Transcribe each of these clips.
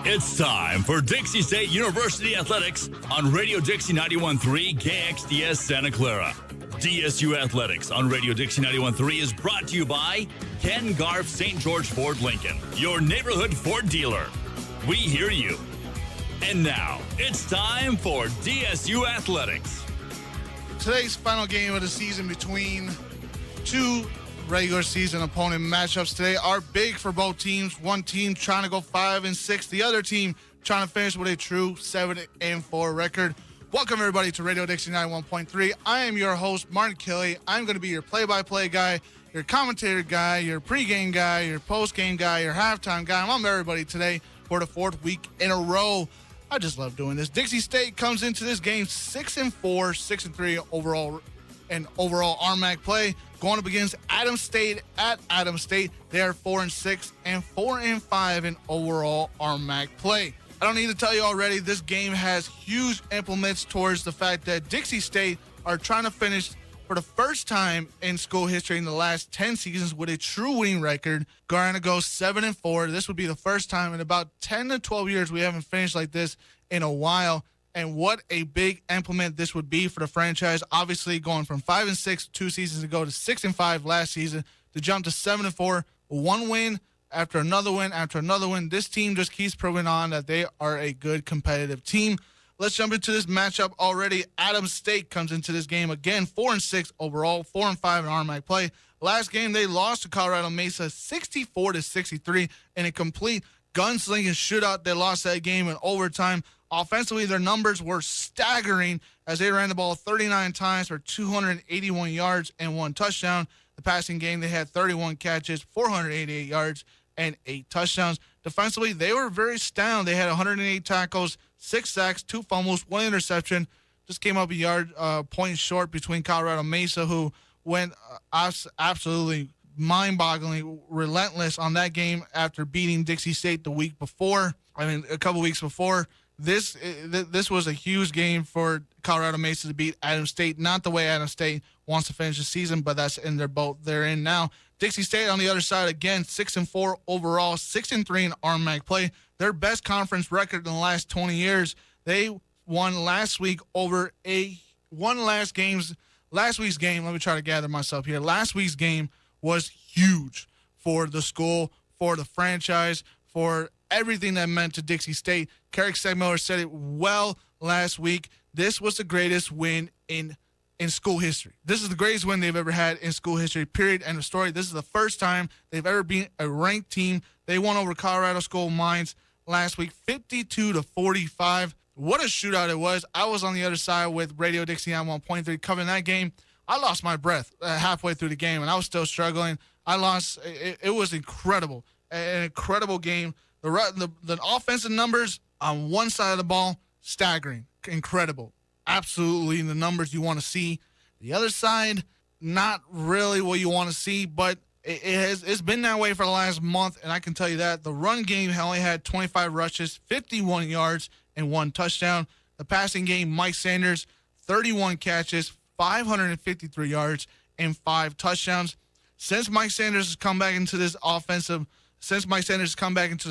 It's time for Dixie State University Athletics on Radio Dixie 91.3 KXDS Santa Clara. DSU Athletics on Radio Dixie 91.3 is brought to you by Ken Garff St. George Ford Lincoln, your neighborhood Ford dealer. We hear you. And now, it's time for DSU Athletics. Today's final game of the season between two regular season opponent matchups today are big for both teams. One team trying to go 5-6, the other team trying to finish with a true 7-4 record. Welcome everybody to Radio Dixie 91.3. I am your host, Martin Kelly. I'm going to be your play-by-play guy, your commentator guy, your pregame guy, your postgame guy, your halftime guy. I'm everybody today for the fourth week in a row. I just love doing this. Dixie State comes into this game 6-4, 6-3 overall and overall RMAC play. Going up against Adams State at Adams State. They are 4-6 and 4-5 in overall RMAC play. I don't need to tell you already, this game has huge implements towards the fact that Dixie State are trying to finish for the first time in school history in the last 10 seasons with a true winning record. Going to go 7-4. This would be the first time in about 10 to 12 years we haven't finished like this in a while. And what a big implement this would be for the franchise. Obviously, going from 5-6 2 seasons ago to 6-5 last season to jump to 7-4, one win after another win after another win. This team just keeps proving on that they are a good competitive team. Let's jump into this matchup already. Adams State comes into this game again 4-6 overall, 4-5 in RMAC play. Last game they lost to Colorado Mesa 64-63 in a complete gunslinging shootout. They lost that game in overtime. Offensively, their numbers were staggering as they ran the ball 39 times for 281 yards and 1 touchdown. The passing game, they had 31 catches, 488 yards, and 8 touchdowns. Defensively, they were very stout. They had 108 tackles, 6 sacks, 2 fumbles, 1 interception. Just came up a yard point short between Colorado Mesa, who went absolutely mind-bogglingly relentless on that game after beating Dixie State a couple weeks before. This was a huge game for Colorado Mesa to beat Adams State. Not the way Adams State wants to finish the season, but that's in their boat they're in now. Dixie State on the other side, again, 6-4 overall, 6-3 in RMAC play. Their best conference record in the last 20 years. They won last week over last week's game. Let me try to gather myself here. Last week's game was huge for the school, for the franchise, for everything that meant to Dixie State. Carrick Stegmiller said it well last week. This was the greatest win in school history. This is the greatest win they've ever had in school history, period, end of story. This is the first time they've ever been a ranked team. They won over Colorado School Mines last week, 52-45. What a shootout it was. I was on the other side with Radio Dixie on 1.3 covering that game. I lost my breath halfway through the game, and I was still struggling. It was incredible, an incredible game. The offensive numbers on one side of the ball, staggering, incredible. Absolutely the numbers you want to see. The other side, not really what you want to see, but it's been that way for the last month, and I can tell you that. The run game only had 25 rushes, 51 yards, and 1 touchdown. The passing game, Mike Sanders, 31 catches, 553 yards, and 5 touchdowns. Since Mike Sanders has come back into the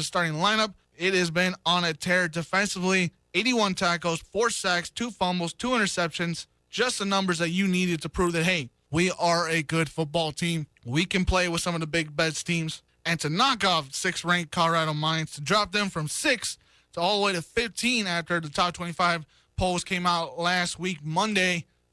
starting lineup, it has been on a tear defensively. 81 tackles, 4 sacks, 2 fumbles, 2 interceptions. Just the numbers that you needed to prove that, hey, we are a good football team. We can play with some of the big bets teams. And to knock off 6th-ranked Colorado Mines, to drop them from 6 to all the way to 15 after the top 25 polls came out last week,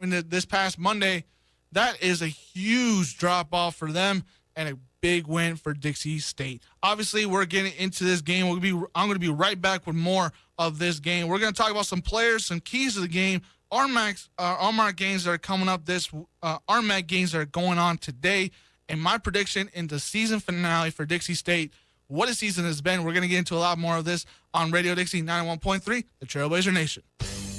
this past Monday, that is a huge drop-off for them and a big win for Dixie State. Obviously, we're getting into this game. I'm going to be right back with more of this game. We're going to talk about some players, some keys to the game, RMAC games that are coming up RMAC games that are going on today, and my prediction in the season finale for Dixie State. What a season has been. We're going to get into a lot more of this on Radio Dixie 91.3, the Trailblazer Nation.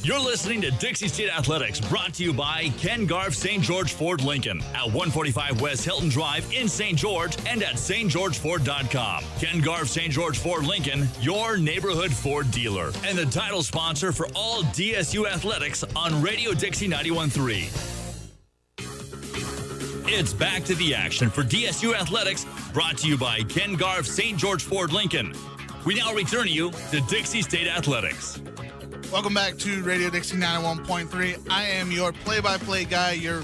You're listening to Dixie State Athletics, brought to you by Ken Garff St. George Ford Lincoln at 145 West Hilton Drive in St. George and at stgeorgeford.com. Ken Garff St. George Ford Lincoln, your neighborhood Ford dealer, and the title sponsor for all DSU athletics on Radio Dixie 91.3. It's back to the action for DSU Athletics, brought to you by Ken Garff St. George Ford Lincoln. We now return you to Dixie State Athletics. Welcome back to Radio Dixie 91.3. I am your play-by-play guy, your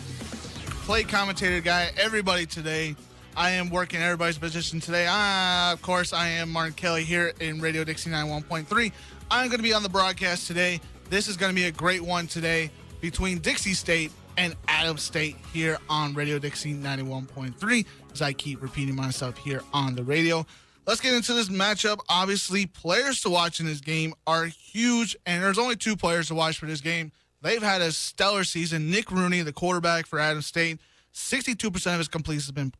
play commentator guy, everybody today. I am working everybody's position today. Of course, I am Martin Kelly here in Radio Dixie 91.3. I'm going to be on the broadcast today. This is going to be a great one today between Dixie State and Adams State here on Radio Dixie 91.3, as I keep repeating myself here on the radio. Let's get into this matchup. Obviously, players to watch in this game are huge, and there's only two players to watch for this game. They've had a stellar season. Nick Rooney, the quarterback for Adams State, 62% of his completions have been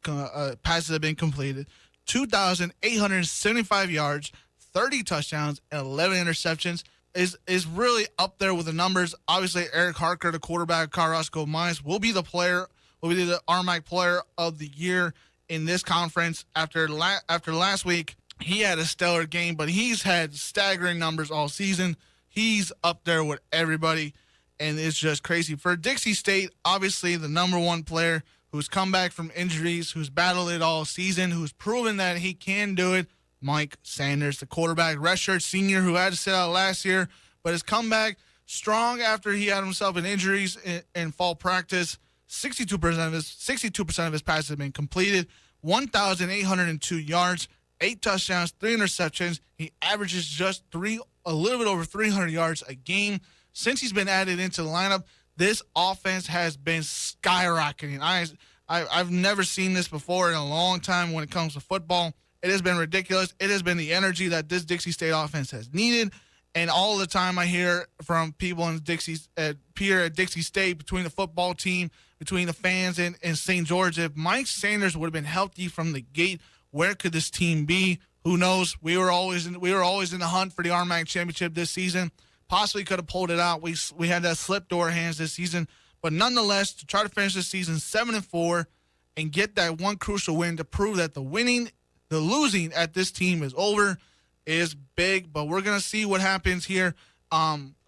passes have been completed, 2,875 yards, 30 touchdowns, and 11 interceptions. Is really up there with the numbers. Obviously, Eric Harker, the quarterback, Carrasco Mines, will be the RMAC Player of the Year in this conference. After last week, he had a stellar game, but he's had staggering numbers all season. He's up there with everybody, and it's just crazy. For Dixie State, obviously the number one player who's come back from injuries, who's battled it all season, who's proven that he can do it, Mike Sanders, the quarterback, redshirt senior who had to sit out last year, but has come back strong after he had himself in injuries in fall practice. 62% of his passes have been completed, 1,802 yards, 8 touchdowns, 3 interceptions. He averages just a little bit over 300 yards a game. Since he's been added into the lineup, this offense has been skyrocketing. I've never seen this before in a long time when it comes to football. It has been ridiculous. It has been the energy that this Dixie State offense has needed. And all the time I hear from people in here at Dixie State, between the football team, between the fans and St. George, if Mike Sanders would have been healthy from the gate, where could this team be? Who knows? We were always in the hunt for the RMAC championship this season. Possibly could have pulled it out. We had that slip through our hands this season. But nonetheless, to try to finish this season 7-4 and get that one crucial win to prove that the losing at this team is over is big. But we're going to see what happens here.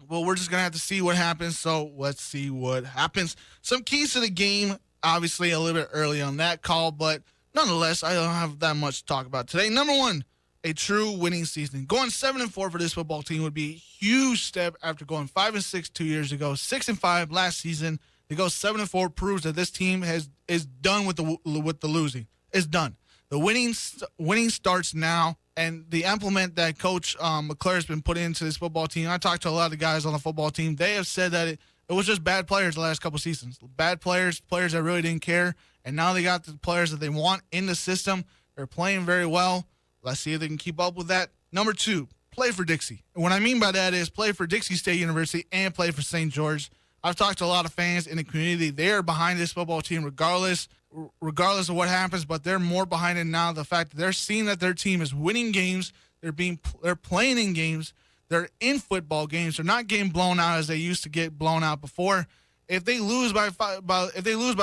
We're just going to have to see what happens. So let's see what happens. Some keys to the game, obviously a little bit early on that call, but nonetheless, I don't have that much to talk about today. Number one, a true winning season. Going 7-4 for this football team would be a huge step after going 5-6 2 years ago, 6-5 last season. To go 7-4 proves that this team is done with the losing. It's done. The winning starts now, and the implement that Coach McClure has been putting into this football team. I talked to a lot of guys on the football team. They have said that it was just bad players the last couple seasons. Bad players that really didn't care, and now they got the players that they want in the system. They're playing very well. Let's see if they can keep up with that. Number two, play for Dixie. And what I mean by that is play for Dixie State University and play for St. George. I've talked to a lot of fans in the community. They're behind this football team regardless of what happens, but they're more behind it now. The fact that they're seeing that their team is winning games, they're playing in games, they're in football games. They're not getting blown out as they used to get blown out before. If they lose by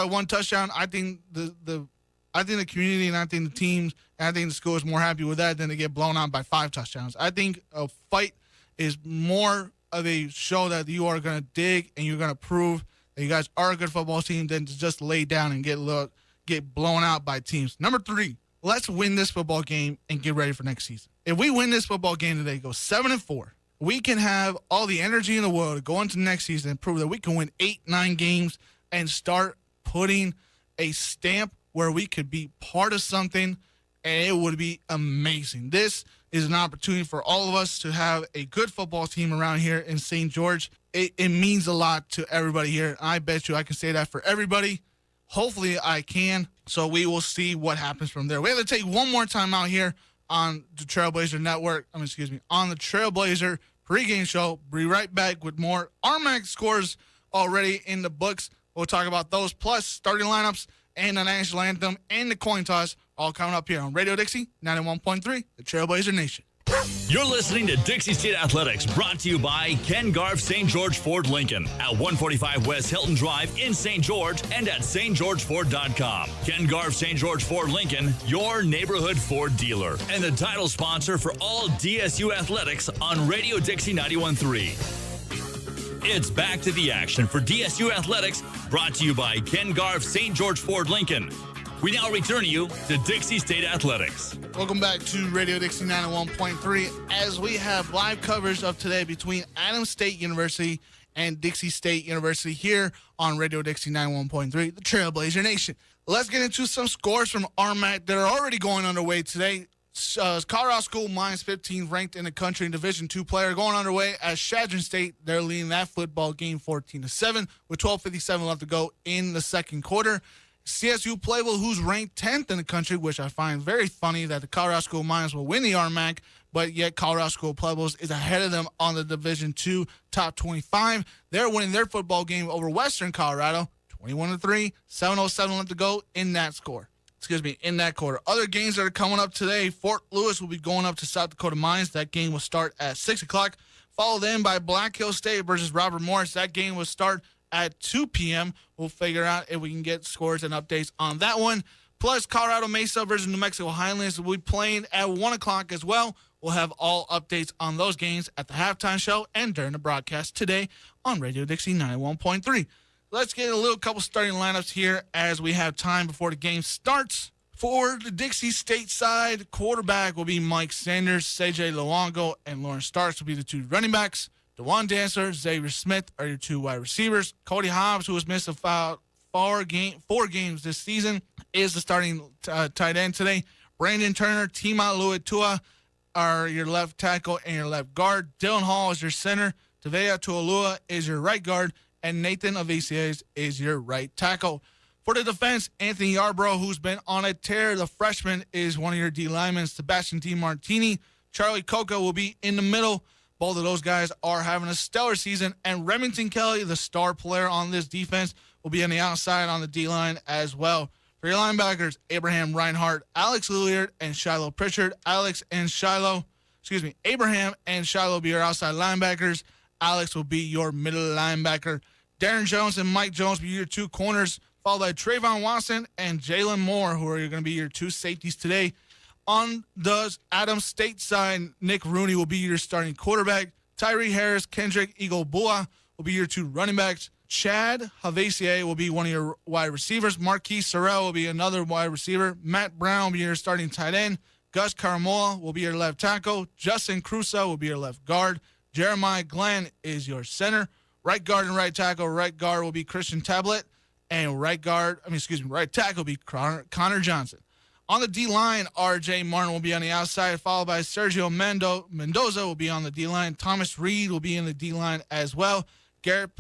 one touchdown, I think the community and I think the teams and I think the school is more happy with that than to get blown out by 5 touchdowns. I think a fight is more of a show that you are going to dig and you're going to prove that you guys are a good football team than to just lay down and get blown out by teams. Number 3, let's win this football game and get ready for next season. If we win this football game today, go 7-4, we can have all the energy in the world to go into next season and prove that we can win 8-9 games and start putting a stamp where we could be part of something, and it would be amazing. This is an opportunity for all of us to have a good football team around here in St. George. It means a lot to everybody here. I bet you I can say that for everybody. Hopefully I can. So we will see what happens from there. We have to take one more time out here on the Trailblazer Network. On the Trailblazer pregame show. Be right back with more RMAC scores already in the books. We'll talk about those, plus starting lineups and the national anthem and the coin toss, all coming up here on Radio Dixie 91.3, the Trailblazer Nation. You're listening to Dixie State Athletics, brought to you by Ken Garff St. George Ford Lincoln at 145 West Hilton Drive in St. George and at stgeorgeford.com. Ken Garff St. George Ford Lincoln, your neighborhood Ford dealer, and the title sponsor for all DSU athletics on Radio Dixie 91.3. It's back to the action for DSU Athletics, brought to you by Ken Garff St. George Ford Lincoln. We now return you to Dixie State Athletics. Welcome back to Radio Dixie 91.3 as we have live coverage of today between Adams State University and Dixie State University here on Radio Dixie 91.3, the Trailblazer Nation. Let's get into some scores from RMAC that are already going underway today. Colorado School minus 15 ranked in the country in Division II player going underway as Chadron State. They're leading that football game 14-7 with 12:57 left to go in the second quarter. CSU Playable, who's ranked 10th in the country, which I find very funny that the Colorado School Miners will win the RMAC, but yet Colorado School Playables is ahead of them on the Division II top 25. They're winning their football game over Western Colorado, 21-3, 7:07 left to go in that score. In that quarter. Other games that are coming up today, Fort Lewis will be going up to South Dakota Mines. That game will start at 6 o'clock, followed then by Black Hill State versus Robert Morris. That game will start at 2 p.m. We'll figure out if we can get scores and updates on that one. Plus, Colorado Mesa versus New Mexico Highlands will be playing at 1 o'clock as well. We'll have all updates on those games at the halftime show and during the broadcast today on Radio Dixie 91.3. Let's get a couple starting lineups here as we have time before the game starts. For the Dixie State side, quarterback will be Mike Sanders, CJ Luongo, and Lawrence Starks will be the two running backs. DeJuan Dancer, Xavier Smith are your two wide receivers. Cody Hobbs, who has missed about 4 games this season, is the starting tight end today. Brandon Turner, Tima Luatua are your left tackle and your left guard. Dylan Hall is your center. Tavea Tuolua is your right guard. And Nathan Avicias is your right tackle. For the defense, Anthony Yarbrough, who's been on a tear, the freshman, is one of your D linemen. Sebastian DiMartini, Charlie Coca will be in the middle. Both of those guys are having a stellar season. And Remington Kelly, the star player on this defense, will be on the outside on the D-line as well. For your linebackers, Abraham Reinhardt, Alex Lilliard, and Shiloh Pritchard. Abraham and Shiloh will be your outside linebackers. Alex will be your middle linebacker. Darren Jones and Mike Jones will be your two corners, followed by Trayvon Watson and Jalen Moore, who are going to be your two safeties today. On the Adams State side, Nick Rooney will be your starting quarterback. Tyree Harris, Kendrick Eagle-Bua will be your two running backs. Chad Havasier will be one of your wide receivers. Marquise Sorrell will be another wide receiver. Matt Brown will be your starting tight end. Gus Caramola will be your left tackle. Justin Crusoe will be your left guard. Jeremiah Glenn is your center. Right guard and right tackle. Right guard will be Christian Tablet. And right tackle will be Connor Johnson. On the D-line, R.J. Martin will be on the outside, followed by Sergio Mendoza will be on the D-line. Thomas Reed will be in the D-line as well. Garrett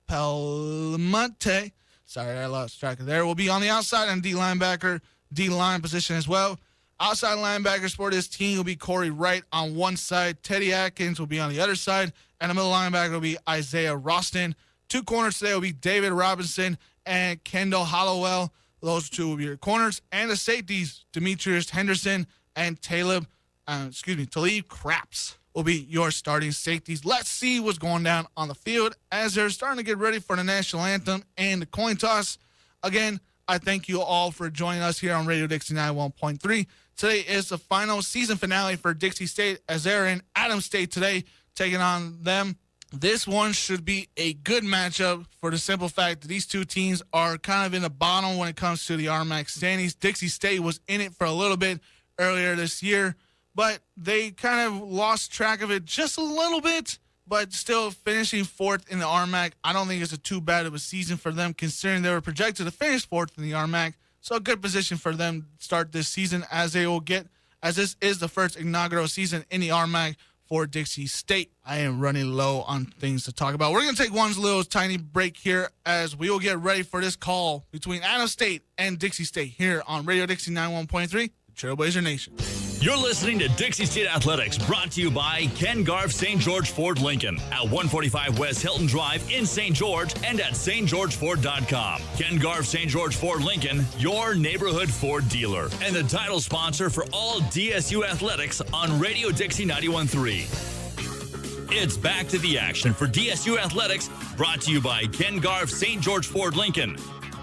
Palmonte, sorry, I lost track of there, will be on the outside and D-line position as well. Outside linebackers for this team will be Corey Wright on one side. Teddy Atkins will be on the other side. And the middle linebacker will be Isaiah Roston. Two corners today will be David Robinson and Kendall Hollowell. Those two will be your corners. And the safeties, Demetrius Henderson and Talib Craps will be your starting safeties. Let's see what's going down on the field as they're starting to get ready for the national anthem and the coin toss. Again, I thank you all for joining us here on Radio Dixie 91.3. Today is the final season finale for Dixie State as they're in Adams State today taking on them. This one should be a good matchup for the simple fact that these two teams are kind of in the bottom when it comes to the RMAC standings. Dixie State was in it for a little bit earlier this year, but they kind of lost track of it just a little bit, but still finishing fourth in the RMAC. I don't think it's too bad of a season for them considering they were projected to finish fourth in the RMAC. So a good position for them to start this season as this is the first inaugural season in the RMAC for Dixie State. I am running low on things to talk about. We're going to take one little tiny break here as we will get ready for this call between Adams State and Dixie State here on Radio Dixie 91.3, the Trailblazer Nation. You're listening to Dixie State Athletics, brought to you by Ken Garff St. George Ford Lincoln at 145 West Hilton Drive in St. George and at stgeorgeford.com. Ken Garff St. George Ford Lincoln, your neighborhood Ford dealer, and the title sponsor for all DSU athletics on Radio Dixie 91.3. It's back to the action for DSU athletics, brought to you by Ken Garff St. George Ford Lincoln.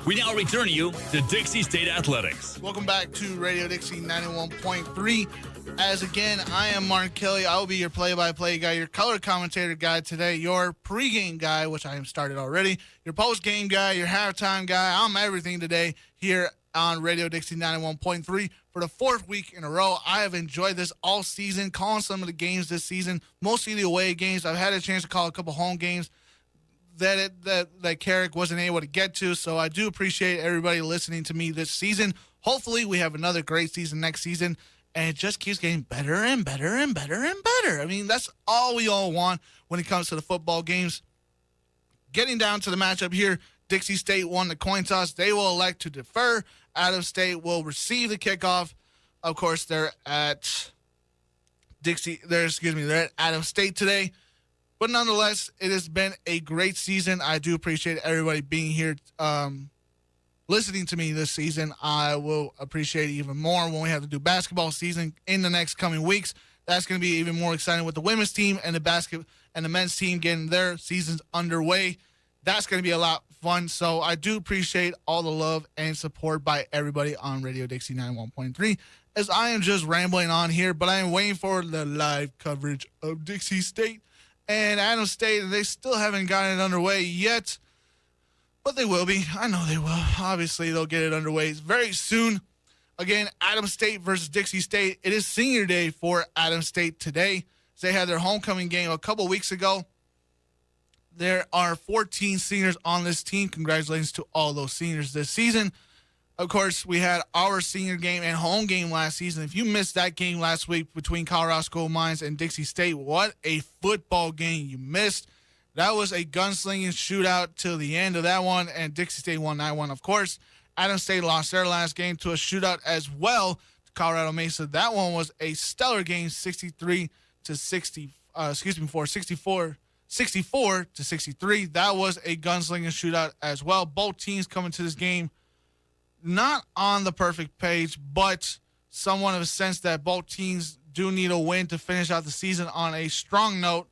We now return you to Dixie State Athletics. Welcome back to Radio Dixie 91.3. As again, I am Martin Kelly. I will be your play-by-play guy, your color commentator guy today, your pregame guy, which I am started already, your postgame guy, your halftime guy. I'm everything today here on Radio Dixie 91.3 for the fourth week in a row. I have enjoyed this all season, calling some of the games this season, mostly the away games. I've had a chance to call a couple home games that Carrick wasn't able to get to, so I do appreciate everybody listening to me this season. Hopefully we have another great season next season, and it just keeps getting better and better and better and better. I mean, that's all we all want when it comes to the football games. Getting down to the matchup here, Dixie State won the coin toss. They will elect to defer. Adams State will receive the kickoff. Of course, they're at Adams State today. But nonetheless, it has been a great season. I do appreciate everybody being here, listening to me this season. I will appreciate it even more when we have to do basketball season in the next coming weeks. That's going to be even more exciting with the women's team and the men's team getting their seasons underway. That's going to be a lot of fun. So I do appreciate all the love and support by everybody on Radio Dixie 91.3. As I am just rambling on here, but I am waiting for the live coverage of Dixie State and Adams State. They still haven't gotten it underway yet, but they will be. I know they will. Obviously, they'll get it underway very soon. Again, Adams State versus Dixie State. It is senior day for Adams State today. They had their homecoming game a couple weeks ago. There are 14 seniors on this team. Congratulations to all those seniors this season. Of course, we had our senior game and home game last season. If you missed that game last week between Colorado School of Mines and Dixie State, what a football game you missed. That was a gunslinging shootout till the end of that one, and Dixie State won that one, of course. Adams State lost their last game to a shootout as well to Colorado Mesa. That one was a stellar game, 64 to 63. That was a gunslinging shootout as well. Both teams coming to this game not on the perfect page, but somewhat of a sense that both teams do need a win to finish out the season on a strong note,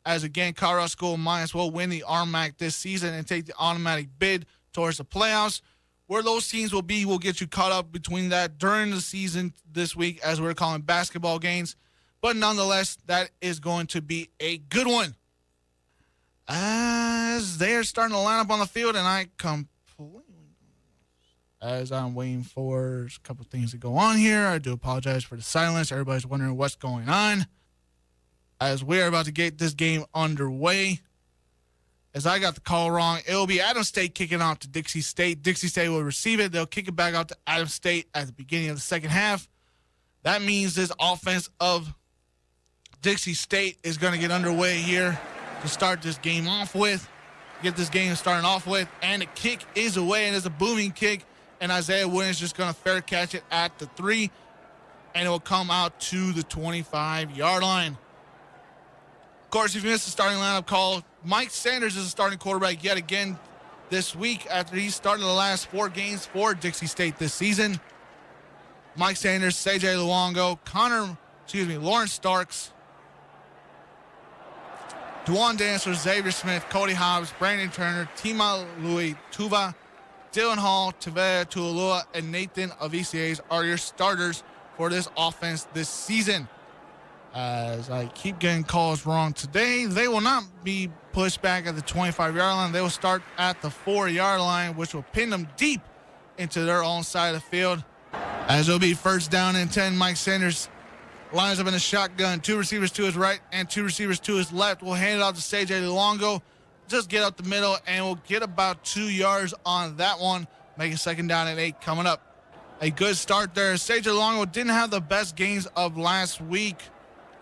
as again, Colorado School of Mines will win the RMAC this season and take the automatic bid towards the playoffs. Where those teams will be, we'll get you caught up between that during the season this week, as we're calling basketball games. But nonetheless, that is going to be a good one, as they are starting to line up on the field, and as I'm waiting for a couple things to go on here. I do apologize for the silence. Everybody's wondering what's going on, as we are about to get this game underway. As I got the call wrong, it will be Adams State kicking off to Dixie State. Dixie State will receive it. They'll kick it back out to Adams State at the beginning of the second half. That means this offense of Dixie State is going to get underway here to start this game off with. Get this game starting off with. And the kick is away, and it's a booming kick. And Isaiah Williams just going to fair catch it at the 3. And it will come out to the 25-yard line. Of course, if you missed the starting lineup call, Mike Sanders is the starting quarterback yet again this week after he started the last 4 games for Dixie State this season. Mike Sanders, CJ Luongo, Lawrence Starks, Dwan Dancer, Xavier Smith, Cody Hobbs, Brandon Turner, Tima Louis Tuva, Dylan Hall, Tavea Tualua, and Nathan Avicias are your starters for this offense this season. As I keep getting calls wrong today, they will not be pushed back at the 25-yard line. They will start at the 4-yard line, which will pin them deep into their own side of the field. As it'll be first down and 10, Mike Sanders lines up in a shotgun. 2 receivers to his right and 2 receivers to his left. We'll hand it off to CJ Luongo. Just get up the middle, and we'll get about 2 yards on that one. Making second down and 8 coming up. A good start there. CJ Luongo didn't have the best games of last week.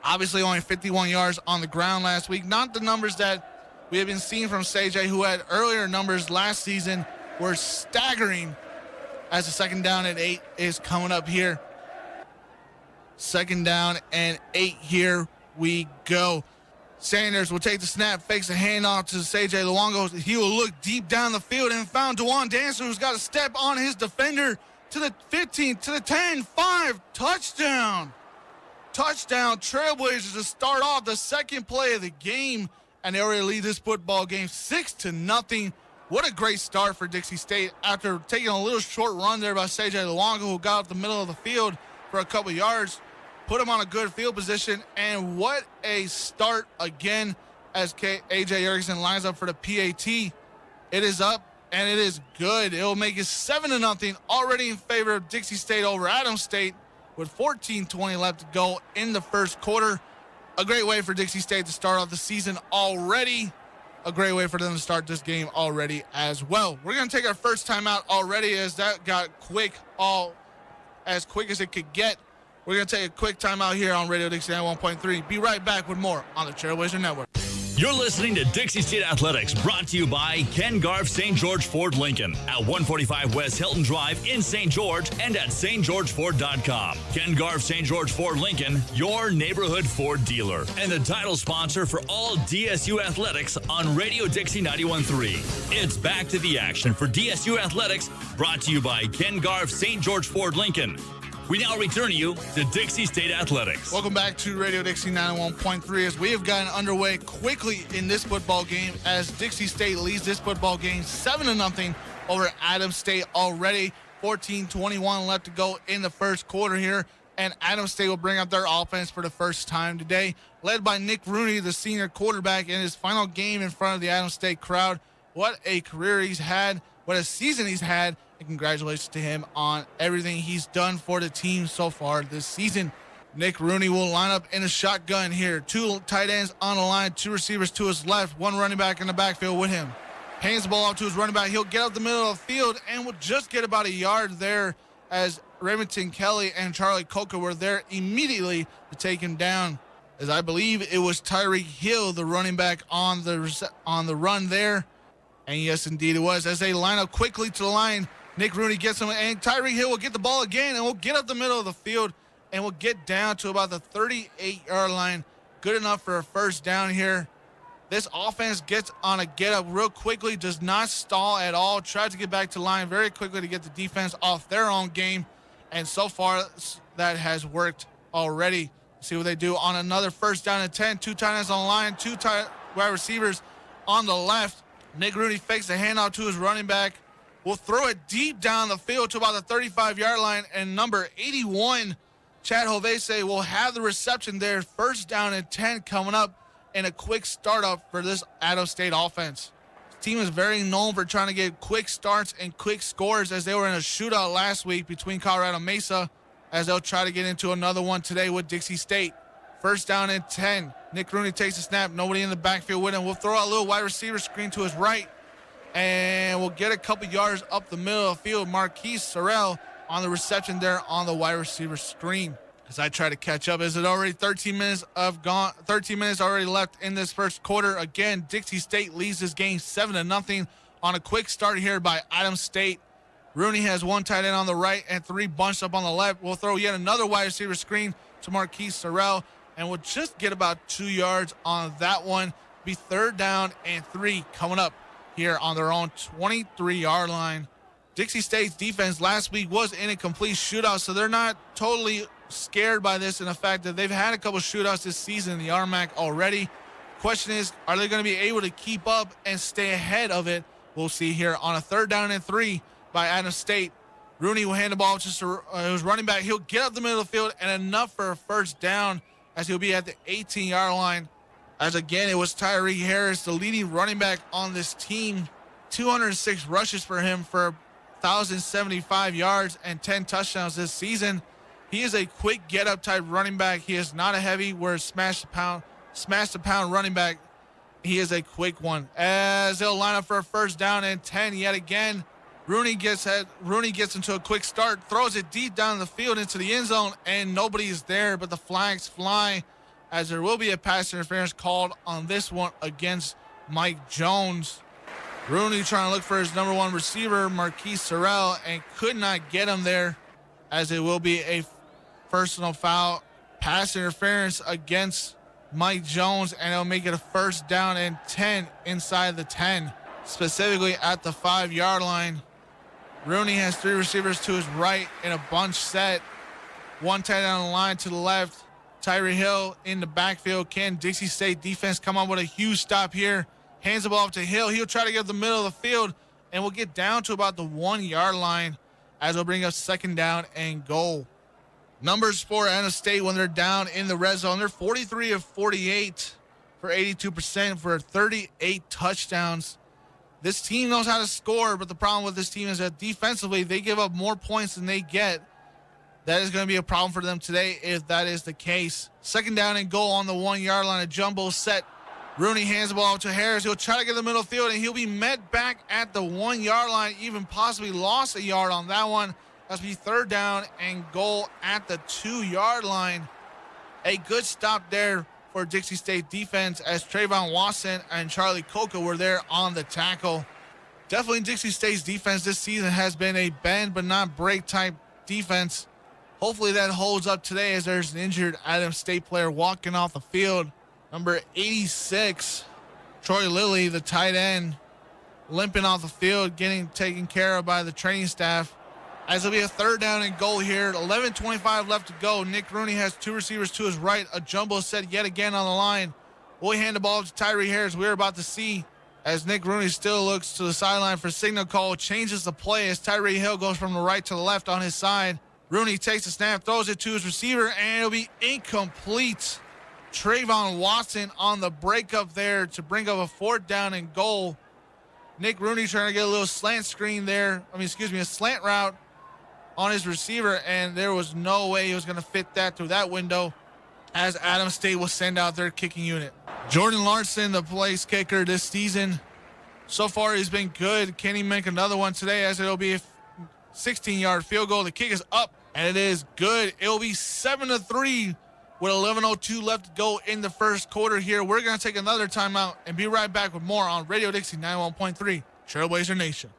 Obviously, only 51 yards on the ground last week. Not the numbers that we have been seeing from CJ, who had earlier numbers last season were staggering, as the second down and 8 is coming up here. Second down and 8, here we go. Sanders will take the snap, fakes a handoff to CJ Luongo. He will look deep down the field and found Dwan Dancer, who's got a step on his defender to the 15, to the 10, 5, touchdown. Touchdown, Trailblazers to start off the second play of the game, and they already lead this football game 6-0. What a great start for Dixie State after taking a little short run there by CJ Luongo, who got up the middle of the field for a couple yards, put him on a good field position, and what a start again as A.J. Erickson lines up for the PAT. It is up and it is good. It will make it 7-0 already in favor of Dixie State over Adams State with 14:20 left to go in the first quarter. A great way for Dixie State to start off the season already. A great way for them to start this game already as well. We're going to take our first timeout already, as that got quick, as quick as it could get. We're going to take a quick timeout here on Radio Dixie 91.3. Be right back with more on the Trailblazer Network. You're listening to Dixie State Athletics, brought to you by Ken Garff St. George Ford Lincoln at 145 West Hilton Drive in St. George and at stgeorgeford.com. Ken Garff St. George Ford Lincoln, your neighborhood Ford dealer, and the title sponsor for all DSU athletics on Radio Dixie 91.3. It's back to the action for DSU Athletics, brought to you by Ken Garff St. George Ford Lincoln. We now return you to Dixie State Athletics. Welcome back to Radio Dixie 91.3 as we have gotten underway quickly in this football game as Dixie State leads this football game 7-0 over Adams State already. 14:21 left to go in the first quarter here, and Adams State will bring up their offense for the first time today, led by Nick Rooney, the senior quarterback, in his final game in front of the Adams State crowd. What a career he's had, what a season he's had. Congratulations to him on everything he's done for the team so far this season. Nick Rooney will line up in a shotgun here. 2 tight ends on the line, 2 receivers to his left, 1 running back in the backfield with him. Hands the ball off to his running back. He'll get up the middle of the field and will just get about a yard there as Remington Kelly and Charlie Coca were there immediately to take him down. As I believe it was Tyreek Hill, the running back on the run there. And yes, indeed it was. As they line up quickly to the line, Nick Rooney gets him, and Tyreek Hill will get the ball again, and will get up the middle of the field, and will get down to about the 38-yard line. Good enough for a first down here. This offense gets on a get-up real quickly, does not stall at all, tries to get back to line very quickly to get the defense off their own game, and so far that has worked already. See what they do on another first down and 10. 2 tight ends on the line, 2 wide receivers on the left. Nick Rooney fakes the handoff to his running back. Will throw it deep down the field to about the 35-yard line, and number 81, Chad Hovese, will have the reception there. First down and 10 coming up, and a quick startup for this Adams State offense. The team is very known for trying to get quick starts and quick scores, as they were in a shootout last week between Colorado Mesa, as they'll try to get into another one today with Dixie State. First down and 10. Nick Rooney takes a snap. Nobody in the backfield with him. We'll throw out a little wide receiver screen to his right, and we'll get a couple yards up the middle of the field. Marquise Sorrell on the reception there on the wide receiver screen. As I try to catch up, is it already 13 minutes already left in this first quarter? Again, Dixie State leads this game 7-0 on a quick start here by Adams State. Rooney has 1 tight end on the right and 3 bunched up on the left. We'll throw yet another wide receiver screen to Marquise Sorrell, and we'll just get about 2 yards on that one. Be 3rd down and 3 coming up here on their own 23-yard line. Dixie State's defense last week was in a complete shootout, so they're not totally scared by this, and the fact that they've had a couple shootouts this season in the RMAC already. Question is, are they going to be able to keep up and stay ahead of it? We'll see here on a 3rd down and 3 by Adams State. Rooney will hand the ball to his running back. He'll get up the middle of the field, and enough for a first down, as he'll be at the 18-yard line. As again, it was Tyree Harris, the leading running back on this team. 206 rushes for him for 1,075 yards and 10 touchdowns this season. He is a quick get-up type running back. He is not a heavy, where smash the pound running back. He is a quick one. As they'll line up for a first down and 10 yet again. Rooney gets into a quick start, throws it deep down the field into the end zone, and nobody is there, but the flags fly, as there will be a pass interference called on this one against Mike Jones. Rooney trying to look for his number 1 receiver, Marquise Sorrell, and could not get him there, as it will be a personal foul, pass interference against Mike Jones, and it'll make it a first down and 10 inside the 10, specifically at the 5-yard line. Rooney has 3 receivers to his right in a bunch set. 1 tight end on the line to the left. Tyree Hill in the backfield. Can Dixie State defense come up with a huge stop here? Hands the ball off to Hill. He'll try to get up the middle of the field, and we'll get down to about the 1-yard line, as we'll bring up 2nd down and goal. Numbers for Adams State when they're down in the red zone. They're 43 of 48 for 82% for 38 touchdowns. This team knows how to score, but the problem with this team is that defensively, they give up more points than they get. That is going to be a problem for them today if that is the case. Second down and goal on the 1-yard line. A jumbo set. Rooney hands the ball to Harris. He'll try to get the middle field, and he'll be met back at the 1-yard line, even possibly lost a yard on that one. That's be third down and goal at the 2-yard line. A good stop there for Dixie State defense as Trayvon Watson and Charlie Coca were there on the tackle. Definitely Dixie State's defense this season has been a bend but not break type defense. Hopefully that holds up today as there's an injured Adams State player walking off the field. Number 86, Troy Lilly, the tight end, limping off the field, getting taken care of by the training staff. As it'll be a third down and goal here. 11:25 left to go. Nick Rooney has two receivers to his right. A jumbo set yet again on the line. Will he hand the ball to Tyree Harris? We're about to see as Nick Rooney still looks to the sideline for signal call. Changes the play as Tyree Hill goes from the right to the left on his side. Rooney takes the snap, throws it to his receiver, and it'll be incomplete. Trayvon Watson on the breakup there to bring up a fourth down and goal. Nick Rooney trying to get a little slant screen there. A slant route on his receiver, and there was no way he was going to fit that through that window as Adams State will send out their kicking unit. Jordan Larson, the place kicker this season. So far, he's been good. Can he make another one today as it'll be a 16-yard field goal? The kick is up, and it is good. It'll be 7-3 with 11:02 left to go in the first quarter here. We're going to take another timeout and be right back with more on Radio Dixie 91.3, Trailblazer Nation.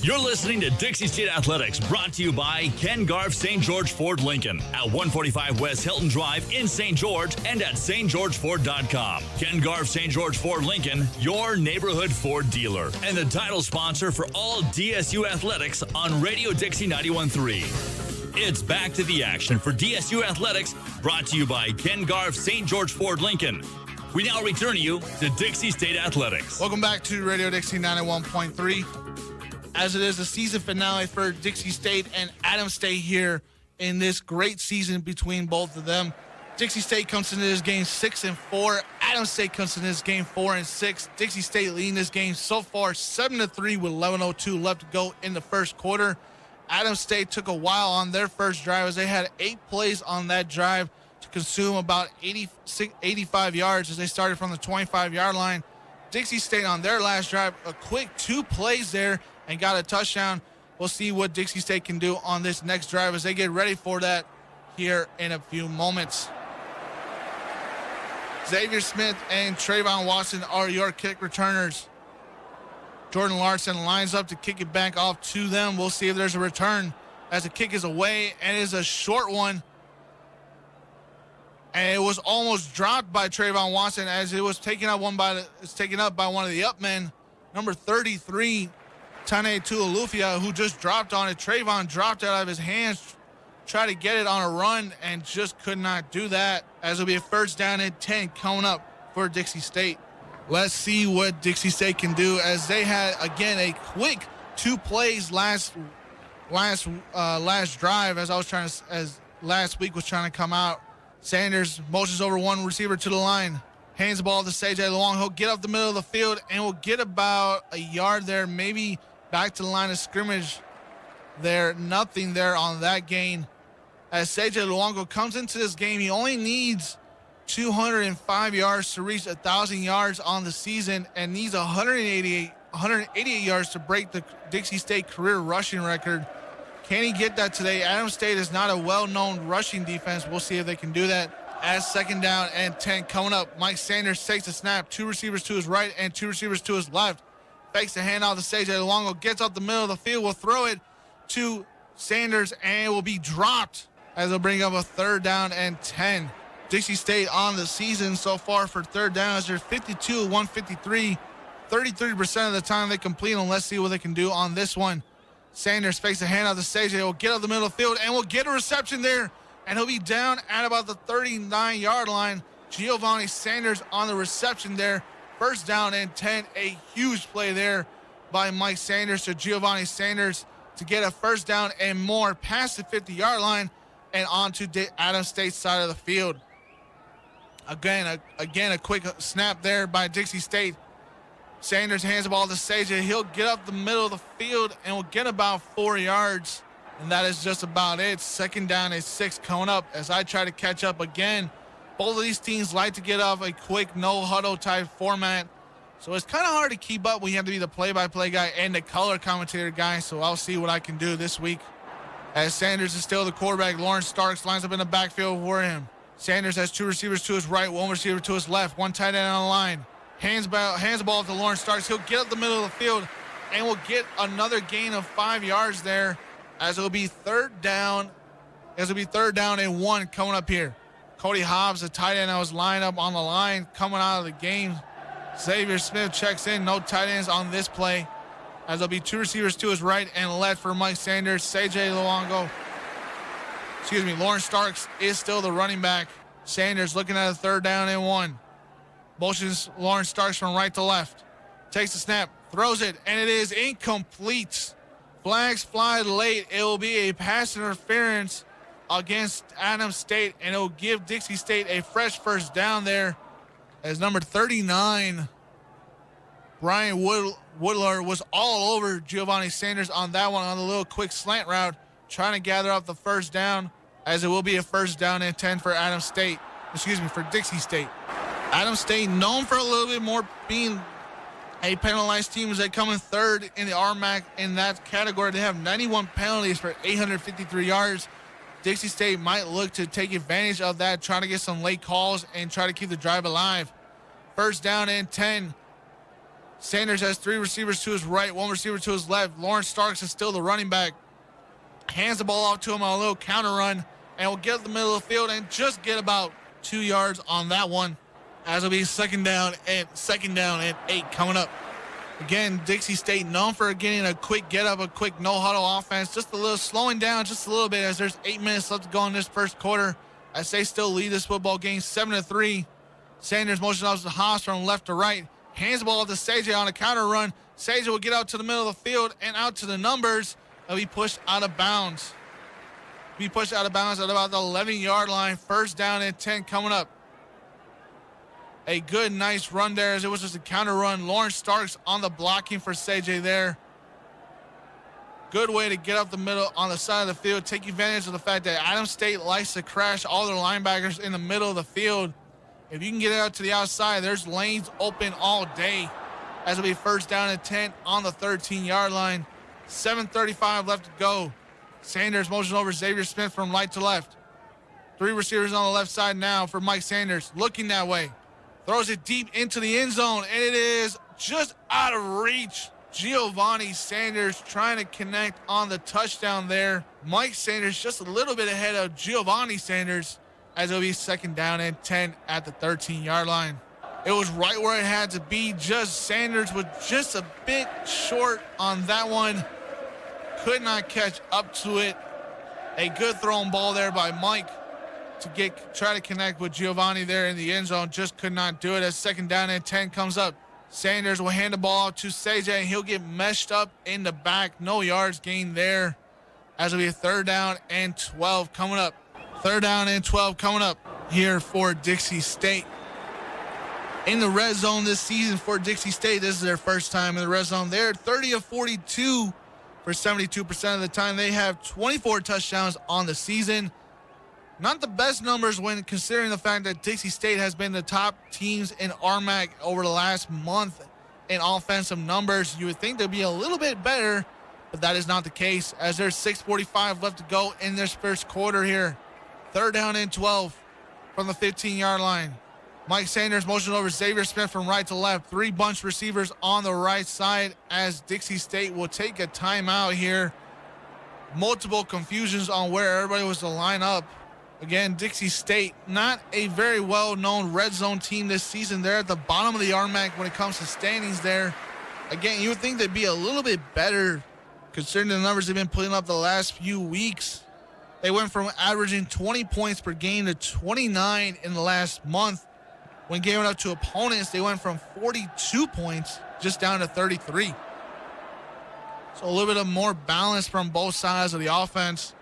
You're listening to Dixie State Athletics, brought to you by Ken Garff St. George Ford Lincoln at 145 West Hilton Drive in St. George and at stgeorgeford.com. Ken Garff St. George Ford Lincoln, your neighborhood Ford dealer, and the title sponsor for all DSU athletics on Radio Dixie 91.3. It's back to the action for DSU Athletics, brought to you by Ken Garff St. George Ford Lincoln. We now return you to Dixie State Athletics. Welcome back to Radio Dixie 91.3. As it is the season finale for Dixie State and Adams State here in this great season between both of them. Dixie State comes into this game 6-4. Adams State comes into this game 4-6. Dixie State leading this game so far 7-3 with 11:02 left to go in the first quarter. Adams State took a while on their first drive as they had 8 plays on that drive to consume about 85 yards as they started from the 25-yard line. Dixie State on their last drive, a quick 2 plays there and got a touchdown. We'll see what Dixie State can do on this next drive as they get ready for that here in a few moments. Xavier Smith and Trayvon Watson are your kick returners. Jordan Larson lines up to kick it back off to them. We'll see if there's a return as the kick is away, and it is a short one. And it was almost dropped by Trayvon Watson as it was taken up by one of the up men, number 33, Tane Tualufia, who just dropped on it. Trayvon dropped it out of his hands, tried to get it on a run, and just could not do that as it'll be a first down and 10 coming up for Dixie State. Let's see what Dixie State can do as they had, again, a quick 2 plays last drive as last week was trying to come out. Sanders motions over one receiver to the line, hands the ball to CJ Long. He'll get up the middle of the field and will get about a yard there, maybe back to the line of scrimmage there. Nothing there on that gain. As CJ Luongo comes into this game, he only needs 205 yards to reach 1,000 yards on the season and needs 188 yards to break the Dixie State career rushing record. Can he get that today? Adams State is not a well-known rushing defense. We'll see if they can do that. As second down and 10 coming up, Mike Sanders takes the snap. 2 receivers to his right and 2 receivers to his left. Fakes the handoff to CJ Longo, gets up the middle of the field, will throw it to Sanders, and it will be dropped as they'll bring up a third down and 10. Dixie State on the season so far for third downs, they're 52-153. 33% of the time they complete them. Let's see what they can do on this one. Sanders fakes a handoff to CJ, will get up the middle of the field, and will get a reception there, and he'll be down at about the 39-yard line. Giovanni Sanders on the reception there. First down and 10, a huge play there by Mike Sanders to Giovanni Sanders to get a first down and more past the 50-yard line and onto Adams State's side of the field. Again, a quick snap there by Dixie State. Sanders hands the ball to Seja. He'll get up the middle of the field and will get about 4 yards. And that is just about it. Second down and 6 coming up as I try to catch up again. Both of these teams like to get off a quick no-huddle type format. So it's kind of hard to keep up when you have to be the play-by-play guy and the color commentator guy. So I'll see what I can do this week. As Sanders is still the quarterback, Lawrence Starks lines up in the backfield for him. Sanders has 2 receivers to his right, 1 receiver to his left, 1 tight end on the line. Hands the ball to Lawrence Starks. He'll get up the middle of the field and will get another gain of 5 yards there as it'll be third down. As it'll be third down and 1 coming up here. Cody Hobbs, the tight end that was lined up on the line, coming out of the game. Xavier Smith checks in. No tight ends on this play. As there'll be 2 receivers to his right and left for Mike Sanders. Lawrence Starks is still the running back. Sanders looking at a third down and 1. Motions Lawrence Starks from right to left. Takes the snap, throws it, and it is incomplete. Flags fly late. It will be a pass interference against Adams State, and it will give Dixie State a fresh first down there as number 39, Brian Woodler, was all over Giovanni Sanders on that one on the little quick slant route, trying to gather up the first down, as it will be a first down and 10 for for Dixie State. Adams State known for a little bit more being a penalized team as they come in third in the RMAC in that category. They have 91 penalties for 853 yards. Dixie State might look to take advantage of that, trying to get some late calls and try to keep the drive alive. First down and 10. Sanders has 3 receivers to his right, 1 receiver to his left. Lawrence Starks is still the running back. Hands the ball off to him on a little counter run and will get up the middle of the field and just get about 2 yards on that one. As it'll be second down and 8 coming up. Again, Dixie State known for getting a quick get up, a quick no-huddle offense. Just a little slowing down just a little bit as there's 8 minutes left to go in this first quarter. As they still lead this football game 7-3. Sanders motions off to Haas from left to right. Hands the ball to Seja on a counter run. Seja will get out to the middle of the field and out to the numbers. He'll be pushed out of bounds. At about the 11-yard line. First down and 10 coming up. A good, nice run there as it was just a counter run. Lawrence Starks on the blocking for Seja there. Good way to get up the middle on the side of the field. Take advantage of the fact that Adams State likes to crash all their linebackers in the middle of the field. If you can get it out to the outside, there's lanes open all day. As it'll be first down and 10 on the 13-yard line. 7:35 left to go. Sanders motions over Xavier Smith from right to left. 3 receivers on the left side now for Mike Sanders. Looking that way. Throws it deep into the end zone, and it is just out of reach. Giovanni Sanders trying to connect on the touchdown there. Mike Sanders just a little bit ahead of Giovanni Sanders as it'll be second down and 10 at the 13-yard line. It was right where it had to be. Just Sanders was just a bit short on that one. Could not catch up to it. A good thrown ball there by Mike to try to connect with Giovanni there in the end zone. Just could not do it as second down and 10 comes up. Sanders will hand the ball to Seja and he'll get meshed up in the back. No yards gained there as it'll be a third down and 12 coming up. Third down and 12 coming up here for Dixie State. In the red zone this season for Dixie State, this is their first time in the red zone. They're 30 of 42 for 72% of the time. They have 24 touchdowns on the season. Not the best numbers when considering the fact that Dixie State has been the top teams in RMAC over the last month in offensive numbers. You would think they'd be a little bit better, but that is not the case as there's 6:45 left to go in this first quarter here. Third down and 12 from the 15-yard line. Mike Sanders motions over Xavier Smith from right to left. 3 bunch receivers on the right side as Dixie State will take a timeout here. Multiple confusions on where everybody was to line up. Again, Dixie State, not a very well-known red zone team this season. They're at the bottom of the RMAC when it comes to standings there. Again, you would think they'd be a little bit better considering the numbers they've been putting up the last few weeks. They went from averaging 20 points per game to 29 in the last month. When giving up to opponents, they went from 42 points just down to 33. So a little bit of more balance from both sides of the offense.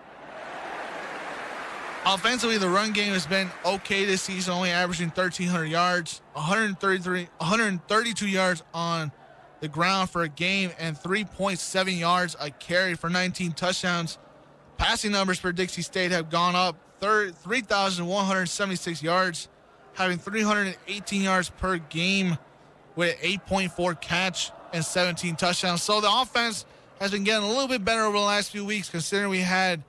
Offensively, the run game has been okay this season, only averaging 1,300 yards, 132 yards on the ground for a game and 3.7 yards a carry for 19 touchdowns. Passing numbers for Dixie State have gone up 3,176 yards, having 318 yards per game with an 8.4 catch and 17 touchdowns. So the offense has been getting a little bit better over the last few weeks, considering we had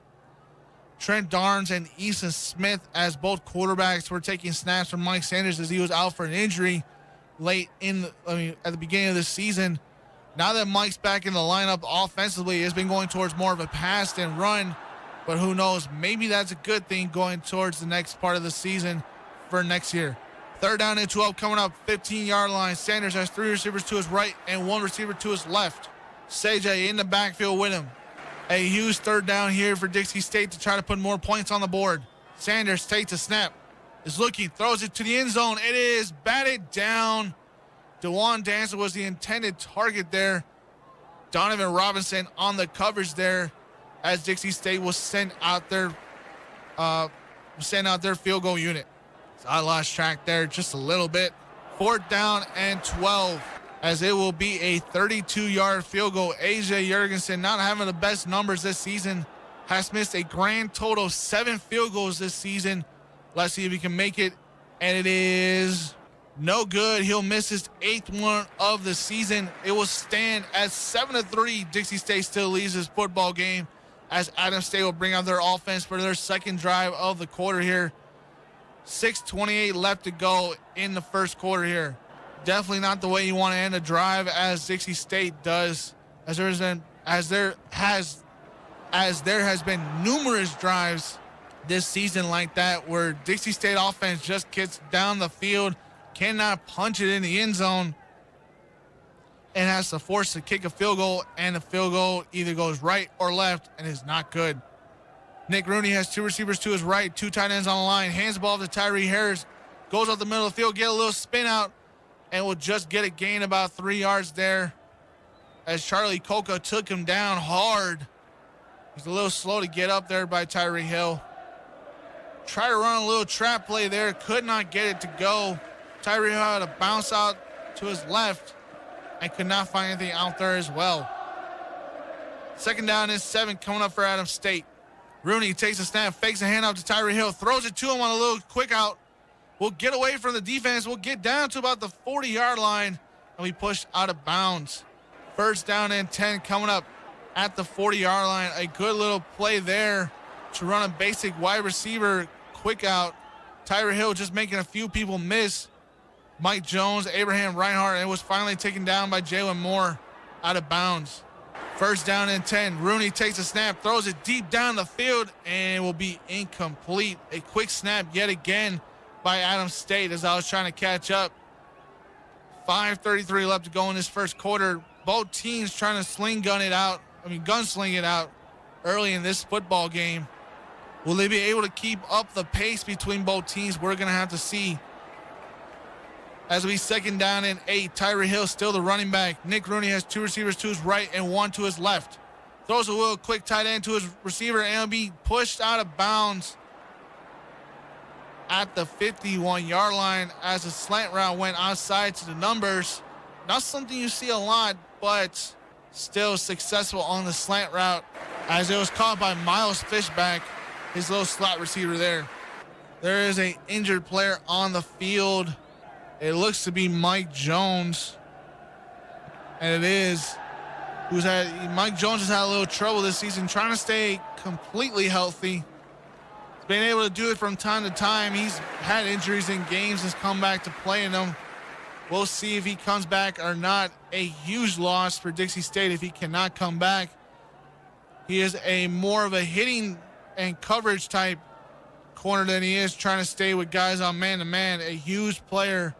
Trent Darns and Easton Smith as both quarterbacks were taking snaps from Mike Sanders as he was out for an injury at the beginning of the season. Now that Mike's back in the lineup offensively, it's been going towards more of a pass than run, but who knows? Maybe that's a good thing going towards the next part of the season for next year. Third down and 12 coming up, 15-yard line. Sanders has 3 receivers to his right and 1 receiver to his left. CJ in the backfield with him. A huge third down here for Dixie State to try to put more points on the board. Sanders takes a snap, is looking, throws it to the end zone. It is batted down. DeJuan Dancer was the intended target there. Donovan Robinson on the coverage there as Dixie State was sent out their field goal unit. So I lost track there just a little bit. 4th down and 12 as it will be a 32-yard field goal. AJ Jurgensen, not having the best numbers this season, has missed a grand total of 7 field goals this season. Let's see if he can make it. And it is no good. He'll miss his 8th one of the season. It will stand at 7-3. Dixie State still leads this football game as Adams State will bring out their offense for their second drive of the quarter here. 6:28 left to go in the first quarter here. Definitely not the way you want to end a drive as Dixie State does, as there has been numerous drives this season like that where Dixie State offense just gets down the field, cannot punch it in the end zone, and has to force to kick a field goal, and the field goal either goes right or left and is not good. Nick Rooney has 2 receivers to his right, 2 tight ends on the line, hands the ball to Tyree Harris, goes up the middle of the field, get a little spin out, and will just get a gain about 3 yards there as Charlie Coca took him down hard. He's a little slow to get up there by Tyree Hill. Try to run a little trap play there, could not get it to go. Tyree Hill had a bounce out to his left and could not find anything out there as well. 2nd down and 7 coming up for Adams State. Rooney takes a snap, fakes a handoff to Tyree Hill, throws it to him on a little quick out. We'll get away from the defense. We'll get down to about the 40-yard line, and we push out of bounds. 1st down and 10 coming up at the 40-yard line. A good little play there to run a basic wide receiver quick out. Tyree Hill just making a few people miss. Mike Jones, Abraham Reinhardt, and it was finally taken down by Jalen Moore out of bounds. 1st down and 10. Rooney takes a snap, throws it deep down the field, and it will be incomplete. A quick snap yet again by Adams State as I was trying to catch up. 5:33 left to go in this first quarter. Both teams trying to gunsling it out early in this football game. Will they be able to keep up the pace between both teams? We're going to have to see. As we 2nd down and 8, Tyree Hill still the running back. Nick Rooney has 2 receivers to his right and 1 to his left. Throws a little quick tight end to his receiver and will be pushed out of bounds at the 51-yard line as the slant route went outside to the numbers. Not something you see a lot, but still successful on the slant route as it was caught by Miles Fishback, his little slot receiver there. There is an injured player on the field. It looks to be Mike Jones, and it is. Mike Jones has had a little trouble this season trying to stay completely healthy. He's been able to do it from time to time. He's had injuries in games, has come back to play in them. We'll see if he comes back or not. A huge loss for Dixie State if he cannot come back. He is more of a hitting and coverage type corner than he is trying to stay with guys on man-to-man. A huge player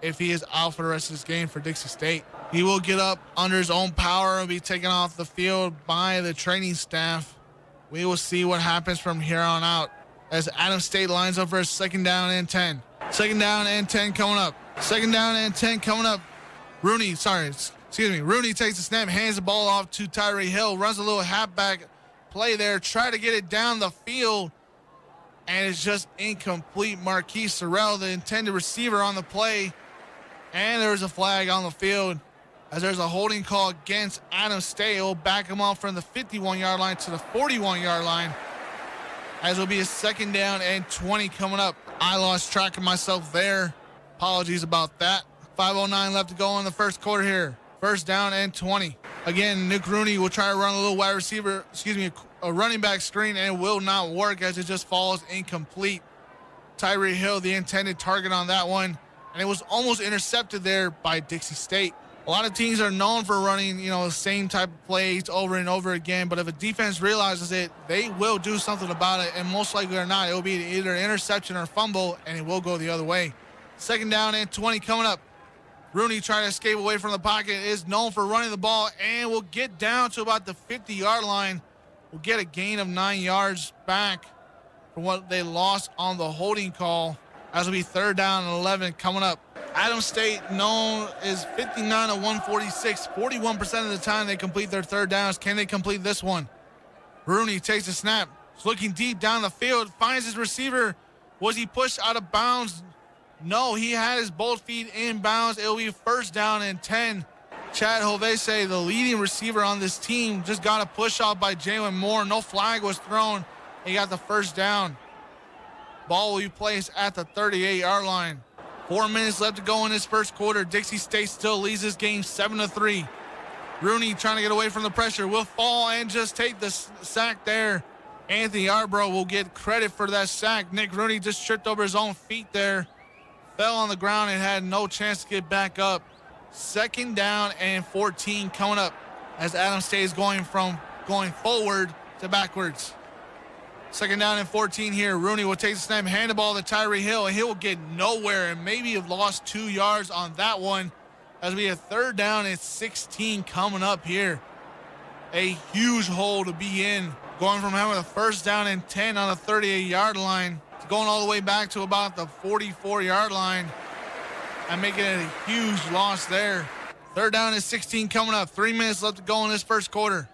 if he is out for the rest of this game for Dixie State. He will get up under his own power and be taken off the field by the training staff. We will see what happens from here on out as Adams State lines up for a 2nd down and 10. 2nd down and 10 coming up. 2nd down and 10 coming up. Rooney takes the snap, hands the ball off to Tyree Hill, runs a little halfback play there, try to get it down the field, and it's just incomplete. Marquise Sorrell, the intended receiver on the play, and there's a flag on the field as there's a holding call against Adam State. It will back him off from the 51-yard line to the 41-yard line, as it'll be a 2nd down and 20 coming up. I lost track of myself there. Apologies about that. 5:09 left to go in the first quarter here. 1st down and 20. Again, Nick Rooney will try to run a little a running back screen, and it will not work as it just falls incomplete. Tyree Hill, the intended target on that one, and it was almost intercepted there by Dixie State. A lot of teams are known for running, the same type of plays over and over again, but if a defense realizes it, they will do something about it, and most likely or not, it will be either interception or fumble, and it will go the other way. 2nd down and 20 coming up. Rooney trying to escape away from the pocket, is known for running the ball, and will get down to about the 50-yard line. Will get a gain of 9 yards back from what they lost on the holding call, as will be 3rd down and 11 coming up. Adams State known is 59 of 146. 41% of the time they complete their 3rd downs. Can they complete this one? Rooney takes a snap. He's looking deep down the field. Finds his receiver. Was he pushed out of bounds? No, he had his both feet in bounds. It will be 1st down and 10. Chad Hovese, the leading receiver on this team, just got a push off by Jalen Moore. No flag was thrown. He got the 1st down. Ball will be placed at the 38-yard line. 4 minutes left to go in this first quarter. Dixie State still leads this game 7-3. Rooney trying to get away from the pressure. Will fall and just take the sack there. Anthony Yarbrough will get credit for that sack. Nick Rooney just tripped over his own feet there. Fell on the ground and had no chance to get back up. 2nd down and 14 coming up, as Adams State is going forward to backwards. 2nd down and 14 here. Rooney will take the snap, hand the ball to Tyree Hill, and he will get nowhere and maybe have lost 2 yards on that one, as we have 3rd down and 16 coming up here. A huge hole to be in, going from having a 1st down and 10 on the 38-yard line to going all the way back to about the 44-yard line and making it a huge loss there. 3rd down and 16 coming up. 3 minutes left to go in this first quarter.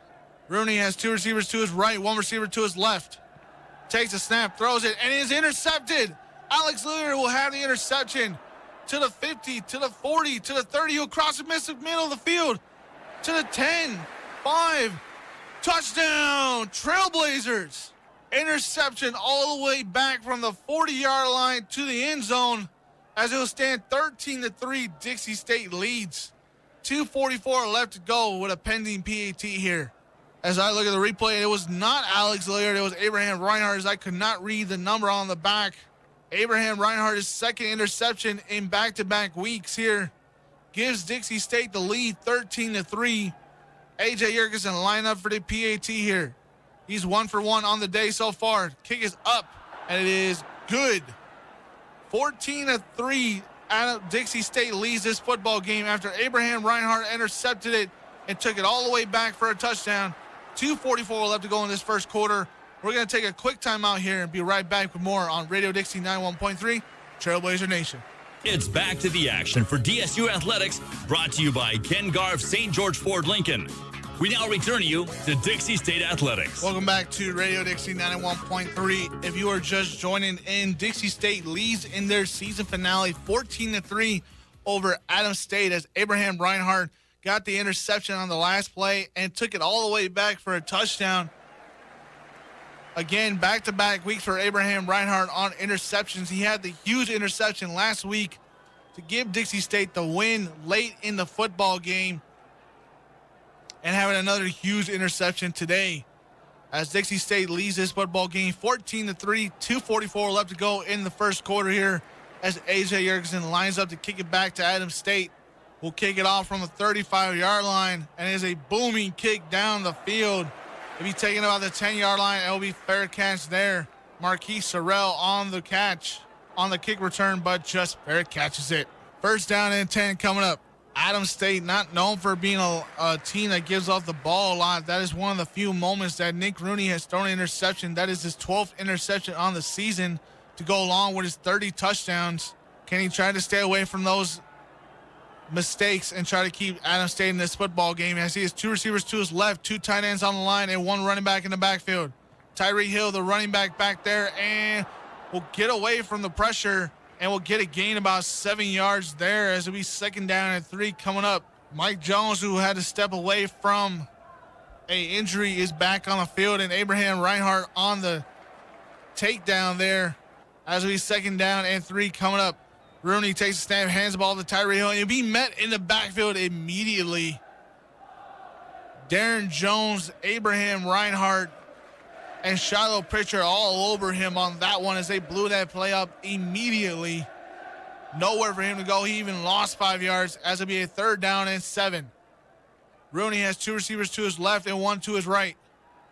Rooney has 2 receivers to his right, 1 receiver to his left. Takes a snap, throws it, and is intercepted. Alex Lillard will have the interception to the 50, to the 40, to the 30. He'll cross the middle of the field to the 10, 5. Touchdown, Trailblazers. Interception all the way back from the 40-yard line to the end zone, as it will stand 13-3. Dixie State leads. 2:44 left to go with a pending PAT here. As I look at the replay, it was not Alex Lillard, it was Abraham Reinhardt, as I could not read the number on the back. Abraham Reinhardt, his 2nd interception in back-to-back weeks here, gives Dixie State the lead 13-3. A.J. Jurgensen line up for the PAT here. He's 1 for 1 on the day so far. Kick is up, and it is good. 14-3. Dixie State leads this football game after Abraham Reinhardt intercepted it and took it all the way back for a touchdown. 2:44 left to go in this first quarter. We're going to take a quick timeout here and be right back with more on Radio Dixie 91.3, Trailblazer Nation. It's back to the action for DSU Athletics, brought to you by Ken Garff, St. George Ford Lincoln. We now return you to Dixie State Athletics. Welcome back to Radio Dixie 91.3. If you are just joining in, Dixie State leads in their season finale 14-3 over Adams State, as Abraham Reinhardt got the interception on the last play and took it all the way back for a touchdown. Again, back-to-back weeks for Abraham Reinhardt on interceptions. He had the huge interception last week to give Dixie State the win late in the football game, and having another huge interception today, as Dixie State leads this football game 14-3, 2:44 left to go in the first quarter here, as A.J. Jurgensen lines up to kick it back to Adams State. Will kick it off from the 35-yard line, and it is a booming kick down the field. If he's taking about the 10-yard line, it will be fair catch there. Marquise Sorrell on the catch, on the kick return, but just fair catches it. 1st down and 10 coming up. Adams State, not known for being a team that gives off the ball a lot. That is one of the few moments that Nick Rooney has thrown an interception. That is his 12th interception on the season, to go along with his 30 touchdowns. Can he try to stay away from those mistakes and try to keep Adams State in this football game? As he has 2 receivers to his left, 2 tight ends on the line, and 1 running back in the backfield. Tyree Hill, the running back there, and will get away from the pressure and will get a gain about 7 yards there, as it'll be 2nd down and 3 coming up. Mike Jones, who had to step away from a injury, is back on the field, and Abraham Reinhardt on the takedown there as we 2nd down and 3 coming up. Rooney takes a snap, hands the ball to Tyree Hill, and he'll be met in the backfield immediately. Darren Jones, Abraham Reinhardt, and Shiloh Pritchard all over him on that one as they blew that play up immediately. Nowhere for him to go. He even lost 5 yards as it'll be a 3rd down and 7. Rooney has 2 receivers to his left and 1 to his right.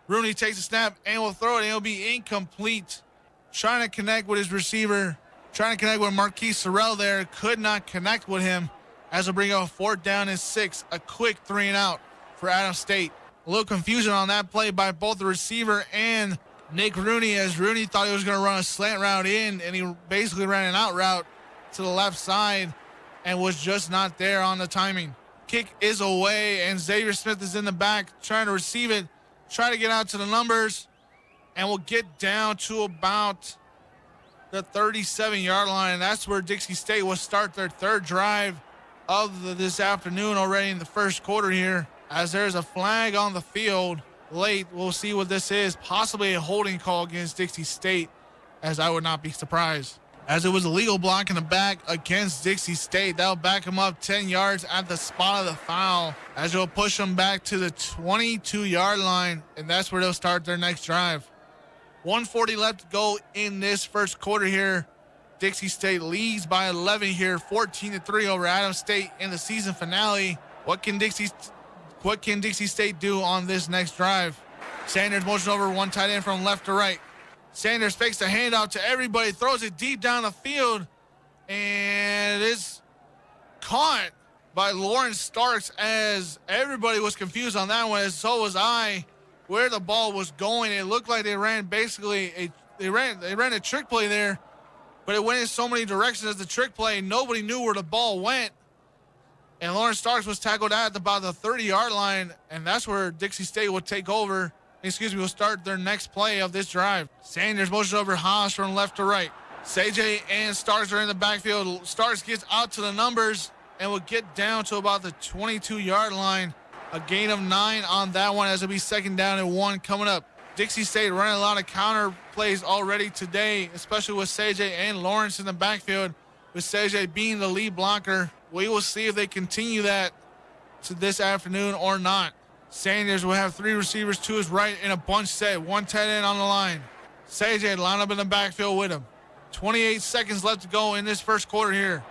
Rooney takes a snap and will throw it, and it'll be incomplete. Trying to connect with his receiver. Trying to connect with Marquise Sorrell there. Could not connect with him as we'll bring up a 4th down and 6. A quick 3 and out for Adams State. A little confusion on that play by both the receiver and Nick Rooney, as Rooney thought he was going to run a slant route in, and he basically ran an out route to the left side and was just not there on the timing. Kick is away, and Xavier Smith is in the back trying to receive it, try to get out to the numbers, and we'll get down to about the 37-yard line. And that's where Dixie State will start their 3rd drive of this afternoon already in the 1st quarter here, as there's a flag on the field late. We'll see what this is. Possibly a holding call against Dixie State, as I would not be surprised. As it was a legal block in the back against Dixie State. That'll back them up 10 yards at the spot of the foul, as it'll push them back to the 22-yard line, and that's where they'll start their next drive. 1:40 left to go in this 1st quarter here. Dixie State leads by 11 here, 14-3 over Adams State in the season finale. What can Dixie State do on this next drive? Sanders motion over, 1 tight end from left to right. Sanders fakes the handout to everybody, throws it deep down the field, and it is caught by Lawrence Starks, as everybody was confused on that one, as so was I, where the ball was going. It looked like they ran a trick play there, but it went in so many directions as the trick play, nobody knew where the ball went. And Lawrence Starks was tackled at about the 30-yard line, and that's where Dixie State will take over. Will start their next play of this drive. Sanders motions over Haas from left to right. CJ and Starks are in the backfield. Starks gets out to the numbers and will get down to about the 22-yard line. A gain of 9 on that one, as it'll be 2nd down and 1 coming up. Dixie State running a lot of counter plays already today, especially with CJ and Lawrence in the backfield, with CJ being the lead blocker. We will see if they continue that to this afternoon or not. Sanders will have 3 receivers to his right in a bunch set. 1 tight end on the line. CJ line up in the backfield with him. 28 seconds left to go in this 1st quarter here.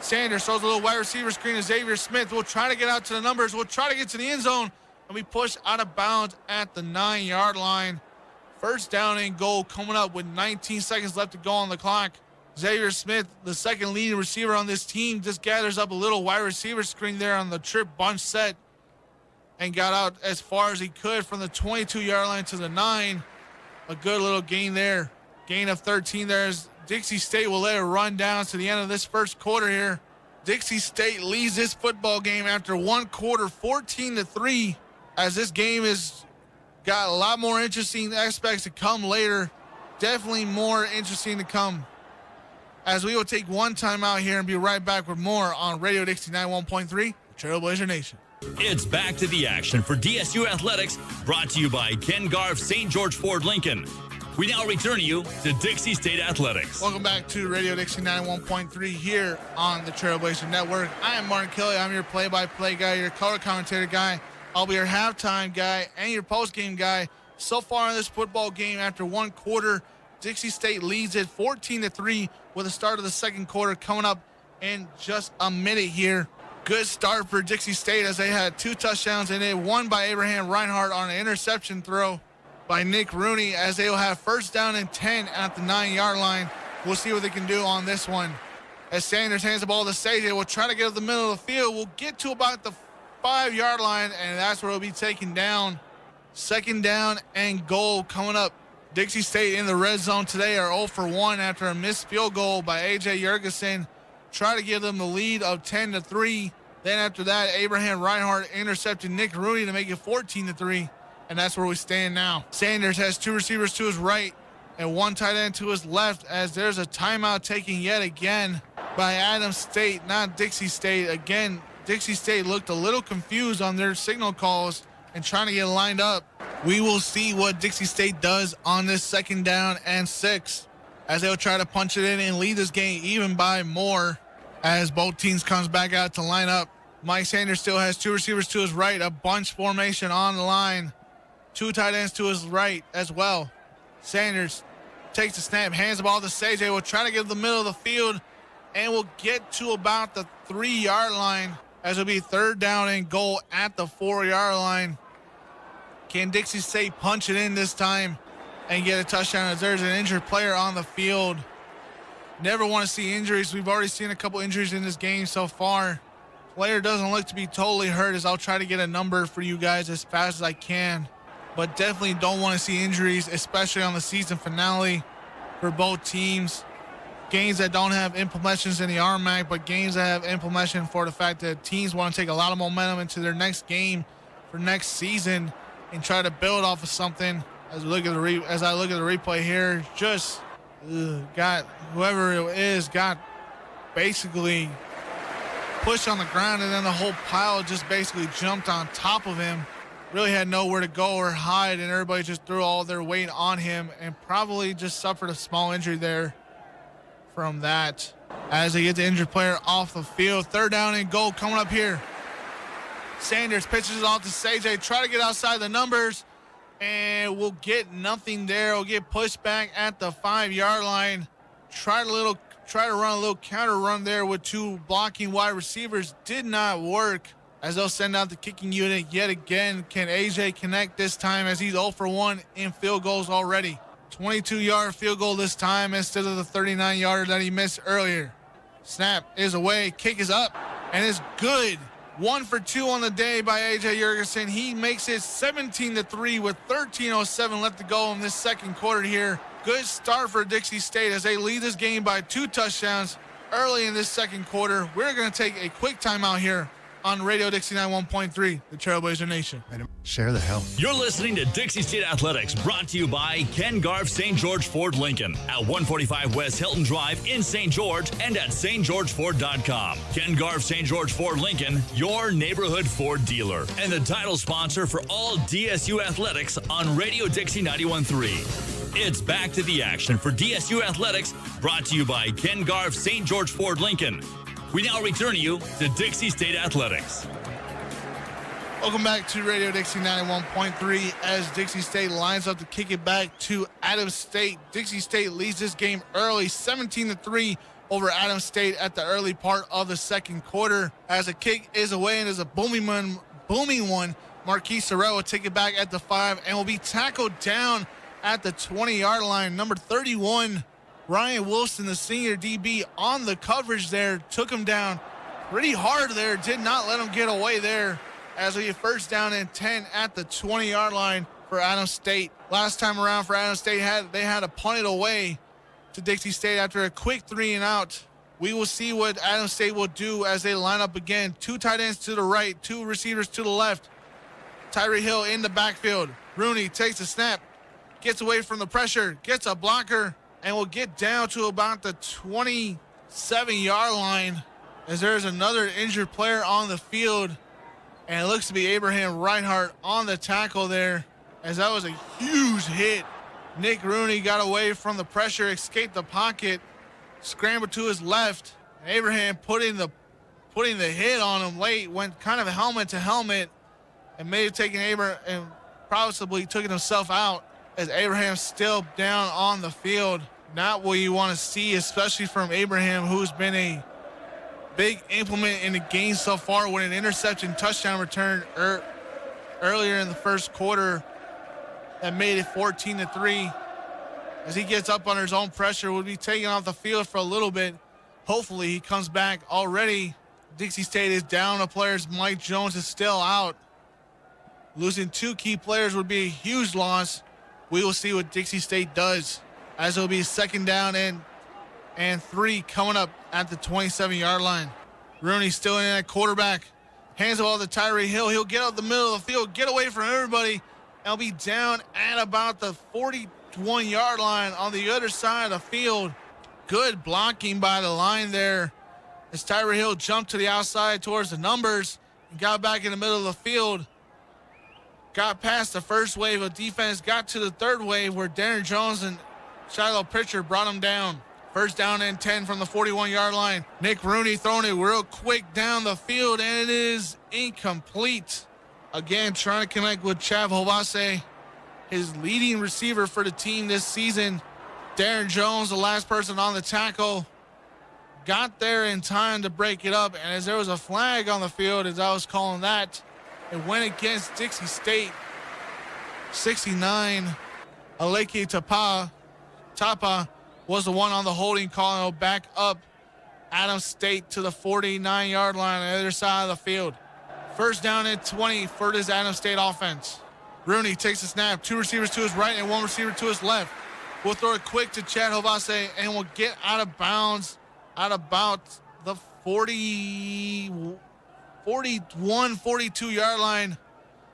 Sanders throws a little wide receiver screen to Xavier Smith. We'll try to get out to the numbers. We'll try to get to the end zone, and we push out of bounds at the 9-yard line. 1st down and goal coming up with 19 seconds left to go on the clock. Xavier Smith, the 2nd leading receiver on this team, just gathers up a little wide receiver screen there on the trip bunch set and got out as far as he could from the 22-yard line to the 9. A good little gain there. Gain of 13 there, as Dixie State will let it run down to the end of this 1st quarter here. Dixie State leads this football game after 1 quarter, 14-3, as this game has got a lot more interesting aspects to come later. Definitely more interesting to come, as we will take 1 timeout here and be right back with more on Radio Dixie 91.3, Trailblazer Nation. It's back to the action for DSU Athletics, brought to you by Ken Garff St. George Ford Lincoln. We now return you to Dixie State Athletics. Welcome back to Radio Dixie 91.3 here on the Trailblazer Network. I am Martin Kelly. I'm your play-by-play guy, your color commentator guy. I'll be your halftime guy and your post-game guy. So far in this football game, after 1 quarter, Dixie State leads it 14-3 with the start of the 2nd quarter coming up in just a minute here. Good start for Dixie State, as they had 2 touchdowns in it, 1 by Abraham Reinhardt on an interception throw by Nick Rooney, as they will have 1st down and 10 at the 9-yard line. We'll see what they can do on this one. As Sanders hands the ball to CJ, we'll try to get up the middle of the field. We'll get to about the 5-yard line, and that's where it'll be taken down. 2nd down and goal coming up. Dixie State in the red zone today are 0 for 1 after a missed field goal by A.J. Jurgensen. Try to give them the lead of 10-3. Then after that, Abraham Reinhardt intercepted Nick Rooney to make it 14-3. And that's where we stand now. Sanders has 2 receivers to his right and 1 tight end to his left, as there's a timeout taken yet again by Adams State, not Dixie State. Again, Dixie State looked a little confused on their signal calls and trying to get lined up. We will see what Dixie State does on this 2nd down and 6 as they'll try to punch it in and lead this game even by more as both teams comes back out to line up. Mike Sanders still has 2 receivers to his right, a bunch formation on the line. 2 tight ends to his right as well. Sanders takes the snap, hands the ball to CJ. Will try to get to the middle of the field and will get to about the 3-yard line as it'll be 3rd down and goal at the 4-yard line. Can Dixie State punch it in this time and get a touchdown as there's an injured player on the field? Never want to see injuries. We've already seen a couple injuries in this game so far. Player doesn't look to be totally hurt as I'll try to get a number for you guys as fast as I can. But definitely don't want to see injuries, especially on the season finale for both teams. Games that don't have implementations in the RMAC, but games that have implementation for the fact that teams want to take a lot of momentum into their next game for next season and try to build off of something. As I look at the replay here, just got whoever it is got basically pushed on the ground, and then the whole pile just basically jumped on top of him. Really had nowhere to go or hide, and everybody just threw all their weight on him and probably just suffered a small injury there from that. As they get the injured player off the field, 3rd down and goal coming up here. Sanders pitches it off to CJ, try to get outside the numbers, and we'll get nothing there. We'll get pushed back at the 5-yard line. Try to run a little counter run there with 2 blocking wide receivers. Did not work as they'll send out the kicking unit yet again. Can AJ connect this time as he's 0 for 1 in field goals already? 22-yard field goal this time instead of the 39-yarder that he missed earlier. Snap is away, kick is up, and it's good. 1 for 2 on the day by AJ Jurgensen. He makes it 17-3 with 13:07 left to go in this 2nd quarter here. Good start for Dixie State as they lead this game by 2 touchdowns early in this 2nd quarter. We're going to take a quick timeout here on Radio Dixie 91.3, the Trailblazer Nation. Share the hell. You're listening to Dixie State Athletics, brought to you by Ken Garff St. George Ford Lincoln at 145 West Hilton Drive in St. George and at stgeorgeford.com. Ken Garff St. George Ford Lincoln, your neighborhood Ford dealer, and the title sponsor for all DSU athletics on Radio Dixie 91.3. It's back to the action for DSU Athletics, brought to you by Ken Garff St. George Ford Lincoln. We now return you to Dixie State Athletics. Welcome back to Radio Dixie 91.3 as Dixie State lines up to kick it back to Adams State. Dixie State leads this game early, 17-3 over Adams State at the early part of the 2nd quarter. As the kick is away and is a booming one, Marquis Sorrell will take it back at the 5 and will be tackled down at the 20-yard line. Number 31, Ryan Wilson, the senior DB, on the coverage there, took him down pretty hard there, did not let him get away there as we get 1st down and 10 at the 20-yard line for Adams State. Last time around for Adams State, they had to punt it away to Dixie State after a quick 3-and-out. We will see what Adams State will do as they line up again. 2 tight ends to the right, 2 receivers to the left. Tyree Hill in the backfield. Rooney takes a snap, gets away from the pressure, gets a blocker, and will get down to about the 27-yard line as there's another injured player on the field. And it looks to be Abraham Reinhardt on the tackle there as that was a huge hit. Nick Rooney got away from the pressure, escaped the pocket, scrambled to his left. And Abraham putting the hit on him late, went kind of helmet to helmet, and may have taken Abraham and possibly took himself out as Abraham's still down on the field. Not what you want to see, especially from Abraham, who's been a big implement in the game so far with an interception touchdown return earlier in the 1st quarter that made it 14-3. As he gets up under his own pressure, will be taken off the field for a little bit. Hopefully he comes back already. Dixie State is down the players. Mike Jones is still out. Losing 2 key players would be a huge loss. We will see what Dixie State does as it'll be 2nd down and 3 coming up at the 27-yard line. Rooney still in at quarterback. Hands the ball to Tyree Hill. He'll get out the middle of the field, get away from everybody, and he'll be down at about the 41-yard line on the other side of the field. Good blocking by the line there as Tyra Hill jumped to the outside towards the numbers and got back in the middle of the field. Got past the first wave of defense, got to the third wave where Darren Jones and Shiloh Pritchard brought him down. First down and 10 from the 41-yard line. Nick Rooney throwing it real quick down the field, and it is incomplete. Again, trying to connect with Chav Hovase, his leading receiver for the team this season. Darren Jones, the last person on the tackle, got there in time to break it up, and as there was a flag on the field, as I was calling that, it went against Dixie State. 69, Aleki Tapa was the one on the holding call, and will back up Adams State to the 49-yard line on the other side of the field. First down and 20 for this Adams State offense. Rooney takes the snap, 2 receivers to his right and 1 receiver to his left. We'll throw it quick to Chad Hovase, and we'll get out of bounds at about the 41, 42-yard line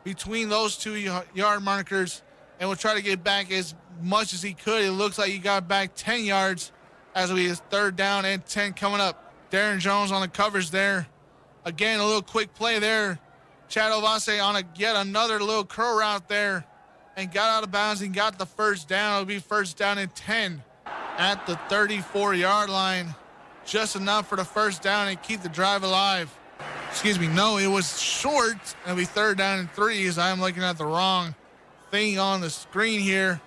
between those 2 yard markers, and we'll try to get back as much as he could. It looks like he got back 10 yards as we is 3rd down and 10 coming up. Darren Jones on the coverage there. Again, a little quick play there. Chad Hovase on yet another little curl route there and got out of bounds and got the first down. It'll be first down and 10 at the 34-yard line. Just enough for the first down and keep the drive alive. Excuse me, no, it was short. It'll be 3rd down and 3 as I'm looking at the wrong thing on the screen here.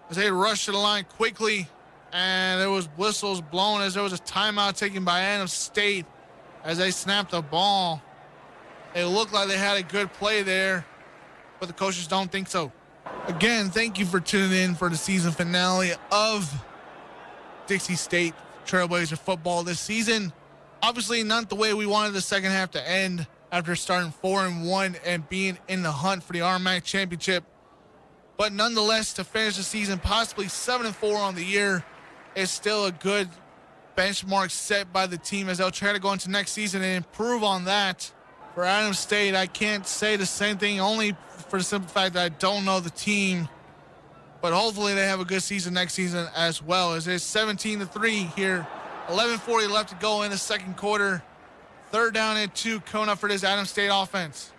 As they rushed to the line quickly, and there was whistles blown as there was a timeout taken by Adams State as they snapped the ball. It looked like they had a good play there, but the coaches don't think so. Again, thank you for tuning in for the season finale of Dixie State Trailblazer football this season. Obviously not the way we wanted the second half to end after starting 4-1 and being in the hunt for the RMAC championship. But nonetheless, to finish the season possibly 7-4 on the year is still a good benchmark set by the team as they'll try to go into next season and improve on that. For Adams State, I can't say the same thing, only for the simple fact that I don't know the team. But hopefully they have a good season next season as well. As it's 17-3 here. 11:40 left to go in the second quarter. 3rd down and 2 coming up for this Adams State offense.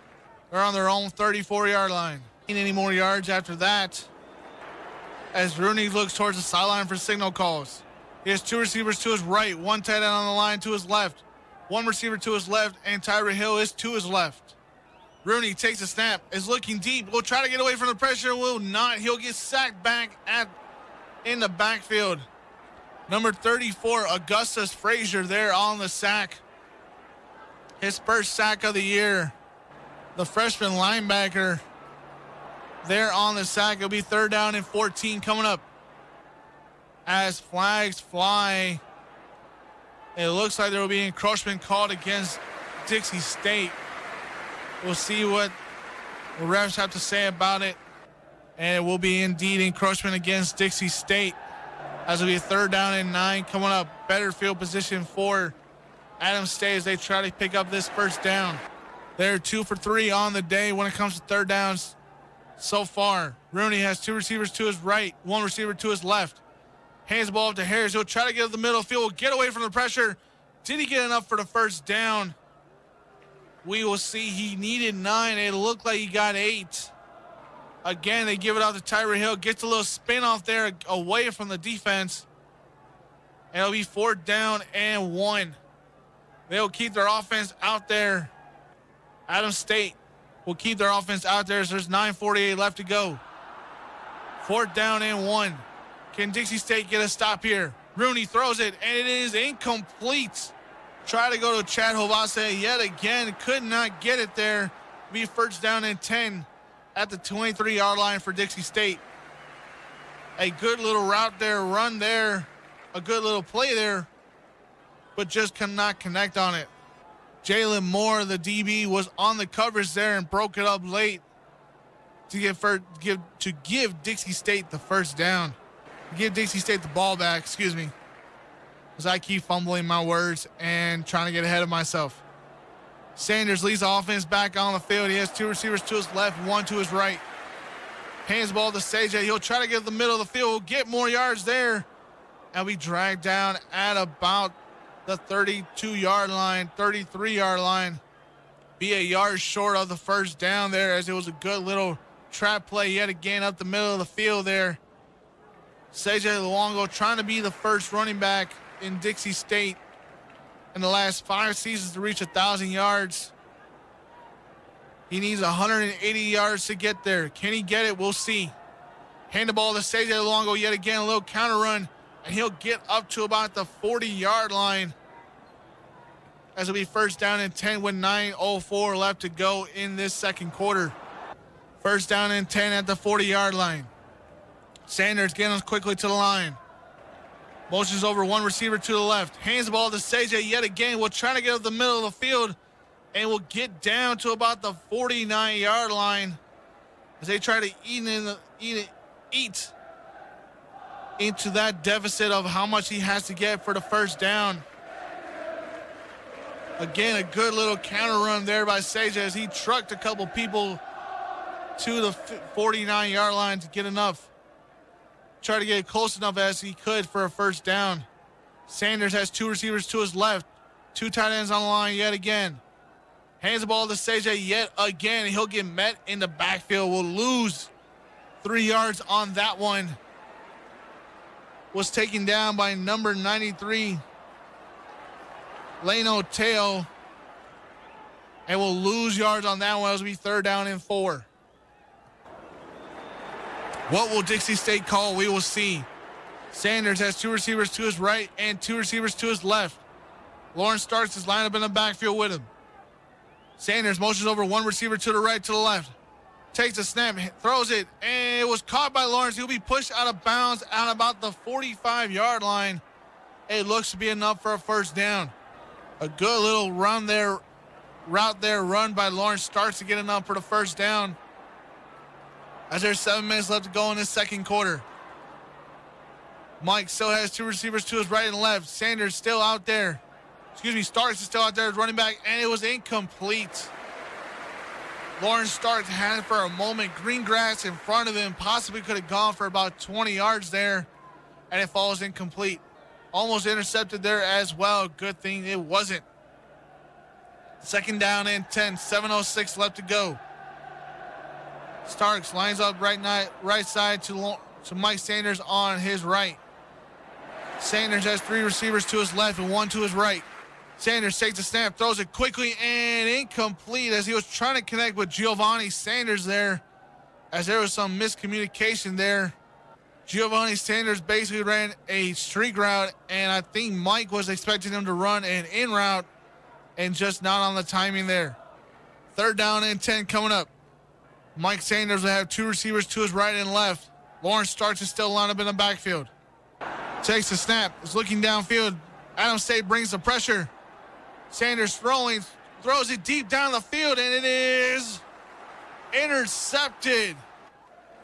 They're on their own 34-yard line. Any more yards after that as Rooney looks towards the sideline for signal calls. He has 2 receivers to his right, 1 tight end on the line to his left, 1 receiver to his left, and Tyra Hill is to his left. Rooney takes a snap, is looking deep, will try to get away from the pressure, will not. He'll get sacked back in the backfield. Number 34, Augustus Frazier there on the sack. His first sack of the year. The freshman linebacker there on the sack. It'll be 3rd down and 14 coming up. As flags fly, it looks like there will be encroachment called against Dixie State. We'll see what the refs have to say about it. And it will be indeed encroachment against Dixie State. As it'll be 3rd down and 9 coming up. Better field position for Adams State as they try to pick up this first down. They're 2 for 3 on the day when it comes to 3rd downs so far. Rooney has 2 receivers to his right, 1 receiver to his left. Hands the ball up to Harris. He'll try to get up the middle of the field. Get away from the pressure. Did he get enough for the first down? We will see. He needed 9. It looked like he got 8. Again, they give it out to Tyra Hill. Gets a little spin off there away from the defense. And it'll be 4th down and 1. They'll keep their offense out there. Adams State will keep their offense out there as there's 9:48 left to go. 4th down and 1. Can Dixie State get a stop here? Rooney throws it, and it is incomplete. Try to go to Chad Hovase yet again. Could not get it there. Be 1st down and 10 at the 23-yard line for Dixie State. A good little route there, run there. A good little play there, but just cannot connect on it. Jalen Moore, the DB, was on the coverage there and broke it up late to give Dixie State the first down. Give Dixie State the ball back, excuse me, as I keep fumbling my words and trying to get ahead of myself. Sanders leads the offense back on the field. He has 2 receivers to his left, 1 to his right. Hands the ball to Sajay. He'll try to get to the middle of the field, get more yards there, and we drag down at about the 32-yard line, 33-yard line. Be a yard short of the first down there, as it was a good little trap play yet again up the middle of the field there. CJ Luongo trying to be the first running back in Dixie State in the last 5 seasons to reach 1,000 yards. He needs 180 yards to get there. Can he get it? We'll see. Hand the ball to CJ Luongo yet again, a little counter run, and he'll get up to about the 40-yard line, as it'll be first down and 10 with 9:04 left to go in this second quarter. First down and 10 at the 40-yard line. Sanders getting us quickly to the line. Motions over one receiver to the left. Hands the ball to CJ yet again. We're trying to get up the middle of the field, and we'll get down to about the 49-yard line as they try to eat into that deficit of how much he has to get for the first down. Again, a good little counter run there by CJ as he trucked a couple people to the 49-yard line to get enough. Try to get close enough as he could for a first down. Sanders has 2 receivers to his left. 2 tight ends on the line yet again. Hands the ball to CJ yet again. He'll get met in the backfield. Will lose 3 yards on that one. Was taken down by number 93, Lano Teo. And will lose yards on that one. It'll be third down and 4. What will Dixie State call? We will see. Sanders has 2 receivers to his right and 2 receivers to his left. Lawrence starts his lineup in the backfield with him. Sanders motions over one receiver to the right, to the left. Takes a snap, throws it, and it was caught by Lawrence. He'll be pushed out of bounds at about the 45-yard line. It looks to be enough for a first down. A good little route there run by Lawrence starts to get enough for the first down, as there's 7 minutes left to go in this second quarter. Mike still has 2 receivers to his right and left. Sanders still out there. Starks is still out there as running back, and it was incomplete. Lawrence Starks had it for a moment. Green grass in front of him. Possibly could have gone for about 20 yards there, and it falls incomplete. Almost intercepted there as well. Good thing it wasn't. Second down and 10. 7:06 left to go. Starks lines up right side to Mike Sanders on his right. Sanders has 3 receivers to his left and 1 to his right. Sanders takes a snap, throws it quickly and incomplete as he was trying to connect with Giovanni Sanders there, as there was some miscommunication there. Giovanni Sanders basically ran a streak route, and I think Mike was expecting him to run an in route and just not on the timing there. Third down and 10 coming up. Mike Sanders will have 2 receivers to his right and left. Lawrence Starks is still lined up in the backfield. Takes the snap, is looking downfield. Adams State brings the pressure. Sanders throwing, throws it deep down the field, and it is intercepted.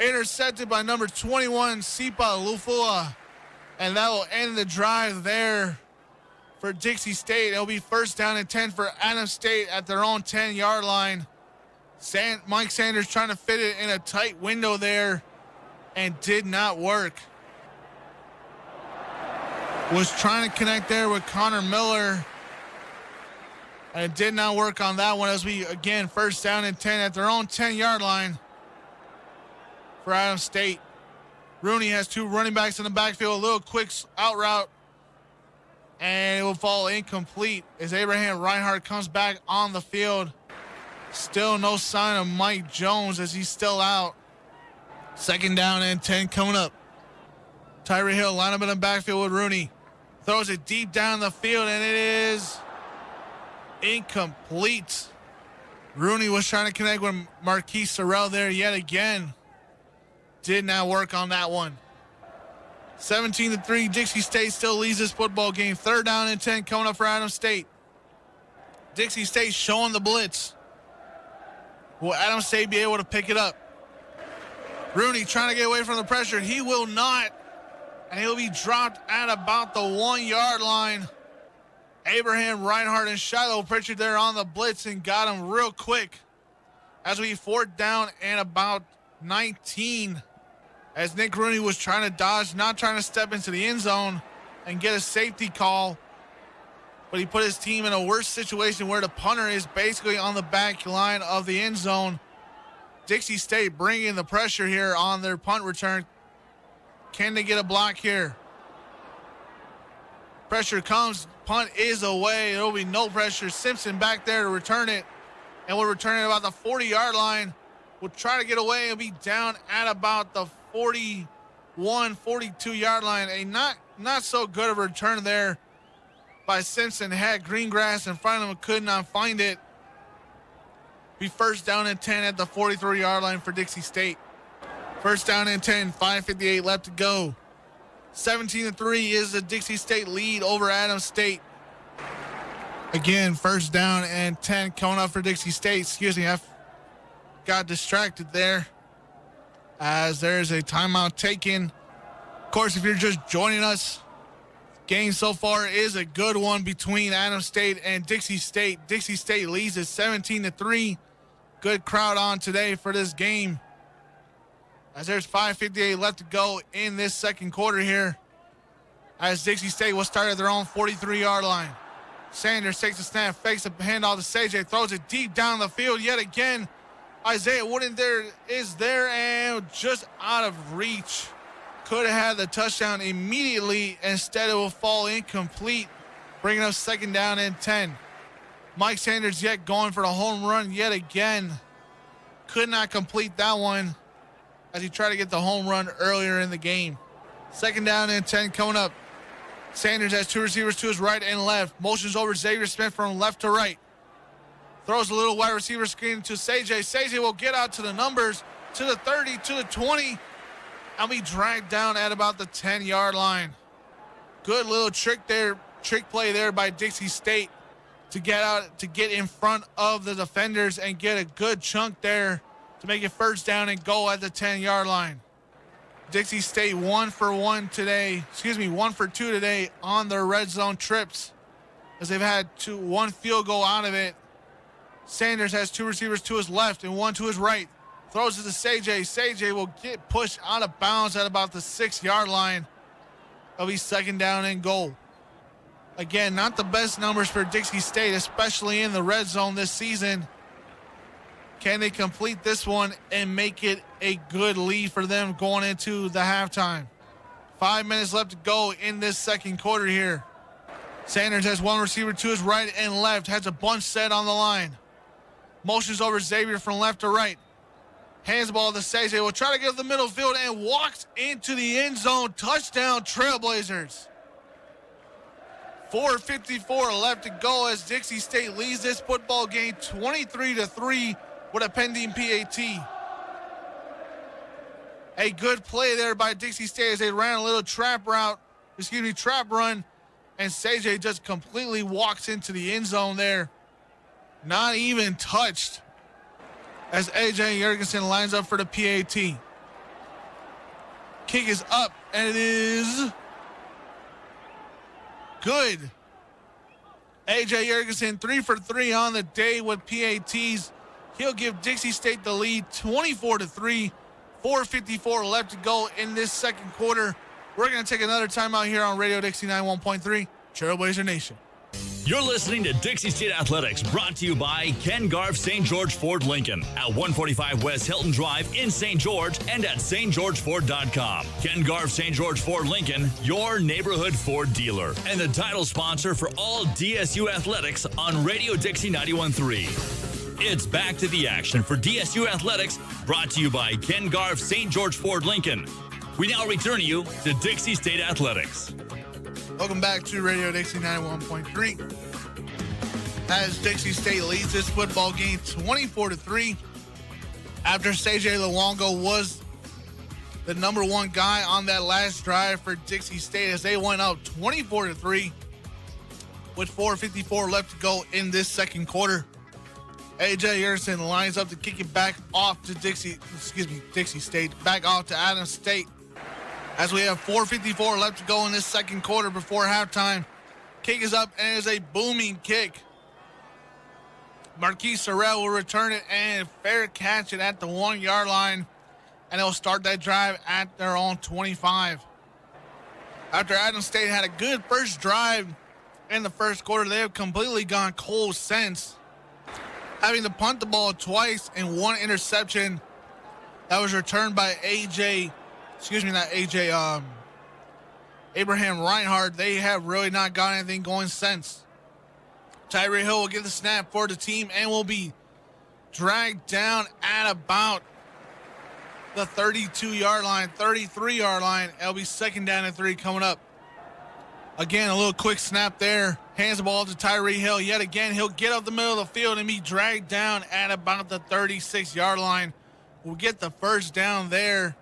Intercepted by number 21, Sipa Lufua. And that will end the drive there for Dixie State. It'll be first down and 10 for Adams State at their own 10-yard line. Mike Sanders trying to fit it in a tight window there and did not work. Was trying to connect there with Connor Miller, and it did not work on that one, as we, again, first down and 10 at their own 10-yard line for Adams State. Rooney has 2 running backs in the backfield, a little quick out route, and it will fall incomplete as Abraham Reinhardt comes back on the field. Still no sign of Mike Jones as he's still out. Second down and 10 coming up. Tyree Hill line up in the backfield with Rooney. Throws it deep down the field, and it is incomplete. Rooney was trying to connect with Marquise Sorrell there yet again. Did not work on that one. 17-3, Dixie State still leads this football game. Third down and 10 coming up for Adams State. Dixie State showing the blitz. Will Adams State be able to pick it up? Rooney trying to get away from the pressure. He will not. And he'll be dropped at about the 1-yard line. Abraham Reinhardt and Shiloh Pritchard there on the blitz and got him real quick. As we 4th down and about 19. As Nick Rooney was trying to dodge, not trying to step into the end zone and get a safety call. but he put his team in a worse situation where the punter is basically on the back line of the end zone. Dixie State bringing the pressure here on their punt return. Can they get a block here? Pressure comes. Punt is away. There will be no pressure. Simpson back there to return it. And we'll return it about the 40-yard line. We'll try to get away and be down at about the 41, 42-yard line. A not so good of a return there by Simpson. Had green grass in front of him, could not find it. Be first down and 10 at the 43-yard line for Dixie State. First down and 10, 5:58 left to go. 17-3 is the Dixie State lead over Adams State. Again, first down and 10 coming up for Dixie State. Excuse me, I got distracted there as there's a timeout taken. Of course, if you're just joining us, game so far is a good one between Adams State and Dixie State. Dixie State leads at 17-3. Good crowd on today for this game, as there's 5:58 left to go in this second quarter here, as Dixie State will start at their own 43-yard line. Sanders takes a snap, fakes a handoff to CJ, throws it deep down the field yet again. Isaiah Wooden is there and just out of reach. Could have had the touchdown immediately. Instead, it will fall incomplete, bringing up second down and 10. Mike Sanders yet going for the home run yet again. Could not complete that one as he tried to get the home run earlier in the game. Second down and 10 coming up. Sanders has two receivers to his right and left. Motions over Xavier Smith from left to right. Throws a little wide receiver screen to CJ. CJ will get out to the numbers, to the 30, to the 20, and be dragged down at about the 10-yard line. Good little trick play there by Dixie State to get out, to get in front of the defenders and get a good chunk there to make it first down and goal at the 10-yard line. Dixie State 1 for 2 today on their red zone trips, as they've had one field goal out of it. Sanders has two receivers to his left and one to his right. Throws it to CJ. CJ will get pushed out of bounds at about the 6-yard line. It'll be second down and goal. Again, not the best numbers for Dixie State, especially in the red zone this season. Can they complete this one and make it a good lead for them going into the halftime? 5 minutes left to go in this second quarter here. Sanders has one receiver to his right and left, has a bunch set on the line. Motions over Xavier from left to right. Hands the ball to CJ. Will try to get up the middle field and walks into the end zone. Touchdown, Trailblazers. 4:54 left to go as Dixie State leads this football game 23-3 with a pending PAT. A good play there by Dixie State as they ran a little trap run, and CJ just completely walks into the end zone there. Not even touched, as AJ Jurgensen lines up for the PAT. Kick is up, and it is good. AJ Jurgensen 3 for 3 on the day with PATs. He'll give Dixie State the lead 24-3. 4:54 left to go in this second quarter. We're going to take another timeout here on Radio Dixie 91.3, Trailblazer Nation. You're listening to Dixie State Athletics, brought to you by Ken Garff St. George Ford Lincoln at 145 West Hilton Drive in St. George and at stgeorgeford.com. Ken Garff St. George Ford Lincoln, your neighborhood Ford dealer, and the title sponsor for all DSU athletics on Radio Dixie 91.3. It's back to the action for DSU Athletics, brought to you by Ken Garff St. George Ford Lincoln. We now return you to Dixie State Athletics. Welcome back to Radio Dixie 91.3. As Dixie State leads this football game 24-3. After CJ Luongo was the number one guy on that last drive for Dixie State, as they went up 24-3 with 4:54 left to go in this second quarter. AJ Jurgensen lines up to kick it back off to Dixie State, back off to Adams State. As we have 4:54 left to go in this second quarter before halftime. Kick is up and it is a booming kick. Marquise Sorrell will return it and fair catch it at the 1-yard line. And they'll start that drive at their own 25. After Adams State had a good first drive in the first quarter. They have completely gone cold since having to punt the ball twice and one interception that was returned by Abraham Reinhardt. They have really not got anything going since. Tyree Hill will get the snap for the team and will be dragged down at about the 32-yard line, 33-yard line. It'll be second down and 3 coming up. Again, a little quick snap there. Hands the ball to Tyree Hill. Yet again, he'll get up the middle of the field and be dragged down at about the 36-yard line. We'll get the first down there.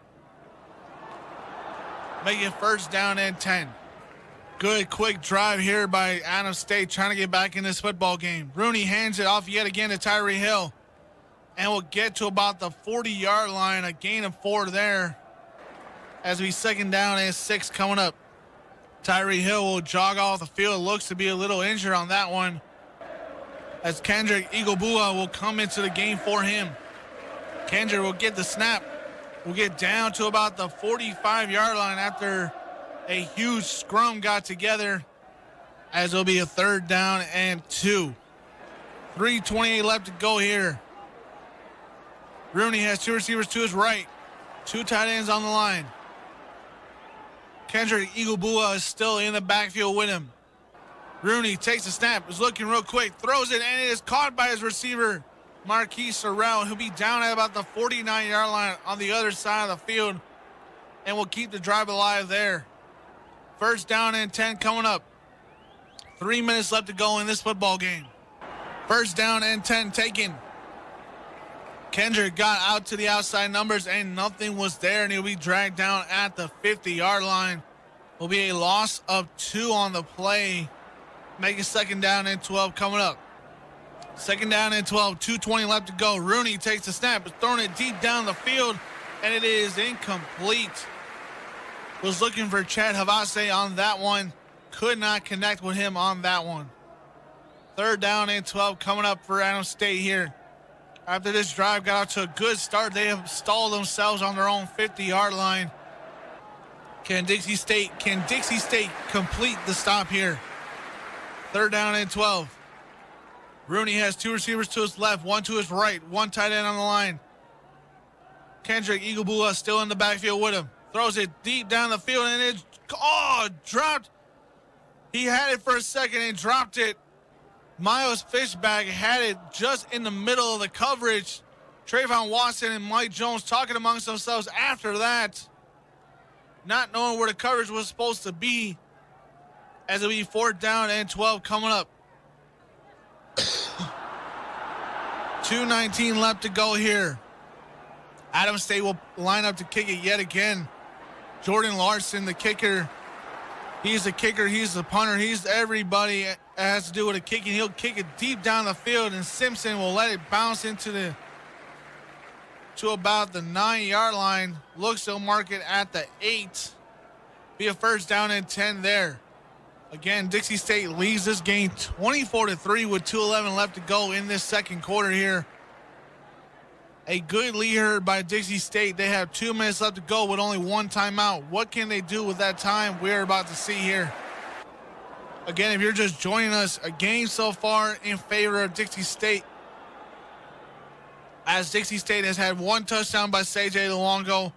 Make it first down and 10. Good quick drive here by Adams State trying to get back in this football game. Rooney hands it off yet again to Tyree Hill. And we'll get to about the 40-yard line. A gain of 4 there. As we second down and 6 coming up. Tyree Hill will jog off the field. Looks to be a little injured on that one. As Kendrick Igobua will come into the game for him. Kendrick will get the snap. We'll get down to about the 45-yard line after a huge scrum got together, as it'll be a third down and 2. 3:28 left to go here. Rooney has 2 receivers to his right. 2 tight ends on the line. Kendrick Igobua is still in the backfield with him. Rooney takes the snap, is looking real quick, throws it, and it is caught by his receiver, Marquise Sorrell. He'll be down at about the 49-yard line on the other side of the field, and will keep the drive alive there. First down and 10 coming up. 3 minutes left to go in this football game. First down and 10 taken. Kendrick got out to the outside numbers and nothing was there, and he'll be dragged down at the 50-yard line. Will be a loss of 2 on the play. Make it second down and 12 coming up. Second down and 12, 2:20 left to go. Rooney takes the snap, is throwing it deep down the field, and it is incomplete. Was looking for Chad Havase on that one. Could not connect with him on that one. Third down and 12 coming up for Adams State here. After this drive got out to a good start, they have stalled themselves on their own 50-yard line. Can Dixie State complete the stop here? Third down and 12. Rooney has 2 receivers to his left, 1 to his right, 1 tight end on the line. Kendrick Igobua still in the backfield with him. Throws it deep down the field, and it's dropped. He had it for a second and dropped it. Miles Fishback had it just in the middle of the coverage. Trayvon Watson and Mike Jones talking amongst themselves after that, not knowing where the coverage was supposed to be, as it'll be fourth down and 12 coming up. 2:19 left to go here. Adams State will line up to kick it yet again. Jordan Larson, the kicker. He's the kicker, he's the punter, he's everybody that has to do with the kicking. He'll kick it deep down the field, and Simpson will let it bounce to about the 9-yard line. Looks to mark it at the 8. Be a first down and 10 there. Again, Dixie State leads this game 24-3 with 2:11 left to go in this second quarter here. A good lead here by Dixie State. They have 2 minutes left to go with only 1 timeout. What can they do with that time? We're about to see here. Again, if you're just joining us, a game so far in favor of Dixie State, as Dixie State has had 1 touchdown by C.J. Luongo,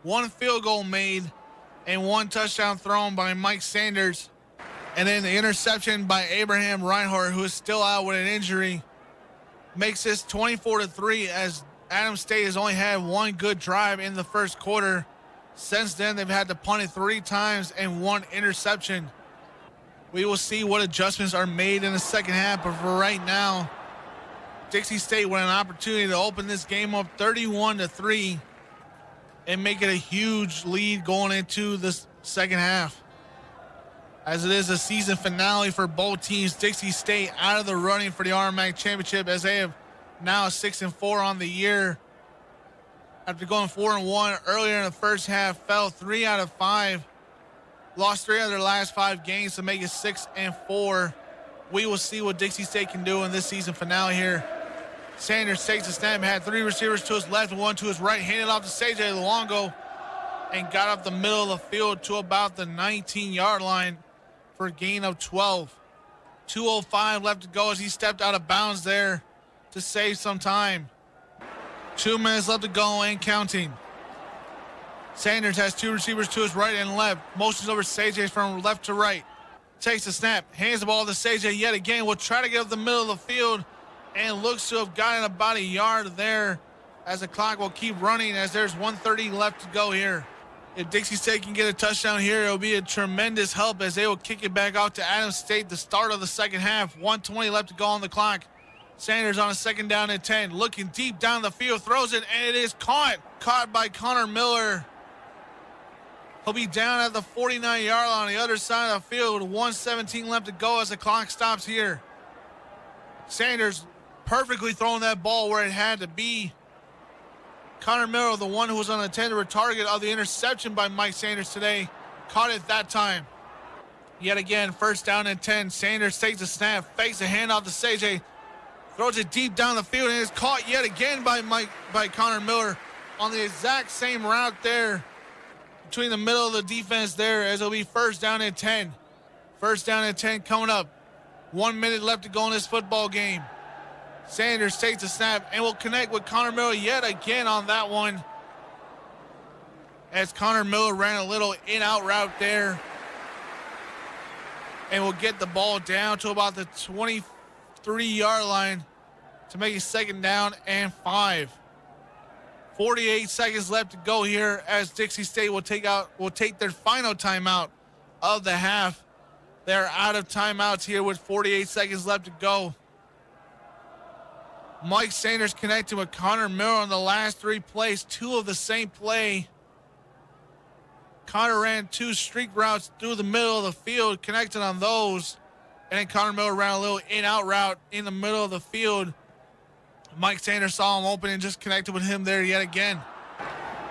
1 field goal made, and 1 touchdown thrown by Mike Sanders. And then the interception by Abraham Reinhardt, who is still out with an injury, makes this 24-3, as Adams State has only had 1 good drive in the first quarter. Since then, they've had to punt it 3 times and 1 interception. We will see what adjustments are made in the second half, but for right now, Dixie State with an opportunity to open this game up 31-3 and make it a huge lead going into the second half. As it is a season finale for both teams, Dixie State out of the running for the RMAC championship, as they have now 6-4 on the year. After going 4-1 earlier in the first half, fell 3 out of 5. Lost 3 out of their last 5 games to make it 6-4. We will see what Dixie State can do in this season finale here. Sanders takes the snap, had 3 receivers to his left and 1 to his right, handed off to C.J. Luongo, and got up the middle of the field to about the 19-yard line for a gain of 12. 2:05 left to go as he stepped out of bounds there to save some time. 2 minutes left to go and counting. Sanders has 2 receivers to his right and left. Motions over CJ from left to right. Takes the snap, hands the ball to CJ yet again. Will try to get up the middle of the field and looks to have gotten about a yard there as the clock will keep running as there's 1:30 left to go here. If Dixie State can get a touchdown here, it'll be a tremendous help as they will kick it back out to Adams State, the start of the second half. 1:20 left to go on the clock. Sanders on a 2nd down and 10, looking deep down the field, throws it, and it is caught. Caught by Connor Miller. He'll be down at the 49-yard line on the other side of the field with 1:17 left to go as the clock stops here. Sanders perfectly throwing that ball where it had to be. Connor Miller, the one who was on the intended target of the interception by Mike Sanders today, caught it that time. Yet again, 1st down and 10. Sanders takes a snap, fakes a handoff to CJ, throws it deep down the field, and is caught yet again by Connor Miller on the exact same route there between the middle of the defense there as it'll be 1st down and 10. 1st down and 10 coming up. 1 minute left to go in this football game. Sanders takes a snap and will connect with Connor Miller yet again on that one as Connor Miller ran a little in-out route there and will get the ball down to about the 23-yard line to make it 2nd down and 5. 48 seconds left to go here as Dixie State will take their final timeout of the half. They're out of timeouts here with 48 seconds left to go. Mike Sanders connected with Connor Miller on the last 3 plays, 2 of the same play. Connor ran 2 streak routes through the middle of the field, connected on those. And then Connor Miller ran a little in-out route in the middle of the field. Mike Sanders saw him open and just connected with him there yet again.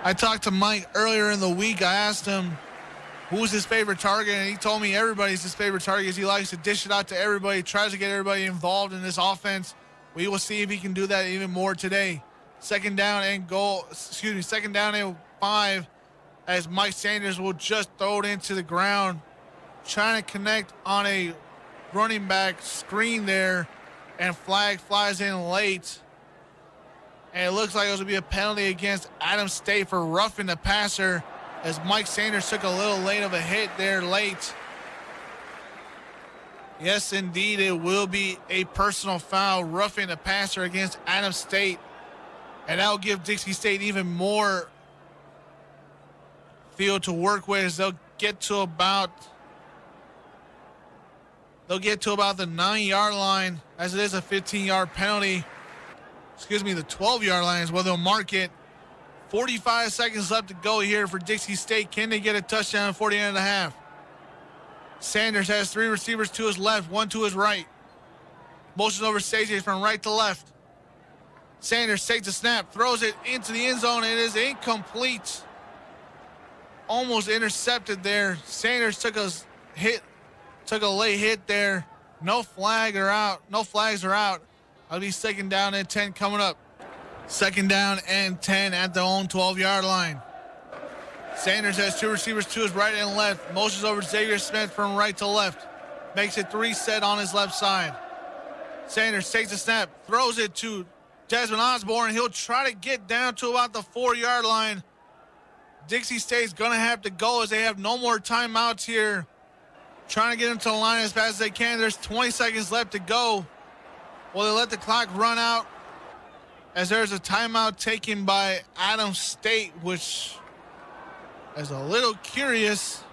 I talked to Mike earlier in the week. I asked him who's his favorite target, and he told me everybody's his favorite target as he likes to dish it out to everybody, tries to get everybody involved in this offense. We will see if he can do that even more today. 2nd down and 5 as Mike Sanders will just throw it into the ground, trying to connect on a running back screen there, and flag flies in late. And it looks like it was going to be a penalty against Adams State for roughing the passer as Mike Sanders took a little late of a hit there late. Yes, indeed, it will be a personal foul, roughing the passer against Adams State. And that will give Dixie State even more field to work with as they'll get to about the 9-yard line as it is a 15-yard penalty. The 12-yard line is where they'll mark it. 45 seconds left to go here for Dixie State. Can they get a touchdown at 48 and a half? Sanders has 3 receivers to his left, 1 to his right. Motions over CJ from right to left. Sanders takes a snap, throws it into the end zone. It is incomplete. Almost intercepted there. Sanders took a late hit there. No flags are out. That'll be 2nd down and 10 coming up. 2nd down and 10 at their own 12-yard line. Sanders has 2 receivers to his right and left. Motions over Xavier Smith from right to left. Makes it 3 set on his left side. Sanders takes a snap, throws it to Desmond Osborne. He'll try to get down to about the 4-yard line. Dixie State's going to have to go as they have no more timeouts here. Trying to get him to the line as fast as they can. There's 20 seconds left to go. Will they let the clock run out? As there's a timeout taken by Adams State, which is a little curious,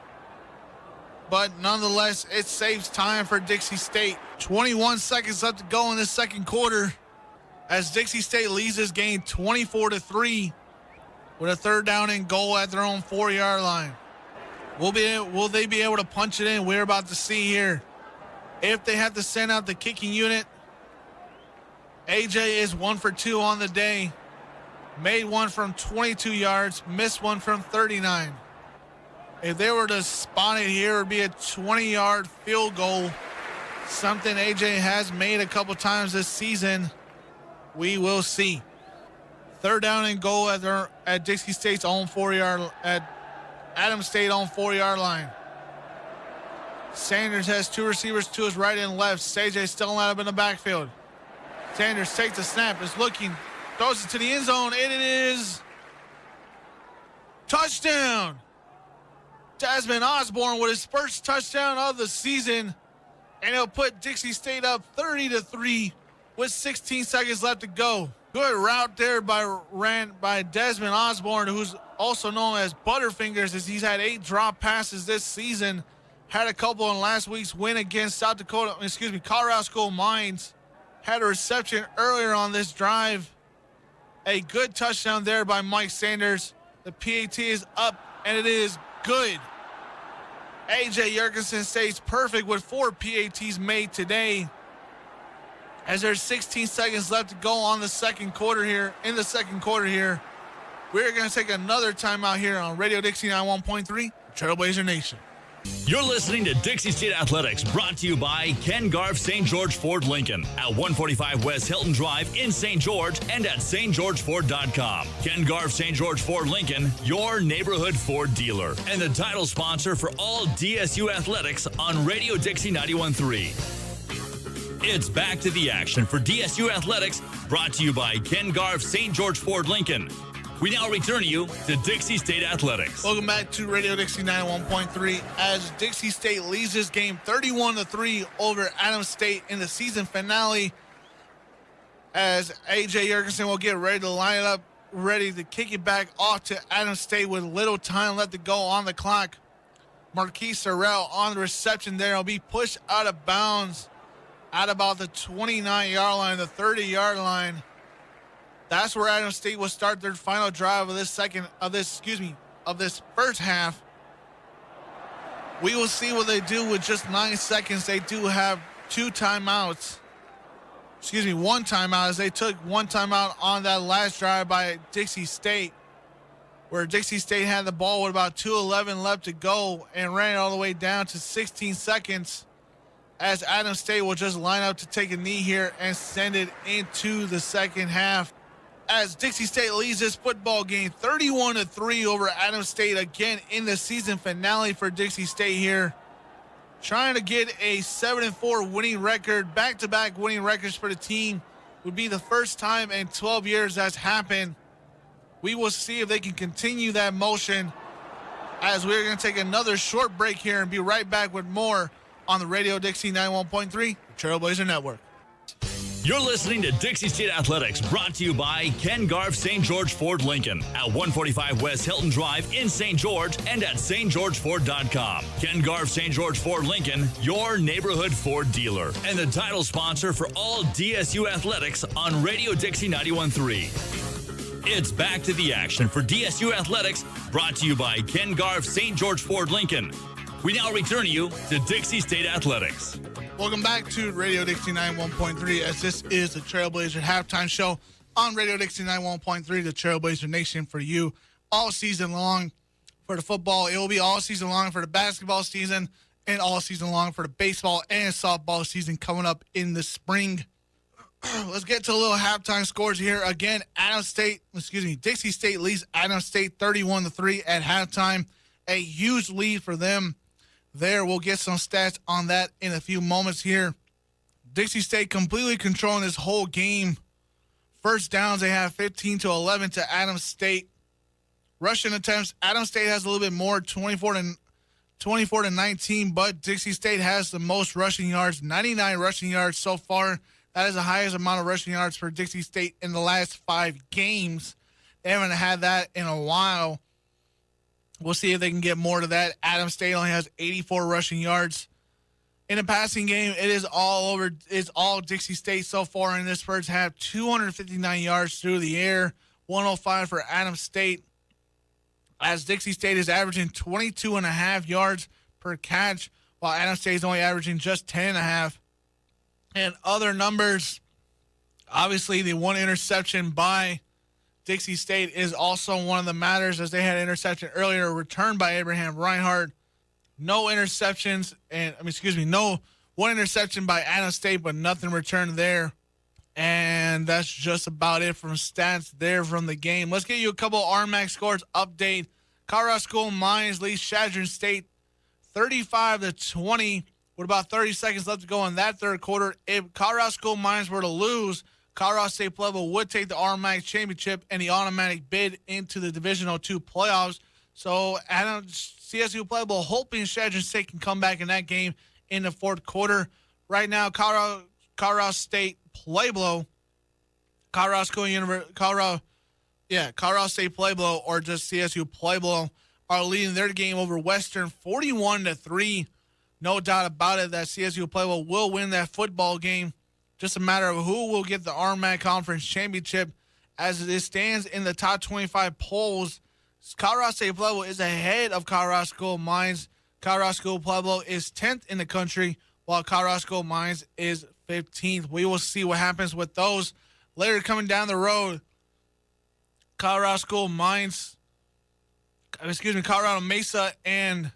but nonetheless, it saves time for Dixie State. 21 seconds left to go in the 2nd quarter as Dixie State leads this game 24-3 with a 3rd down and goal at their own 4-yard line. Will they be able to punch it in? We're about to see here. If they have to send out the kicking unit, AJ is 1 for 2 on the day. Made one from 22 yards, missed one from 39. If they were to spot it here, it would be a 20-yard field goal, something AJ has made a couple times this season. We will see. 3rd down and goal at Dixie State's own 4-yard, at Adams State on 4-yard line. Sanders has two receivers to his right and left. CJ still lined up in the backfield. Sanders takes the snap, is looking, throws it to the end zone, and it is touchdown. Desmond Osborne with his first touchdown of the season, and it'll put Dixie State up 30-3 with 16 seconds left to go. Good route there by Desmond Osborne, who's also known as Butterfingers, as he's had 8 drop passes this season. Had a couple in last week's win against Colorado School Mines. Had a reception earlier on this drive. A good touchdown there by Mike Sanders. The PAT is up, and it is good. AJ Jurgensen stays perfect with 4 PATs made today. As there's 16 seconds left to go on the second quarter here, we're going to take another timeout here on Radio Dixie 91.3, Trailblazer Nation. You're listening to Dixie State Athletics, brought to you by Ken Garff St. George Ford Lincoln at 145 West Hilton Drive in St. George and at stgeorgeford.com. Ken Garff St. George Ford Lincoln, your neighborhood Ford dealer, and the title sponsor for all DSU athletics on Radio Dixie 91.3. It's back to the action for DSU athletics, brought to you by Ken Garff St. George Ford Lincoln. We now return you to Dixie State Athletics. Welcome back to Radio Dixie 91.3 as Dixie State leads this game 31-3 over Adams State in the season finale. As AJ Jurgensen will get ready to line it up, ready to kick it back off to Adams State with little time left to go on the clock. Marquise Sorrell on the reception there. Will be pushed out of bounds at about the 29-yard line, the 30-yard line. That's where Adams State will start their final drive of this first half. We will see what they do with just 9 seconds. They do have one timeout, as they took one timeout on that last drive by Dixie State, where Dixie State had the ball with about 2:11 left to go and ran it all the way down to 16 seconds, as Adams State will just line up to take a knee here and send it into the second half. As Dixie State leads this football game 31-3 over Adams State, again in the season finale for Dixie State here. Trying to get a 7-4 winning record, back-to-back winning records for the team. Would be the first time in 12 years that's happened. We will see if they can continue that motion, as we're going to take another short break here and be right back with more on the Radio Dixie 91.3 Trailblazer Network. You're listening to Dixie State Athletics, brought to you by Ken Garff St. George Ford Lincoln at 145 West Hilton Drive in St. George and at stgeorgeford.com. Ken Garff St. George Ford Lincoln, your neighborhood Ford dealer, and the title sponsor for all DSU athletics on Radio Dixie 91.3. It's back to the action for DSU athletics, brought to you by Ken Garff St. George Ford Lincoln. We now return you to Dixie State Athletics. Welcome back to Radio Dixie 91.3, as this is the Trailblazer halftime show on Radio Dixie 91.3, the Trailblazer Nation, for you all season long. For the football, it will be all season long for the basketball season, and all season long for the baseball and softball season coming up in the spring. Let's get to a little halftime scores here. Again, Dixie State leads Adams State 31-3 at halftime. A huge lead for them there. We'll get some stats on that in a few moments here. Dixie State completely controlling this whole game. First downs, they have 15-11 to Adams State. Rushing attempts, Adams State has a little bit more, 24-19, but Dixie State has the most rushing yards, 99 rushing yards so far. That is the highest amount of rushing yards for Dixie State in the last 5 games. They haven't had that in a while. We'll see if they can get more to that. Adams State only has 84 rushing yards. In a passing game, it is all over. It's all Dixie State so far in this first half. 259 yards through the air, 105 for Adams State. As Dixie State is averaging 22.5 yards per catch, while Adams State is only averaging just 10.5. And other numbers, obviously the one interception by Dixie State is also one of the matters, as they had an interception earlier returned by Abraham Reinhardt. No interceptions, one interception by Adams State, but nothing returned there. And that's just about it from stats there from the game. Let's get you a couple RMAC scores update. Colorado School Mines leads Chadron State 35-20 with about 30 seconds left to go in that third quarter. If Colorado School Mines were to lose, Colorado State Pueblo would take the automatic championship and the automatic bid into the Divisional II playoffs. So CSU Pueblo hoping Shedron State can come back in that game in the fourth quarter. Right now, Colorado State Pueblo, Colorado State Pueblo, or just CSU Pueblo, are leading their game over Western 41-3. No doubt about it that CSU Pueblo will win that football game. Just a matter of who will get the RMAC Conference Championship. As it stands in the top 25 polls, Colorado State Pueblo is ahead of Colorado School Mines. Colorado School Pueblo is 10th in the country, while Colorado School Mines is 15th. We will see what happens with those later coming down the road. Colorado Mesa and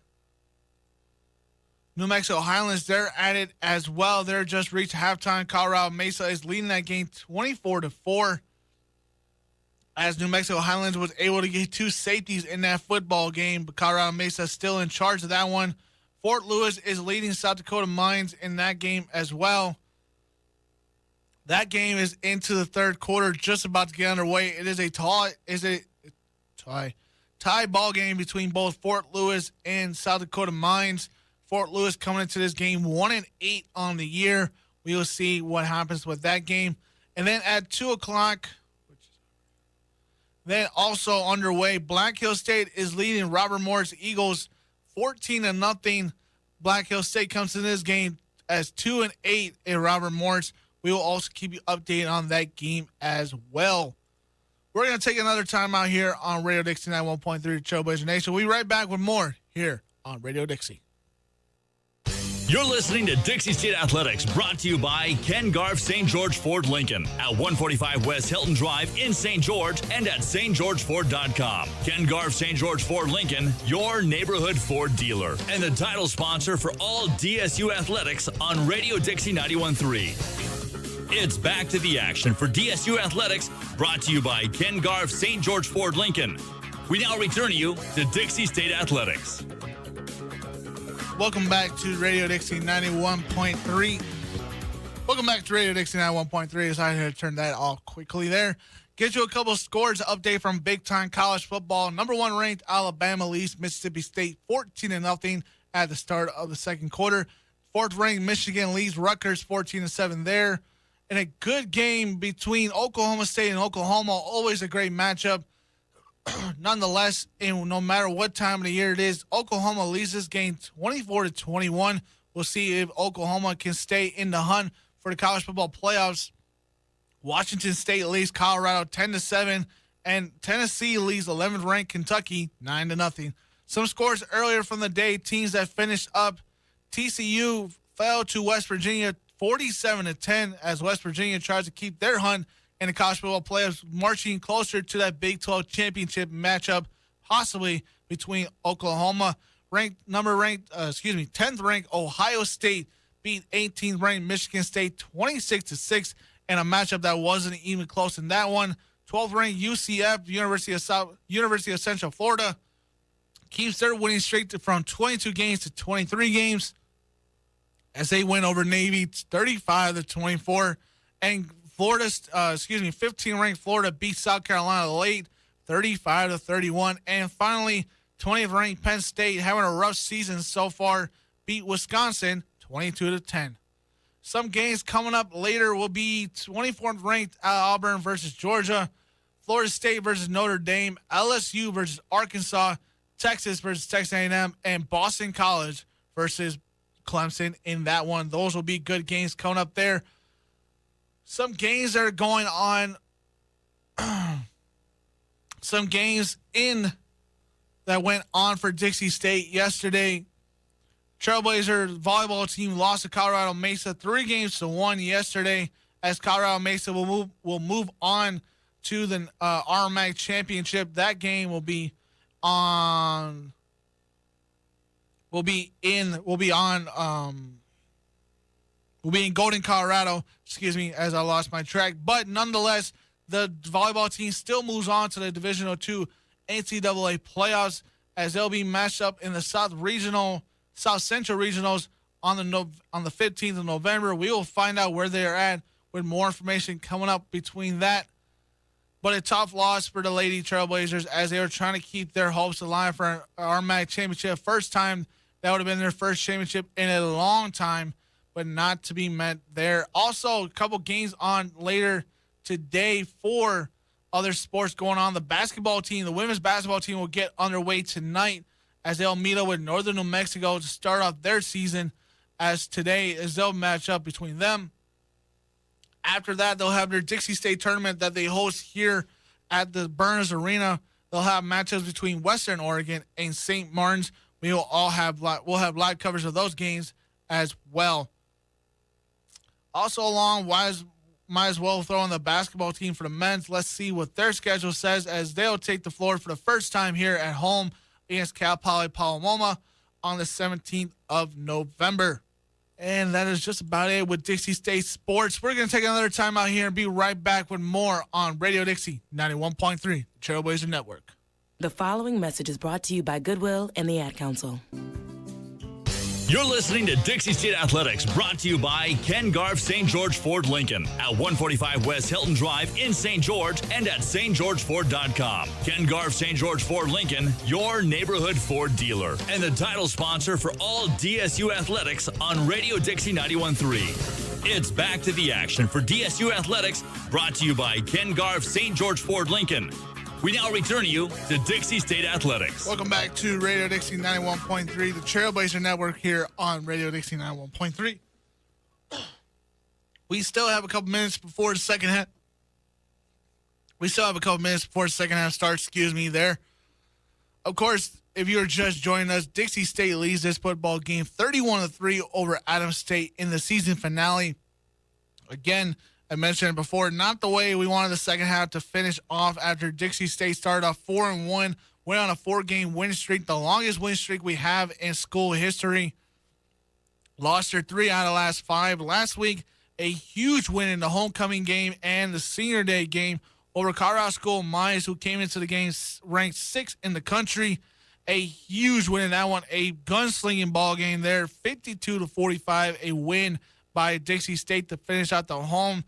New Mexico Highlands, they're at it as well. They're just reached halftime. Colorado Mesa is leading that game 24-4. As New Mexico Highlands was able to get two safeties in that football game, but Colorado Mesa is still in charge of that one. Fort Lewis is leading South Dakota Mines in that game as well. That game is into the third quarter, just about to get underway. It is a tie ball game between both Fort Lewis and South Dakota Mines. Fort Lewis coming into this game 1-8 on the year. We will see what happens with that game. And then at 2 o'clock, then also underway, Black Hill State is leading Robert Morris Eagles 14-0. Black Hill State comes in this game as 2-8 in Robert Morris. We will also keep you updated on that game as well. We're going to take another time out here on Radio Dixie 91.3 Trailblazer Nation. We'll be right back with more here on Radio Dixie. You're listening to Dixie State Athletics, brought to you by Ken Garff St. George Ford Lincoln at 145 West Hilton Drive in St. George and at stgeorgeford.com. Ken Garff St. George Ford Lincoln, your neighborhood Ford dealer, and the title sponsor for all DSU athletics on Radio Dixie 91.3. It's back to the action for DSU Athletics, brought to you by Ken Garff St. George Ford Lincoln. We now return you to Dixie State Athletics. Welcome back to Radio Dixie 91.3. Welcome back to Radio Dixie 91.3. Decided to turn that off quickly there. Get you a couple of scores update from big-time college football. Number 1 ranked Alabama leads Mississippi State 14-0 at the start of the second quarter. 4th ranked Michigan leads Rutgers 14-7 there. And a good game between Oklahoma State and Oklahoma. Always a great matchup. Nonetheless, and no matter what time of the year it is, Oklahoma leads this game 24-21. We'll see if Oklahoma can stay in the hunt for the college football playoffs. Washington State leads Colorado 10-7, and Tennessee leads 11th ranked Kentucky 9-0. Some scores earlier from the day, teams that finished up. TCU fell to West Virginia 47-10 as West Virginia tries to keep their hunt in the college football playoffs, marching closer to that Big 12 championship matchup, possibly between Oklahoma. 10th ranked Ohio State beat 18th ranked Michigan State 26-6 in a matchup that wasn't even close in that one. 12th ranked UCF, University of Central Florida, keeps their winning streak from 22 games to 23 games as they win over Navy 35-24. And 15th ranked Florida beat South Carolina late 35-31. And finally, 20th ranked Penn State, having a rough season so far, beat Wisconsin 22-10. Some games coming up later will be 24th ranked Auburn versus Georgia, Florida State versus Notre Dame, LSU versus Arkansas, Texas versus Texas A&M, and Boston College versus Clemson in that one. Those will be good games coming up there. Some games that are going on, some games that went on for Dixie State yesterday. Trailblazer volleyball team lost to Colorado Mesa 3-1 yesterday, as Colorado Mesa will move on to the RMAC championship. That game will be in Golden, Colorado, as I lost my track. But nonetheless, the volleyball team still moves on to the Division II NCAA playoffs, as they'll be matched up in the South Regional South Central Regionals on the 15th of November. We will find out where they are at with more information coming up between that. But a tough loss for the Lady Trailblazers as they were trying to keep their hopes alive for our MAC championship. First time that would have been their first championship in a long time, but not to be met there. Also, a couple games on later today for other sports going on. The basketball team, the women's basketball team, will get underway tonight as they'll meet up with Northern New Mexico to start off their season, as today is they'll match up between them. After that, they'll have their Dixie State tournament that they host here at the Burns Arena. They'll have matchups between Western Oregon and St. Martin's. We'll have live coverage of those games as well. Also along, might as well throw in the basketball team for the men's. Let's see what their schedule says as they'll take the floor for the first time here at home against Cal Poly Palomoma on the 17th of November. And that is just about it with Dixie State Sports. We're going to take another time out here and be right back with more on Radio Dixie 91.3, the Trailblazer Network. The following message is brought to you by Goodwill and the Ad Council. You're listening to Dixie State Athletics, brought to you by Ken Garff St. George Ford Lincoln at 145 West Hilton Drive in St. George and at stgeorgeford.com. Ken Garff St. George Ford Lincoln, your neighborhood Ford dealer, and the title sponsor for all DSU athletics on Radio Dixie 91.3. It's back to the action for DSU Athletics, brought to you by Ken Garff St. George Ford Lincoln. We now return you to Dixie State Athletics. Welcome back to Radio Dixie 91.3, the Trailblazer Network here on Radio Dixie 91.3. We still have a couple minutes before the second half. Starts, there. Of course, if you're just joining us, Dixie State leads this football game 31-3 over Adams State in the season finale. Again, I mentioned it before, not the way we wanted the second half to finish off after Dixie State started off 4-1, went on a 4-game win streak, the longest win streak we have in school history. Lost their 3 out of the last 5. Last week, a huge win in the homecoming game and the senior day game over Colorado School Mines, who came into the game ranked 6th in the country. A huge win in that one, a gunslinging ball game there, 52-45, a win by Dixie State to finish out the home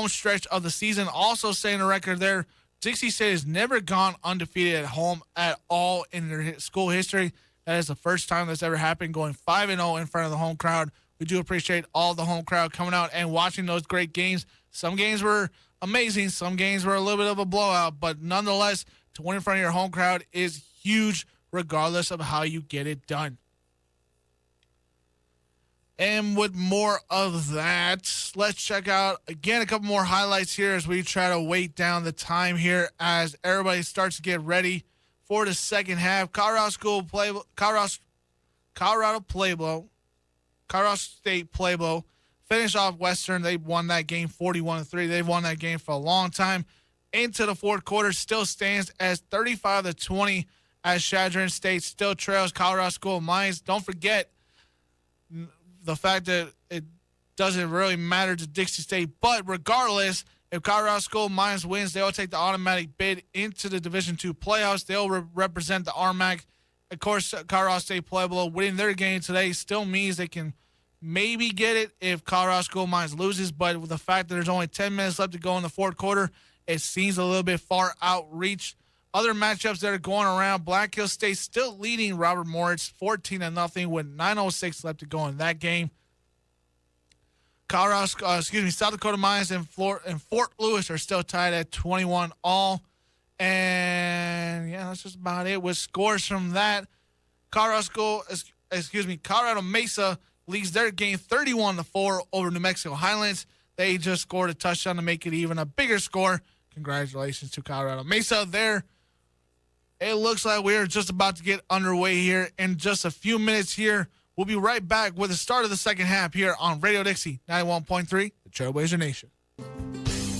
stretch of the season. Also setting a record there, Dixie State has never gone undefeated at home at all in their school history. That is the first time that's ever happened, going 5-0 in front of the home crowd. We do appreciate all the home crowd coming out and watching those great games. Some games were amazing. Some games were a little bit of a blowout, but nonetheless, to win in front of your home crowd is huge regardless of how you get it done. And with more of that, let's check out, again, a couple more highlights here as we try to weight down the time here as everybody starts to get ready for the second half. Colorado State Pueblo finished off Western. They won that game 41-3. They've won that game for a long time. Into the fourth quarter, still stands as 35-20 as Chadron State still trails Colorado School of Mines. Don't forget the fact that it doesn't really matter to Dixie State, but regardless, if Colorado School of Mines wins, they'll take the automatic bid into the Division II playoffs. They'll represent the RMAC. Of course, Colorado State Pueblo winning their game today still means they can maybe get it if Colorado School of Mines loses, but with the fact that there's only 10 minutes left to go in the fourth quarter, it seems a little bit far outreach. Other matchups that are going around, Black Hills State still leading Robert Morris 14-0 with 9:06 left to go in that game. South Dakota Mines and Fort Lewis are still tied at 21 all. And yeah, that's just about it with scores from that. Colorado Mesa leads their game 31-4 over New Mexico Highlands. They just scored a touchdown to make it even a bigger score. Congratulations to Colorado Mesa there. It looks like we're just about to get underway here in just a few minutes here. We'll be right back with the start of the second half here on Radio Dixie 91.3, the Trailblazer Nation.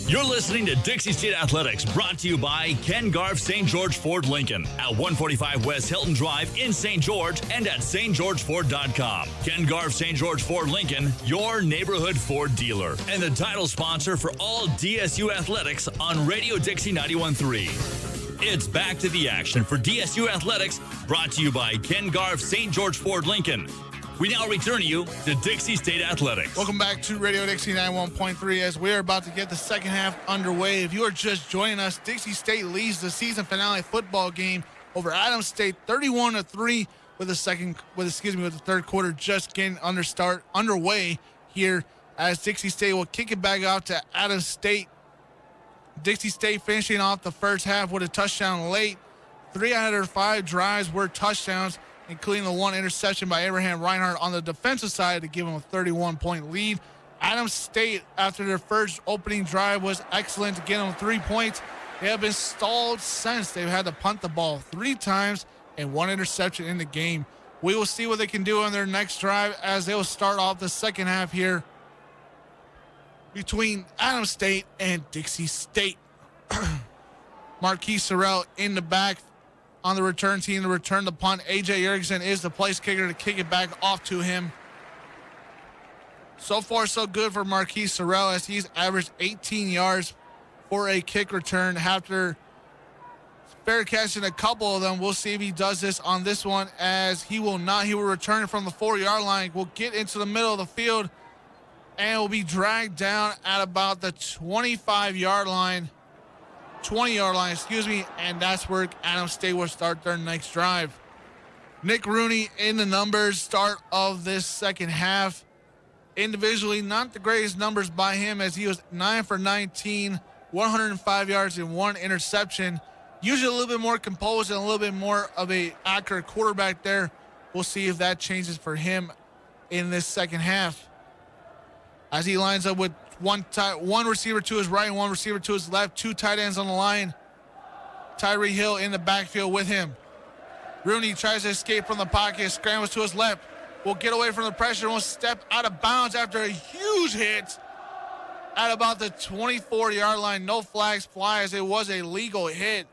You're listening to Dixie State Athletics, brought to you by Ken Garff St. George Ford Lincoln at 145 West Hilton Drive in St. George and at stgeorgeford.com. Ken Garff St. George Ford Lincoln, your neighborhood Ford dealer, and the title sponsor for all DSU athletics on Radio Dixie 91.3. It's back to the action for DSU Athletics, brought to you by Ken Garff St. George Ford Lincoln. We now return you to Dixie State Athletics. Welcome back to Radio Dixie 91.3 as we are about to get the second half underway. If you are just joining us, Dixie State leads the season finale football game over Adams State 31-3 with the third quarter just getting underway here as Dixie State will kick it back out to Adams State. Dixie State finishing off the first half with a touchdown late. 3 out of their 5 drives were touchdowns, including the 1 interception by Abraham Reinhardt on the defensive side to give them a 31-point lead. Adams State, after their first opening drive, was excellent to get them 3 points. They have been stalled since. They've had to punt the ball 3 times and 1 interception in the game. We will see what they can do on their next drive as they will start off the second half here between Adams State and Dixie State. Marquise Sorrell in the back on the return team to return the punt. A.J. Jurgensen is the place kicker to kick it back off to him. So far, so good for Marquise Sorrell as he's averaged 18 yards for a kick return after fair catching a couple of them. We'll see if he does this on this one as he will not. He will return it from the 4-yard line. Will get into the middle of the field and will be dragged down at about the 20-yard line, and that's where Adams State will start their next drive. Nick Rooney in the numbers start of this second half. Individually, not the greatest numbers by him as he was 9 for 19, 105 yards and 1 interception. Usually a little bit more composed and a little bit more of a accurate quarterback there. We'll see if that changes for him in this second half, as he lines up with one receiver to his right and 1 receiver to his left, 2 tight ends on the line. Tyree Hill in the backfield with him. Rooney tries to escape from the pocket, scrambles to his left, will get away from the pressure and will step out of bounds after a huge hit at about the 24-yard line. No flags fly as it was a legal hit.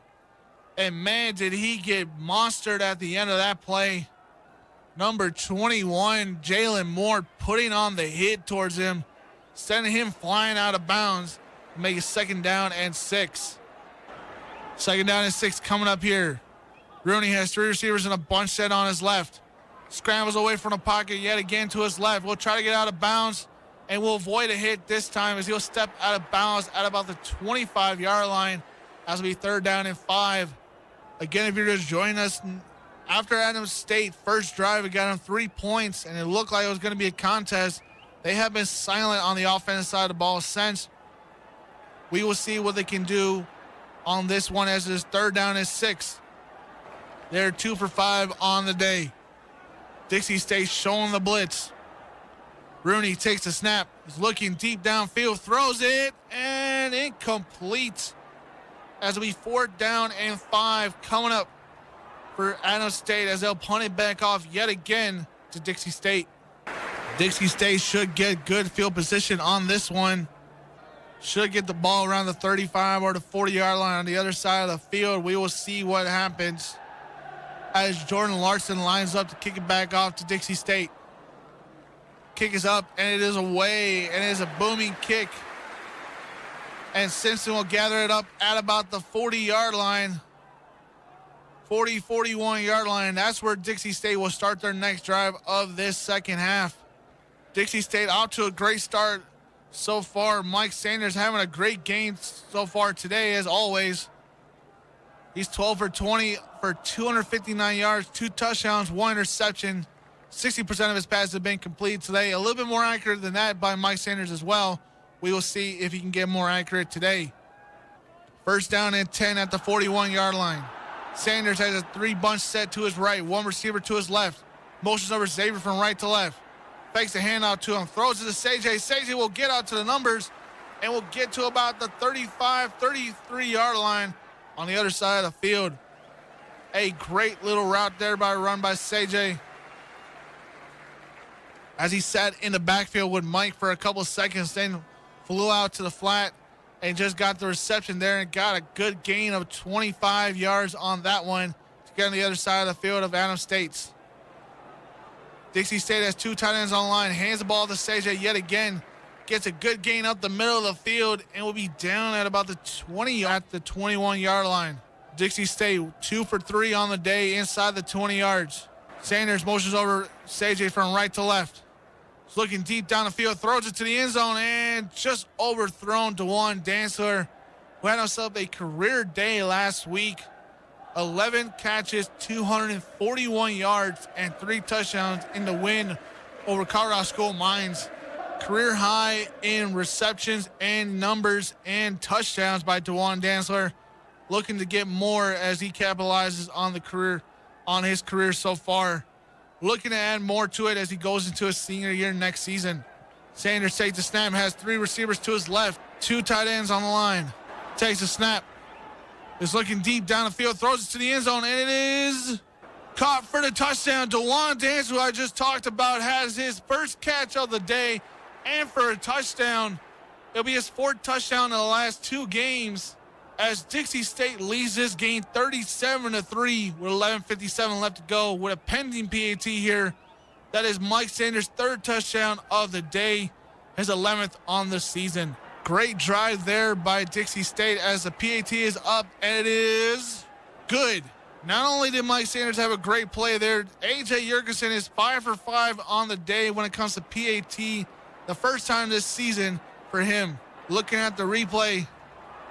And man, did he get monstered at the end of that play. Number 21, Jalen Moore, putting on the hit towards him, sending him flying out of bounds to make it 2nd down and 6. 2nd down and 6 coming up here. Rooney has 3 receivers and a bunch set on his left. Scrambles away from the pocket yet again to his left. Will try to get out of bounds and will avoid a hit this time as he'll step out of bounds at about the 25-yard line as it'll be 3rd down and 5. Again, if you're just joining us, after Adams State first drive, it got them 3 points, and it looked like it was going to be a contest. They have been silent on the offensive side of the ball since. We will see what they can do on this one as it's 3rd down and 6. They're 2 for 5 on the day. Dixie State showing the blitz. Rooney takes the snap, is looking deep downfield, throws it, and incomplete. As it'll be 4th down and 5 coming up for Adams State as they'll punt it back off yet again to Dixie State. Dixie State should get good field position on this one. Should get the ball around the 35 or the 40-yard line on the other side of the field. We will see what happens as Jordan Larson lines up to kick it back off to Dixie State. Kick is up, and it is away, and it is a booming kick. And Simpson will gather it up at about the 40-yard line. 41-yard line. That's where Dixie State will start their next drive of this second half. Dixie State out to a great start so far. Mike Sanders having a great game so far today, as always. He's 12 for 20 for 259 yards, 2 touchdowns, 1 interception. 60% of his passes have been completed today. A little bit more accurate than that by Mike Sanders as well. We will see if he can get more accurate today. 1st down and 10 at the 41-yard line. Sanders has a 3-bunch set to his right, 1 receiver to his left. Motions over Xavier from right to left. Fakes a handout to him, throws it to Sage. Sage will get out to the numbers and will get to about the 35, 33-yard line on the other side of the field. A great little route there run by Sage, as he sat in the backfield with Mike for a couple seconds, then flew out to the flat and just got the reception there and got a good gain of 25 yards on that one to get on the other side of the field of Adams State's. Dixie State has 2 tight ends on the line, hands the ball to Sage yet again, gets a good gain up the middle of the field and will be down at about the 20 at the 21-yard line. Dixie State 2 for 3 on the day inside the 20 yards. Sanders motions over CJ from right to left. He's looking deep down the field, throws it to the end zone, and just overthrown DeJuan Dantzler, who had himself a career day last week. 11 catches, 241 yards, and 3 touchdowns in the win over Colorado School Mines. Career high in receptions and numbers and touchdowns by DeJuan Dantzler. Looking to get more as he capitalizes on his career so far. Looking to add more to it as he goes into his senior year next season. Sanders takes the snap, has 3 receivers to his left, 2 tight ends on the line. Takes the snap, is looking deep down the field, throws it to the end zone, and it is caught for the touchdown. DeJuan Dantzler, who I just talked about, has his first catch of the day and for a touchdown. It'll be his 4th touchdown in the last 2 games as Dixie State leads this game 37-3 with 11:57 left to go with a pending PAT here. That is Mike Sanders' 3rd touchdown of the day, his 11th on the season. Great drive there by Dixie State as the PAT is up, and it is good. Not only did Mike Sanders have a great play there, A.J. Jurgensen is 5 for 5 on the day when it comes to PAT. The first time this season for him. Looking at the replay,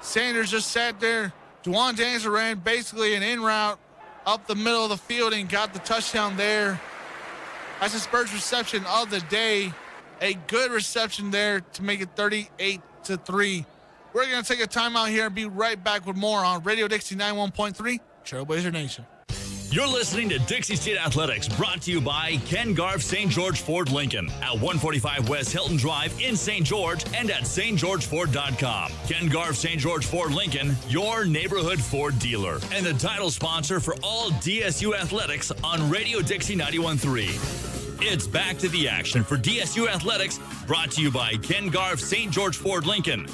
Sanders just sat there. DeJuan Dantzler ran basically an in route up the middle of the field and got the touchdown there. That's his first reception of the day. A good reception there to make it 38-3. We're going to take a timeout here and be right back with more on Radio Dixie 91.3, Trailblazer Nation. You're listening to Dixie State Athletics, brought to you by Ken Garff St. George Ford Lincoln at 145 West Hilton Drive in St. George and at stgeorgeford.com. Ken Garff St. George Ford Lincoln, your neighborhood Ford dealer, and the title sponsor for all DSU athletics on Radio Dixie 91.3. It's back to the action for DSU Athletics, brought to you by Ken Garff St. George Ford Lincoln.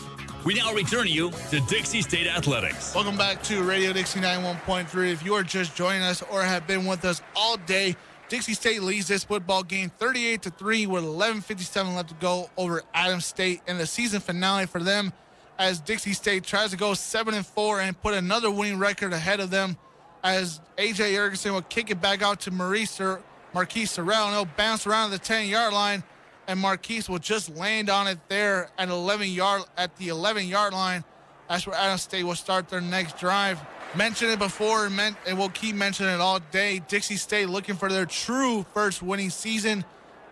We now return you to Dixie State Athletics. Welcome back to Radio Dixie 91.3. If you are just joining us or have been with us all day, Dixie State leads this football game 38-3 with 11:57 left to go over Adams State in the season finale for them, as Dixie State tries to go 7-4 and put another winning record ahead of them, as A.J. Jurgensen will kick it back out to Marquise Sorrell, and he'll bounce around the 10-yard line, and Marquise will just land on it there at the 11-yard line. That's where Adams State will start their next drive. Mentioned it before, and we'll keep mentioning it all day. Dixie State looking for their true first winning season.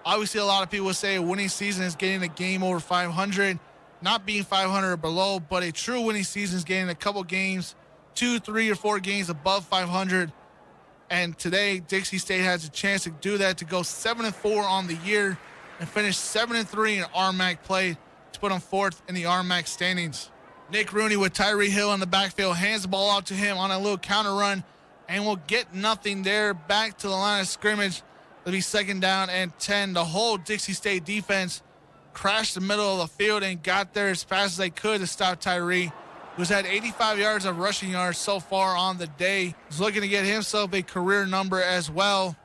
Obviously, a lot of people say a winning season is getting a game over 500, not being 500 or below, but a true winning season is getting a couple games, 2, 3, or 4 games above 500. And today, Dixie State has a chance to do that, to go 7-4 on the year and finish 7-3 in RMAC play to put them 4th in the RMAC standings. Nick Rooney with Tyree Hill in the backfield hands the ball out to him on a little counter run, and will get nothing there. Back to the line of scrimmage. It'll be 2nd down and 10. The whole Dixie State defense crashed the middle of the field and got there as fast as they could to stop Tyree, who's had 85 yards of rushing yards so far on the day. He's looking to get himself a career number as well.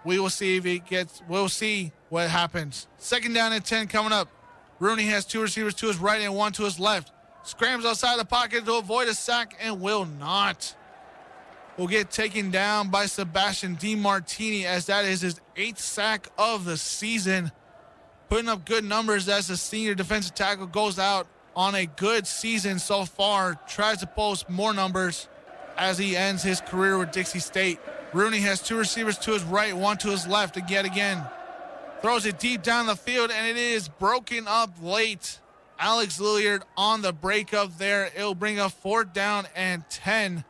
We'll see what happens. 2nd down and 10 coming up. Rooney has 2 receivers to his right and 1 to his left. Scrams outside the pocket to avoid a sack and will not. Will get taken down by Sebastian DiMartini, as that is his 8th sack of the season. Putting up good numbers as the senior defensive tackle goes out on a good season so far. Tries to post more numbers as he ends his career with Dixie State. Rooney has 2 receivers to his right, 1 to his left, and yet again throws it deep down the field, and it is broken up late. Alex Lilliard on the breakup there. It'll bring up 4th down and 10.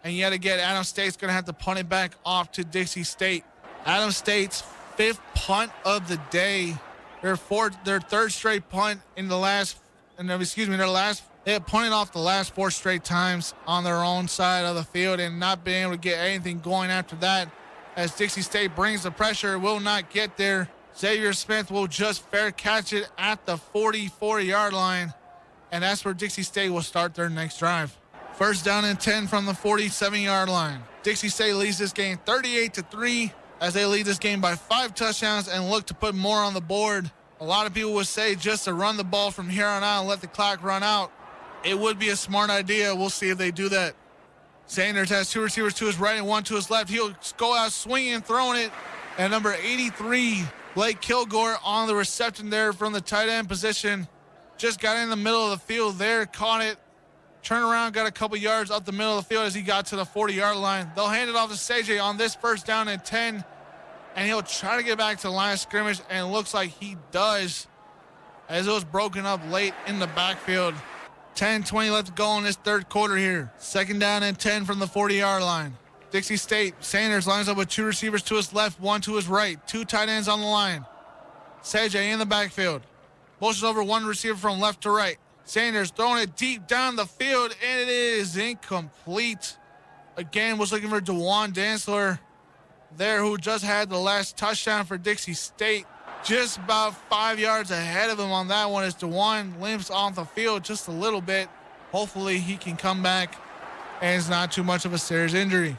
And yet again, Adams State's going to have to punt it back off to Dixie State. Adams State's 5th punt of the day. Their 3rd straight punt in the last, they had punted off the last 4 straight times on their own side of the field and not being able to get anything going after that. As Dixie State brings the pressure, will not get there. Xavier Smith will just fair catch it at the 44-yard line, and that's where Dixie State will start their next drive. 1st down and 10 from the 47-yard line. Dixie State leads this game 38-3 as they lead this game by 5 touchdowns and look to put more on the board. A lot of people would say just to run the ball from here on out and let the clock run out. It would be a smart idea. We'll see if they do that. Sanders has two receivers to his right and one to his left. He'll go out swinging, throwing it. And number 83, Blake Kilgore on the reception there from the tight end position. Just got in the middle of the field there, caught it. Turn around, got a couple yards up the middle of the field as he got to the 40-yard line. They'll hand it off to CJ on this first down and 10. And he'll try to get back to the line of scrimmage, and it looks like he does as it was broken up late in the backfield. 10-20 left to go in this third quarter here. Second down and 10 from the 40-yard line. Dixie State, Sanders lines up with two receivers to his left, one to his right. Two tight ends on the line. CJ in the backfield. Motions over one receiver from left to right. Sanders throwing it deep down the field, and it is incomplete. Again, was looking for DeJuan Dantzler there, who just had the last touchdown for Dixie State. Just about 5 yards ahead of him on that one as DeJuan limps off the field just a little bit. Hopefully he can come back and it's not too much of a serious injury.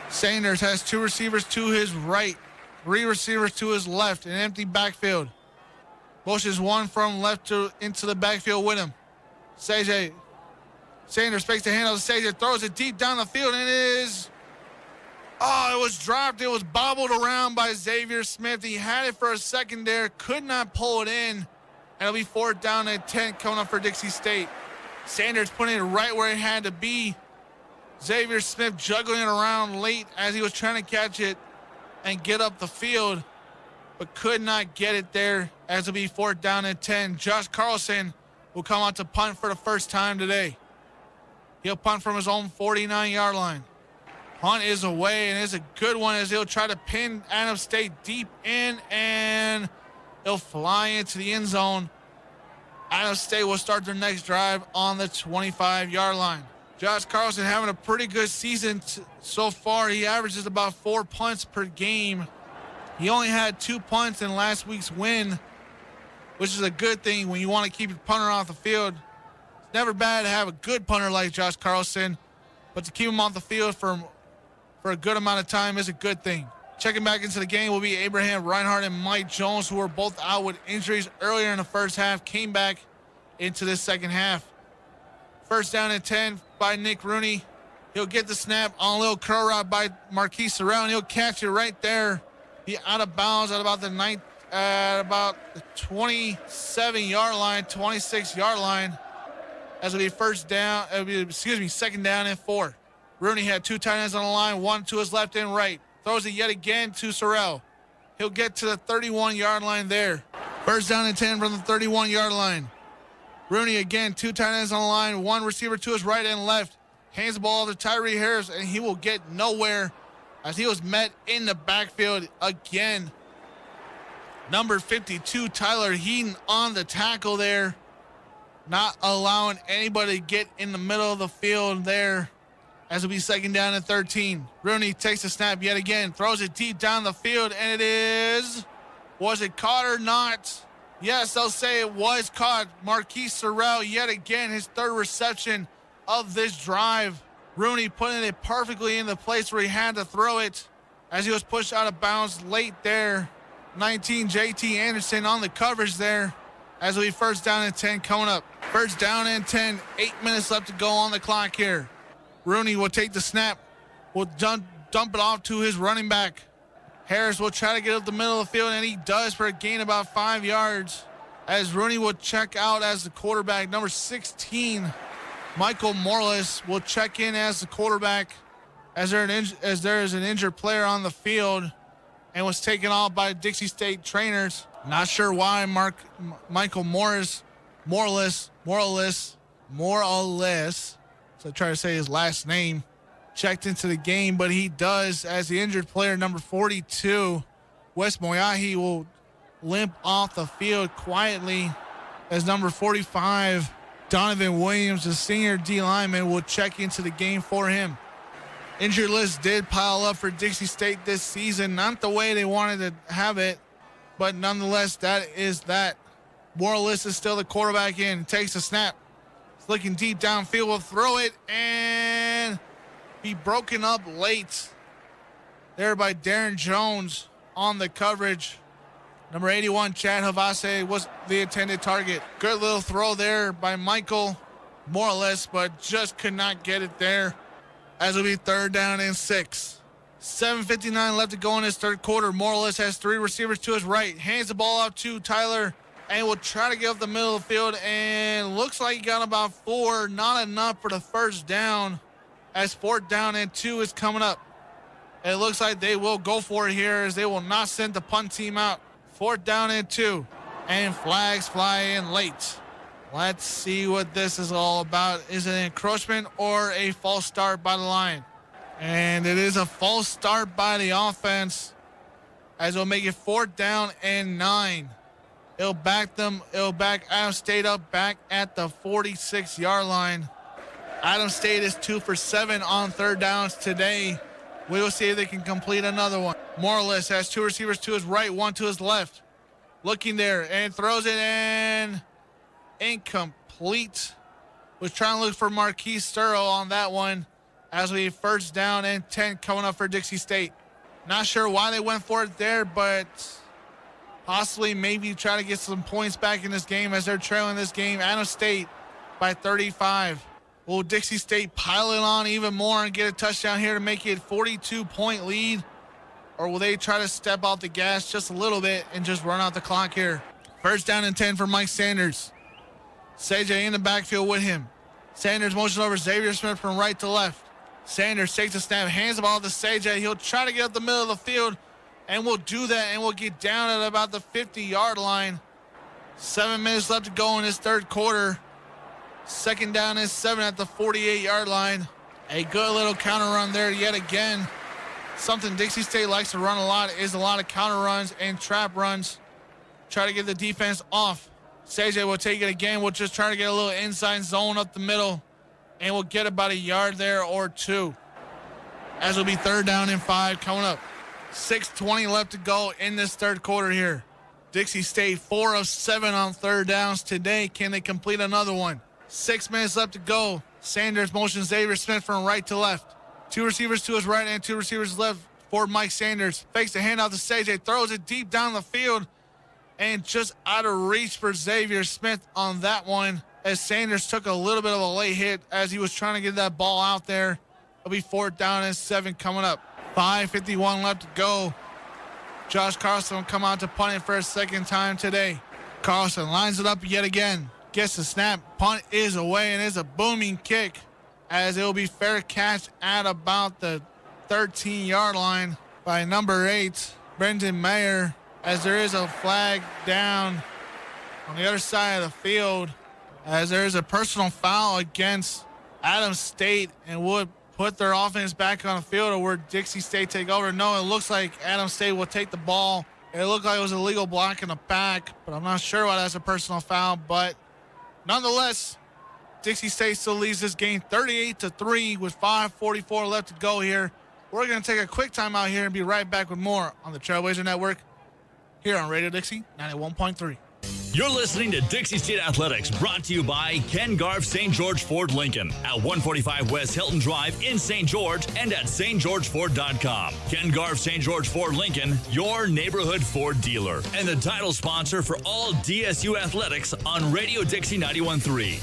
Sanders has two receivers to his right, three receivers to his left, an empty backfield. Pushes one from left to into the backfield with him. Sanders fakes the handoff. CJ throws it deep down the field, and it is... Oh, it was dropped. It was bobbled around by Xavier Smith. He had it for a second there, could not pull it in. And it'll be fourth down and 10 coming up for Dixie State. Sanders putting it right where it had to be. Xavier Smith juggling it around late as he was trying to catch it and get up the field, but could not get it there as it'll be fourth down and 10. Josh Carlson will come out to punt for the first time today. He'll punt from his own 49-yard line. Punt is away, and it's a good one as he'll try to pin Adams State deep in, and he'll fly into the end zone. Adams State will start their next drive on the 25-yard line. Josh Carlson having a pretty good season so far. He averages about 4 punts per game. He only had 2 punts in last week's win, which is a good thing when you want to keep your punter off the field. It's never bad to have a good punter like Josh Carlson, but to keep him off the field for a good amount of time is a good thing. Checking back into the game will be Abraham Reinhardt and Mike Jones, who were both out with injuries earlier in the first half, came back into this second half. First down and 10 by Nick Rooney. He'll get the snap on a little curl route by Marquise Sorrell, and he'll catch it right there. He out of bounds at about the 27-yard line, 26-yard line. As it'll be second down and 4. Rooney had two tight ends on the line, one to his left and right. Throws it yet again to Sorrell. He'll get to the 31-yard line there. First down and 10 from the 31-yard line. Rooney again, two tight ends on the line, one receiver to his right and left. Hands the ball to Tyree Harris, and he will get nowhere as he was met in the backfield again. Number 52, Tyler Heaton on the tackle there. Not allowing anybody to get in the middle of the field there. As it'll be second down and 13. Rooney takes the snap yet again, throws it deep down the field, and it is... Was it caught or not? Yes, they'll say it was caught. Marquise Sorrell yet again, his third reception of this drive. Rooney putting it perfectly in the place where he had to throw it as he was pushed out of bounds late there. 19, JT Anderson on the coverage there as it'll be first down and 10 coming up. First down and 10, 8 minutes left to go on the clock here. Rooney will take the snap, will dump it off to his running back. Harris will try to get up the middle of the field, and he does for a gain about 5 yards. As Rooney will check out as the quarterback. Number 16, Michael Morris will check in as the quarterback as there is an injured player on the field and was taken off by Dixie State trainers. Not sure why Michael Morris, so I try to say his last name, checked into the game, but he does as the injured player, number 42, Wes Moyahi, will limp off the field quietly as number 45, Donovan Williams, the senior D lineman, will check into the game for him. Injured list did pile up for Dixie State this season. Not the way they wanted to have it, but nonetheless, that is that. Morales is still the quarterback in. Takes a snap. It's looking deep downfield. Will throw it and be broken up late there by Darren Jones on the coverage. Number 81, Chad Havase, was the intended target. Good little throw there by Michael more or less, but just could not get it there, as it'll be 3rd down and 6. 7:59 left to go in this third quarter. Morales has 3 receivers to his right. Hands the ball out to Tyler and will try to get up the middle of the field. And looks like he got about 4. Not enough for the first down, as 4th down and 2 is coming up. It looks like they will go for it here, as they will not send the punt team out. 4th down and 2. And flags fly in late. Let's see what this is all about. Is it an encroachment or a false start by the line? And it is a false start by the offense, as it'll make it 4th down and 9. It'll back Adams State up back at the 46-yard line. Adams State is 2 for 7 on 3rd downs today. We will see if they can complete another one. Morales has 2 receivers to his right, 1 to his left. Looking there and throws it in. Incomplete. Was trying to look for Marquise Sturrow on that one, as we 1st down and 10 coming up for Dixie State. Not sure why they went for it there, but possibly maybe try to get some points back in this game, as they're trailing this game. Adams State by 35. Will Dixie State pile it on even more and get a touchdown here to make it 42-point lead? Or will they try to step off the gas just a little bit and just run out the clock here? 1st down and 10 for Mike Sanders. CJ in the backfield with him. Sanders motion over Xavier Smith from right to left. Sanders takes a snap, hands the ball to CJ. He'll try to get up the middle of the field, and we'll do that, and we'll get down at about the 50-yard line. 7 minutes left to go in this third quarter. 2nd down and 7 at the 48-yard line. A good little counter run there yet again. Something Dixie State likes to run a lot is a lot of counter runs and trap runs. Try to get the defense off. CJ will take it again. We'll just try to get a little inside zone up the middle, and we'll get about a yard there or 2. As it'll be 3rd down and 5 coming up. 6:20 left to go in this third quarter here. Dixie State 4 of 7 on 3rd downs today. Can they complete another one? 6 minutes left to go. Sanders motions Xavier Smith from right to left. 2 receivers to his right and 2 receivers left for Mike Sanders. Fakes the handoff to CJ, throws it deep down the field, and just out of reach for Xavier Smith on that one, as Sanders took a little bit of a late hit as he was trying to get that ball out there. It'll be 4th down and 7 coming up. 5:51 left to go. Josh Carlson will come out to punt it for a 2nd time today. Carlson lines it up yet again. Gets the snap. Punt is away, and is a booming kick, as it will be fair catch at about the 13-yard line by number 8, Brendan Mayer, as there is a flag down on the other side of the field, as there is a personal foul against Adams State, and would put their offense back on the field, or where Dixie State take over. No, it looks like Adams State will take the ball. It looked like it was a legal block in the back, but I'm not sure why that's a personal foul. But nonetheless, Dixie State still leads this game 38-3 with 5:44 left to go here. We're going to take a quick time out here and be right back with more on the Trailblazer Network here on Radio Dixie 91.3. You're listening to Dixie State Athletics, brought to you by Ken Garff St. George Ford Lincoln at 145 West Hilton Drive in St. George and at stgeorgeford.com. Ken Garff St. George Ford Lincoln, your neighborhood Ford dealer, and the title sponsor for all DSU athletics on Radio Dixie 91.3.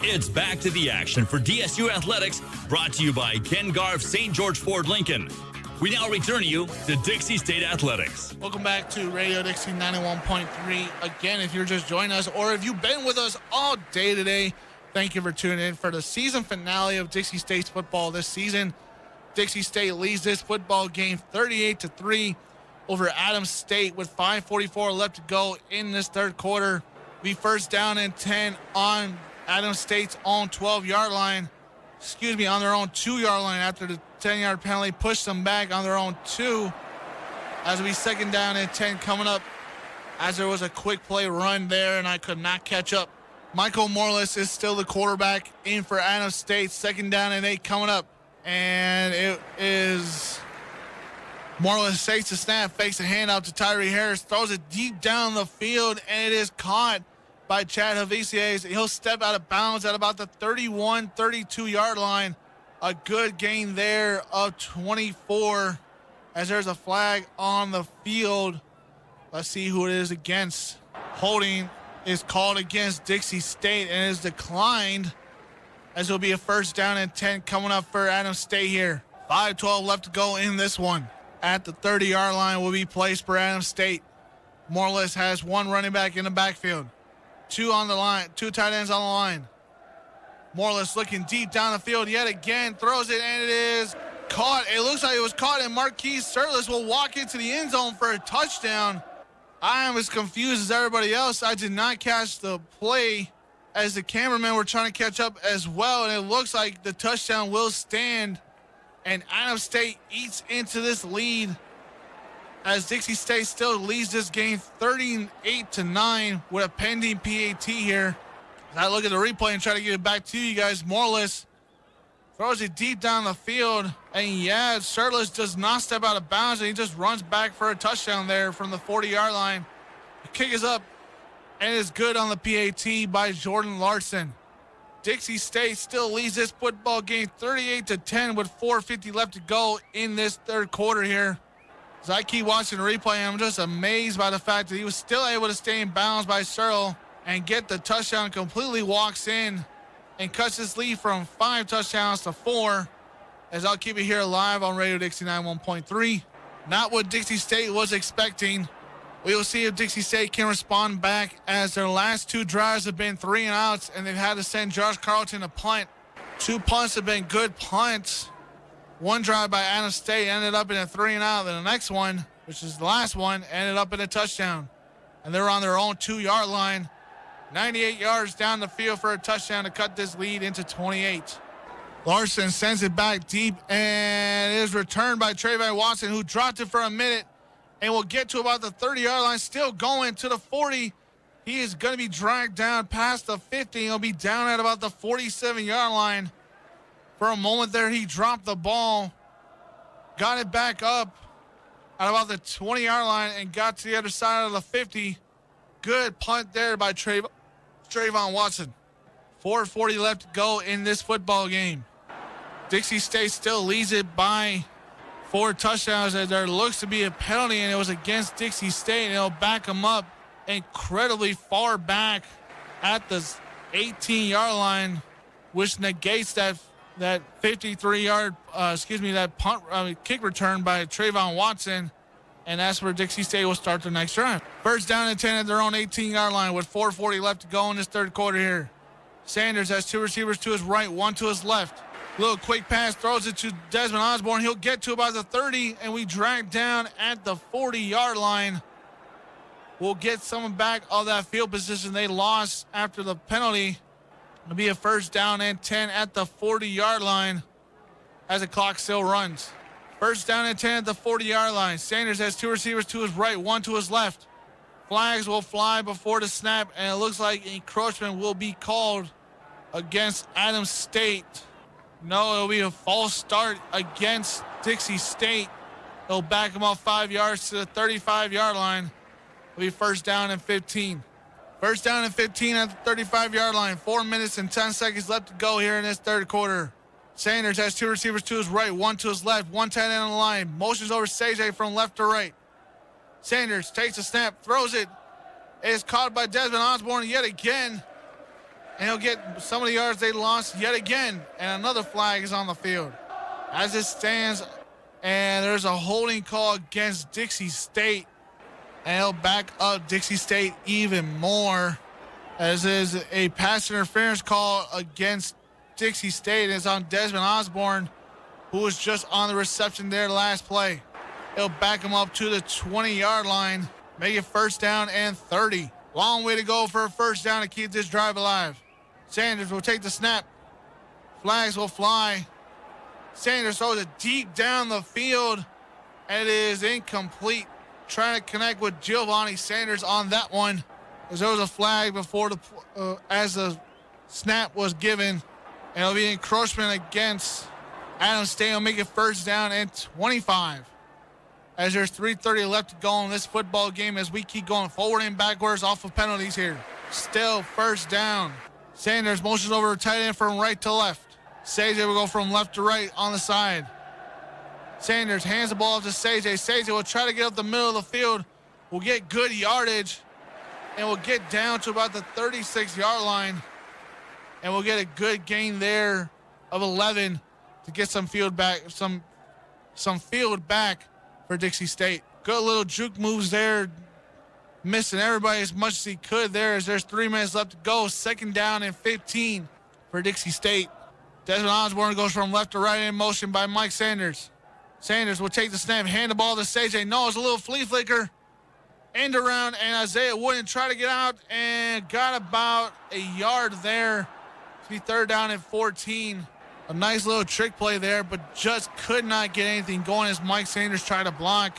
It's back to the action for DSU Athletics, brought to you by Ken Garff St. George Ford Lincoln. We now return you to Dixie State Athletics. Welcome back to Radio Dixie 91.3. Again, if you're just joining us, or if you've been with us all day today, thank you for tuning in for the season finale of Dixie State's football this season. Dixie State leads this football game 38-3 over Adams State with 5:44 left to go in this third quarter. We 1st down and 10 on Adams State's own 12-yard line. On their own 2-yard line after the 10-yard penalty pushed them back on their own 2. As we 2nd down and 10 coming up, as there was a quick play run there and I could not catch up. Michael Morales is still the quarterback in for Adams State. 2nd down and 8 coming up. And it is Morales takes the snap, fakes a handout to Tyree Harris, throws it deep down the field, and it is caught by Chad Havisier. He'll step out of bounds at about the 31-32-yard line. A good gain there of 24, as there's a flag on the field. Let's see who it is against. Holding is called against Dixie State and is declined as it'll be a first down and 10 coming up for Adams State here. 5:12 left to go in this one. At the 30-yard line will be placed for Adams State. Morless has one running back in the backfield. Two on the line, two tight ends on the line. Morless looking deep down the field yet again, throws it, and it is caught. It looks like it was caught, and Marquise Surlis will walk into the end zone for a touchdown. I am as confused as everybody else. I did not catch the play as the cameramen were trying to catch up as well, and it looks like the touchdown will stand, and Adams State eats into this lead as Dixie State still leads this game 38-9 with a pending PAT here. As I look at the replay and try to get it back to you guys, Morless throws it deep down the field, and yeah, Surlis does not step out of bounds, and he just runs back for a touchdown there from the 40-yard line. The kick is up, and it's good on the PAT by Jordan Larson. Dixie State still leads this football game 38-10 with 4:50 left to go in this third quarter here. As I keep watching the replay, I'm just amazed by the fact that he was still able to stay in bounds by Searle and get the touchdown, completely walks in and cuts his lead from 5 touchdowns to 4. As I'll keep it here live on Radio Dixie 91.3. Not what Dixie State was expecting. We will see if Dixie State can respond back, as their last 2 drives have been 3 and outs, and they've had to send Josh Carlton a punt. 2 punts have been good punts. One drive by Adams State ended up in a 3 and out. Then the next one, which is the last one, ended up in a touchdown. And they're on their own 2-yard line. 98 yards down the field for a touchdown to cut this lead into 28. Larson sends it back deep, and it is returned by Trayvon Watson, who dropped it for a minute and will get to about the 30-yard line, still going to the 40. He is going to be dragged down past the 50. He'll be down at about the 47-yard line. For a moment there, he dropped the ball, got it back up at about the 20-yard line, and got to the other side of the 50. Good punt there by Trayvon Watson. 4:40 left to go in this football game. Dixie State still leads it by 4 touchdowns, as there looks to be a penalty, and it was against Dixie State, and it'll back them up incredibly far back at the 18-yard line, which negates that 53-yard, kick return by Trayvon Watson, and that's where Dixie State will start their next drive. First down and 10 at their own 18-yard line with 4:40 left to go in this third quarter here. Sanders has 2 receivers to his right, 1 to his left. Little quick pass, throws it to Desmond Osborne. He'll get to about the 30, and we drag down at the 40-yard line. We'll get someone back of that field position they lost after the penalty. It'll be a first down and 10 at the 40-yard line as the clock still runs. First down and 10 at the 40-yard line. Sanders has 2 receivers to his right, 1 to his left. Flags will fly before the snap, and it looks like encroachment will be called against Adams State. No, it'll be a false start against Dixie State. They'll back them up 5 yards to the 35-yard line. It'll be first down and 15. First down and 15 at the 35-yard line. 4 minutes and 10 seconds left to go here in this third quarter. Sanders has 2 receivers to his right, 1 to his left, 1 tight end on the line. Motions over CJ from left to right. Sanders takes a snap, throws it. It is caught by Desmond Osborne yet again. And he'll get some of the yards they lost yet again. And another flag is on the field. As it stands, and there's a holding call against Dixie State. And he'll back up Dixie State even more, as is a pass interference call against Dixie State. It's on Desmond Osborne, who was just on the reception there last play. He'll back him up to the 20-yard line, make it first down and 30. Long way to go for a first down to keep this drive alive. Sanders will take the snap. Flags will fly. Sanders throws it deep down the field, and it is incomplete. Trying to connect with Giovanni Sanders on that one, as there was a flag before as the snap was given, and it'll be encroachment against Adams State. Will make it first down and 25. As there's 3:30 left to go in this football game, as we keep going forward and backwards off of penalties here. Still first down. Sanders motions over to tight end from right to left. CJ will go from left to right on the side. Sanders hands the ball off to CJ. CJ will try to get up the middle of the field. Will get good yardage, and will get down to about the 36-yard line. and we'll get a good gain there of 11 to get some field back, some field back for Dixie State. Good little juke moves there, missing everybody as much as he could there as there's 3 minutes left to go. 2nd down and 15 for Dixie State. Desmond Osborne goes from left to right in motion by Mike Sanders. Sanders will take the snap, hand the ball to CJ. No, it's a little flea flicker. End around, and Isaiah Wooden try to get out and got about a yard there to be 3rd down and 14. A nice little trick play there, but just could not get anything going as Mike Sanders tried to block,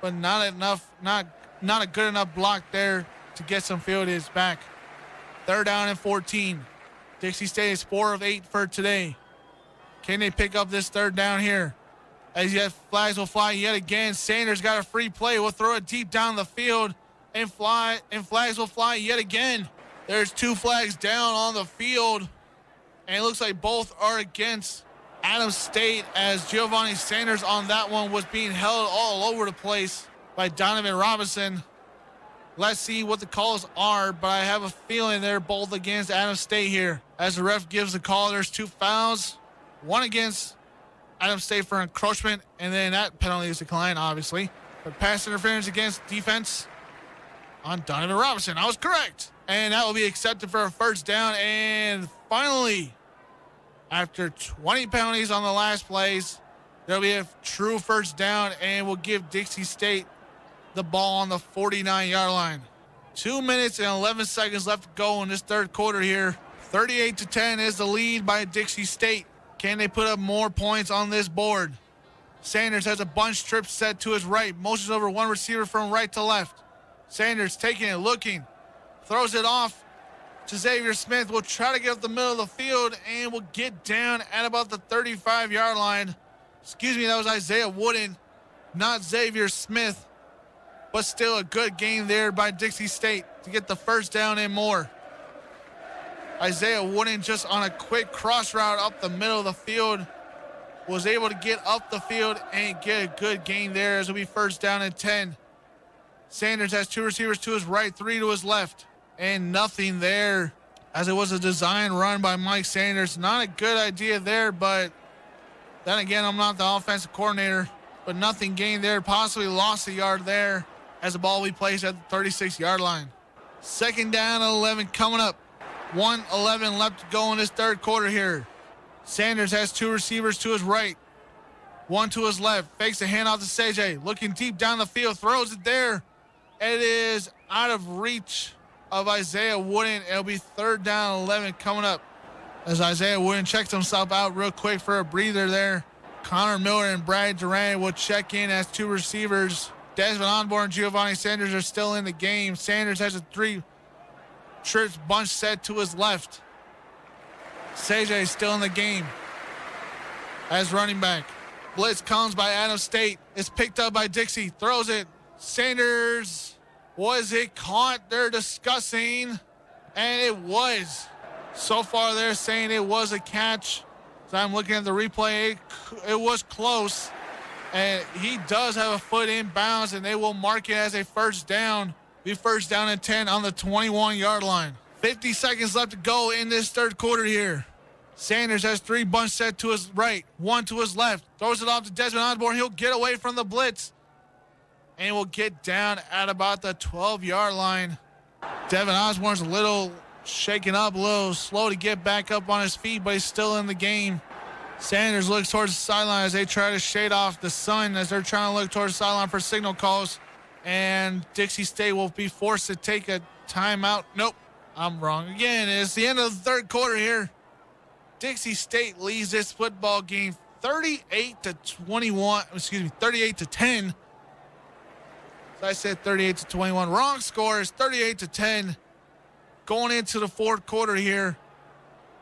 but not a good enough block there to get some field is back. 3rd down and 14. Dixie State is 4 of 8 for today. Can they pick up this 3rd down here? As yet, flags will fly yet again. Sanders got a free play. We'll throw it deep down the field and flags will fly yet again. There's 2 flags down on the field, and it looks like both are against Adams State as Giovanni Sanders on that one was being held all over the place by Donovan Robinson. Let's see what the calls are, but I have a feeling they're both against Adams State here. As the ref gives the call, there's 2 fouls, 1 against Adams State for encroachment, and then that penalty is declined, obviously. But pass interference against defense on Donovan Robinson. I was correct. And that will be accepted for a 1st down. And finally, after 20 penalties on the last plays, there'll be a true 1st down, and we'll give Dixie State the ball on the 49-yard line. 2 minutes and 11 seconds left to go in this 3rd quarter here. 38-10 is the lead by Dixie State. Can they put up more points on this board? Sanders has a bunch trip set to his right. Motions over 1 receiver from right to left. Sanders taking it, looking. Throws it off to Xavier Smith. Will try to get up the middle of the field and will get down at about the 35-yard line. Excuse me, that was Isaiah Wooden, not Xavier Smith. But still a good game there by Dixie State to get the 1st down and more. Isaiah Wooden just on a quick cross route up the middle of the field was able to get up the field and get a good gain there as it'll be 1st down and 10. Sanders has 2 receivers to his right, 3 to his left, and nothing there as it was a design run by Mike Sanders. Not a good idea there, but then again, I'm not the offensive coordinator, but nothing gained there. Possibly lost a yard there as the ball will be placed at the 36-yard line. 2nd down and 11 coming up. 1:11 left to go in this 3rd quarter here. Sanders has 2 receivers to his right, 1 to his left. Fakes a handoff to CJ. Looking deep down the field, throws it there. It is out of reach of Isaiah Wooden. It'll be 3rd down and 11 coming up as Isaiah Wooden checks himself out real quick for a breather there. Connor Miller and Brad Durant will check in as 2 receivers. Desmond Osborne and Giovanni Sanders are still in the game. Sanders has a 3 trips bunch set to his left. CJ is still in the game as running back. Blitz comes by Adams State. It's picked up by Dixie. Throws it. Sanders, was it caught? They're discussing, and it was. So far, they're saying it was a catch. So I'm looking at the replay. It was close, and he does have a foot in bounds, and they will mark it as a 1st down. Be 1st down and 10 on the 21-yard line. 50 seconds left to go in this 3rd quarter here. Sanders has 3 bunch set to his right, 1 to his left. Throws it off to Desmond Osborne. He'll get away from the blitz and will get down at about the 12-yard line. Devin Osborne's a little shaken up, a little slow to get back up on his feet, but he's still in the game. Sanders looks towards the sideline as they try to shade off the sun as they're trying to look towards the sideline for signal calls. And Dixie State will be forced to take a timeout. Nope, I'm wrong again. It's the end of the 3rd quarter here. Dixie State leads this football game 38-10. So I said 38-21. Wrong score is 38-10. Going into the 4th quarter here.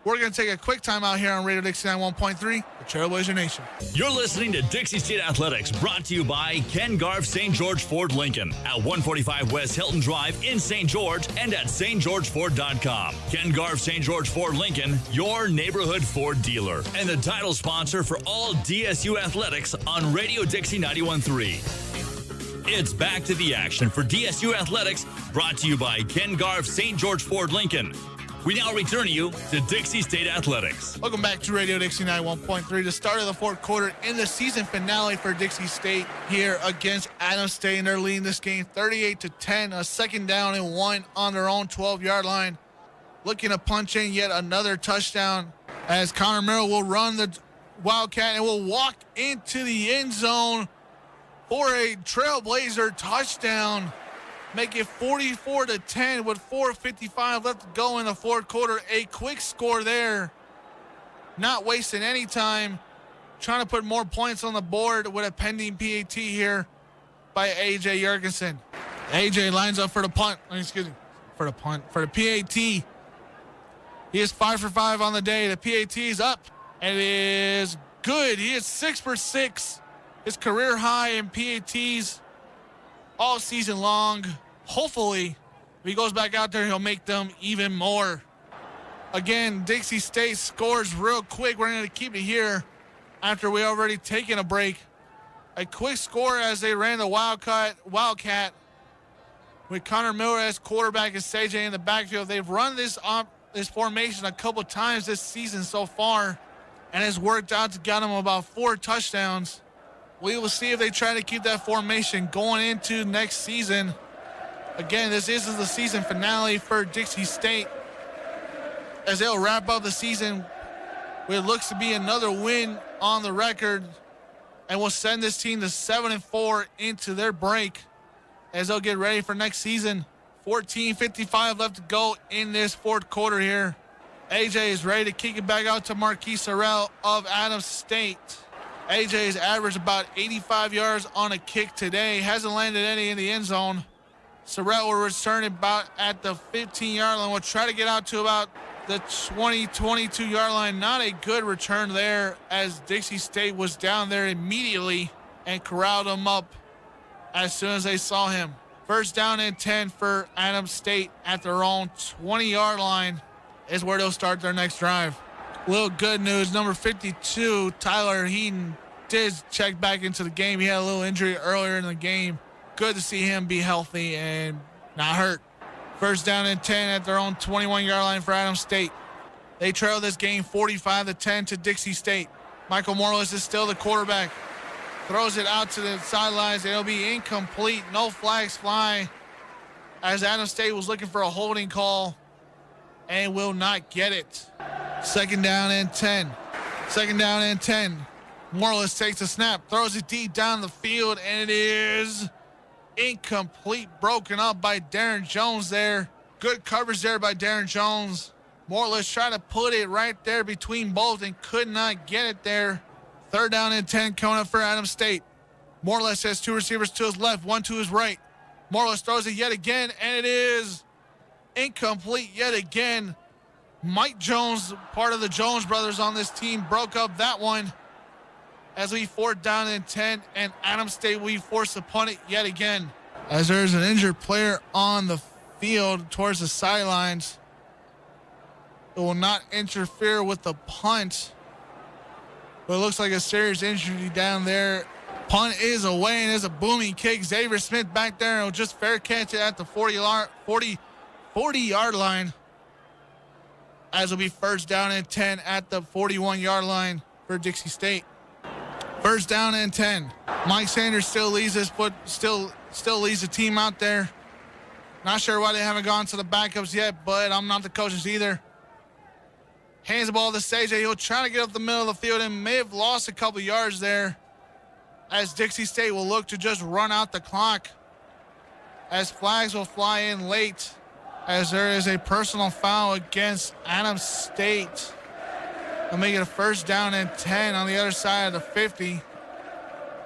We're going to take a quick timeout here on Radio Dixie 91.3, the Trailblazer Nation. You're listening to Dixie State Athletics, brought to you by Ken Garff St. George Ford Lincoln at 145 West Hilton Drive in St. George and at stgeorgeford.com. Ken Garff St. George Ford Lincoln, your neighborhood Ford dealer, and the title sponsor for all DSU athletics on Radio Dixie 91.3. It's back to the action for DSU Athletics, brought to you by Ken Garff St. George Ford Lincoln. We now return you to Dixie State Athletics. Welcome back to Radio Dixie 91.3. The start of the fourth quarter in the season finale for Dixie State here against Adams State. And they're leading this game 38-10, a second down and 1 on their own 12-yard line. Looking to punch in yet another touchdown as Connor Merrill will run the Wildcat and will walk into the end zone for a Trailblazer touchdown. Make it 44-10 with 4:55 left to go in the fourth quarter. A quick score there. Not wasting any time. Trying to put more points on the board with a pending PAT here by A.J. Jurgensen. A.J. lines up for the punt. For the PAT. He is 5 for 5 on the day. The PAT is up. And it is good. He is 6 for 6. His career high in PATs all season long. Hopefully, if he goes back out there, he'll make them even more. Again, Dixie State scores real quick. We're going to keep it here after we already taken a break. A quick score as they ran the Wildcat with Connor Miller as quarterback and CJ in the backfield. They've run this formation a couple times this season so far, and it's worked out to get them about 4 touchdowns. We will see if they try to keep that formation going into next season. Again, this is the season finale for Dixie State as they'll wrap up the season with looks to be another win on the record, and will send this team to 7-4 into their break as they'll get ready for next season. 14:55 left to go in this fourth quarter here. AJ is ready to kick it back out to Marquise Sorrell of Adams State. AJ has averaged about 85 yards on a kick today. Hasn't landed any in the end zone. Sorrell will return about at the 15-yard line. We'll try to get out to about the 22-yard line. Not a good return there as Dixie State was down there immediately and corralled him up as soon as they saw him. First down and 10 for Adams State at their own 20-yard line is where they'll start their next drive. Little good news, number 52, Tyler Heaton, did check back into the game. He had a little injury earlier in the game. Good to see him be healthy and not hurt. First down and 10 at their own 21-yard line for Adams State. They trail this game 45-10 to Dixie State. Michael Morales is still the quarterback. Throws it out to the sidelines. It'll be incomplete. No flags fly as Adams State was looking for a holding call and will not get it. Second down and 10. Second down and 10. Morales takes a snap, throws it deep down the field, and it is incomplete. Broken up by Darren Jones there. Good coverage there by Darren Jones. Morales trying to put it right there between both and could not get it there. Third down and 10 coming up for Adams State. Morales has 2 receivers to his left, 1 to his right. Morales throws it yet again, and it is incomplete yet again. Mike Jones, part of the Jones brothers on this team, broke up that one as we 4th down and 10, and Adams State we force the punt it yet again. As there's an injured player on the field towards the sidelines, it will not interfere with the punt, but it looks like a serious injury down there. Punt is away, and there's a booming kick. Xavier Smith back there, and will just fair catch it at the 40-yard line. As will be first down and 10 at the 41-yard line for Dixie State. First down and 10. Mike Sanders still leads still leads the team out there. Not sure why they haven't gone to the backups yet, but I'm not the coaches either. Hands the ball to CJ. He'll try to get up the middle of the field and may have lost a couple yards there as Dixie State will look to just run out the clock as flags will fly in late as there is a personal foul against Adams State. They'll make it a first down and 10 on the other side of the 50,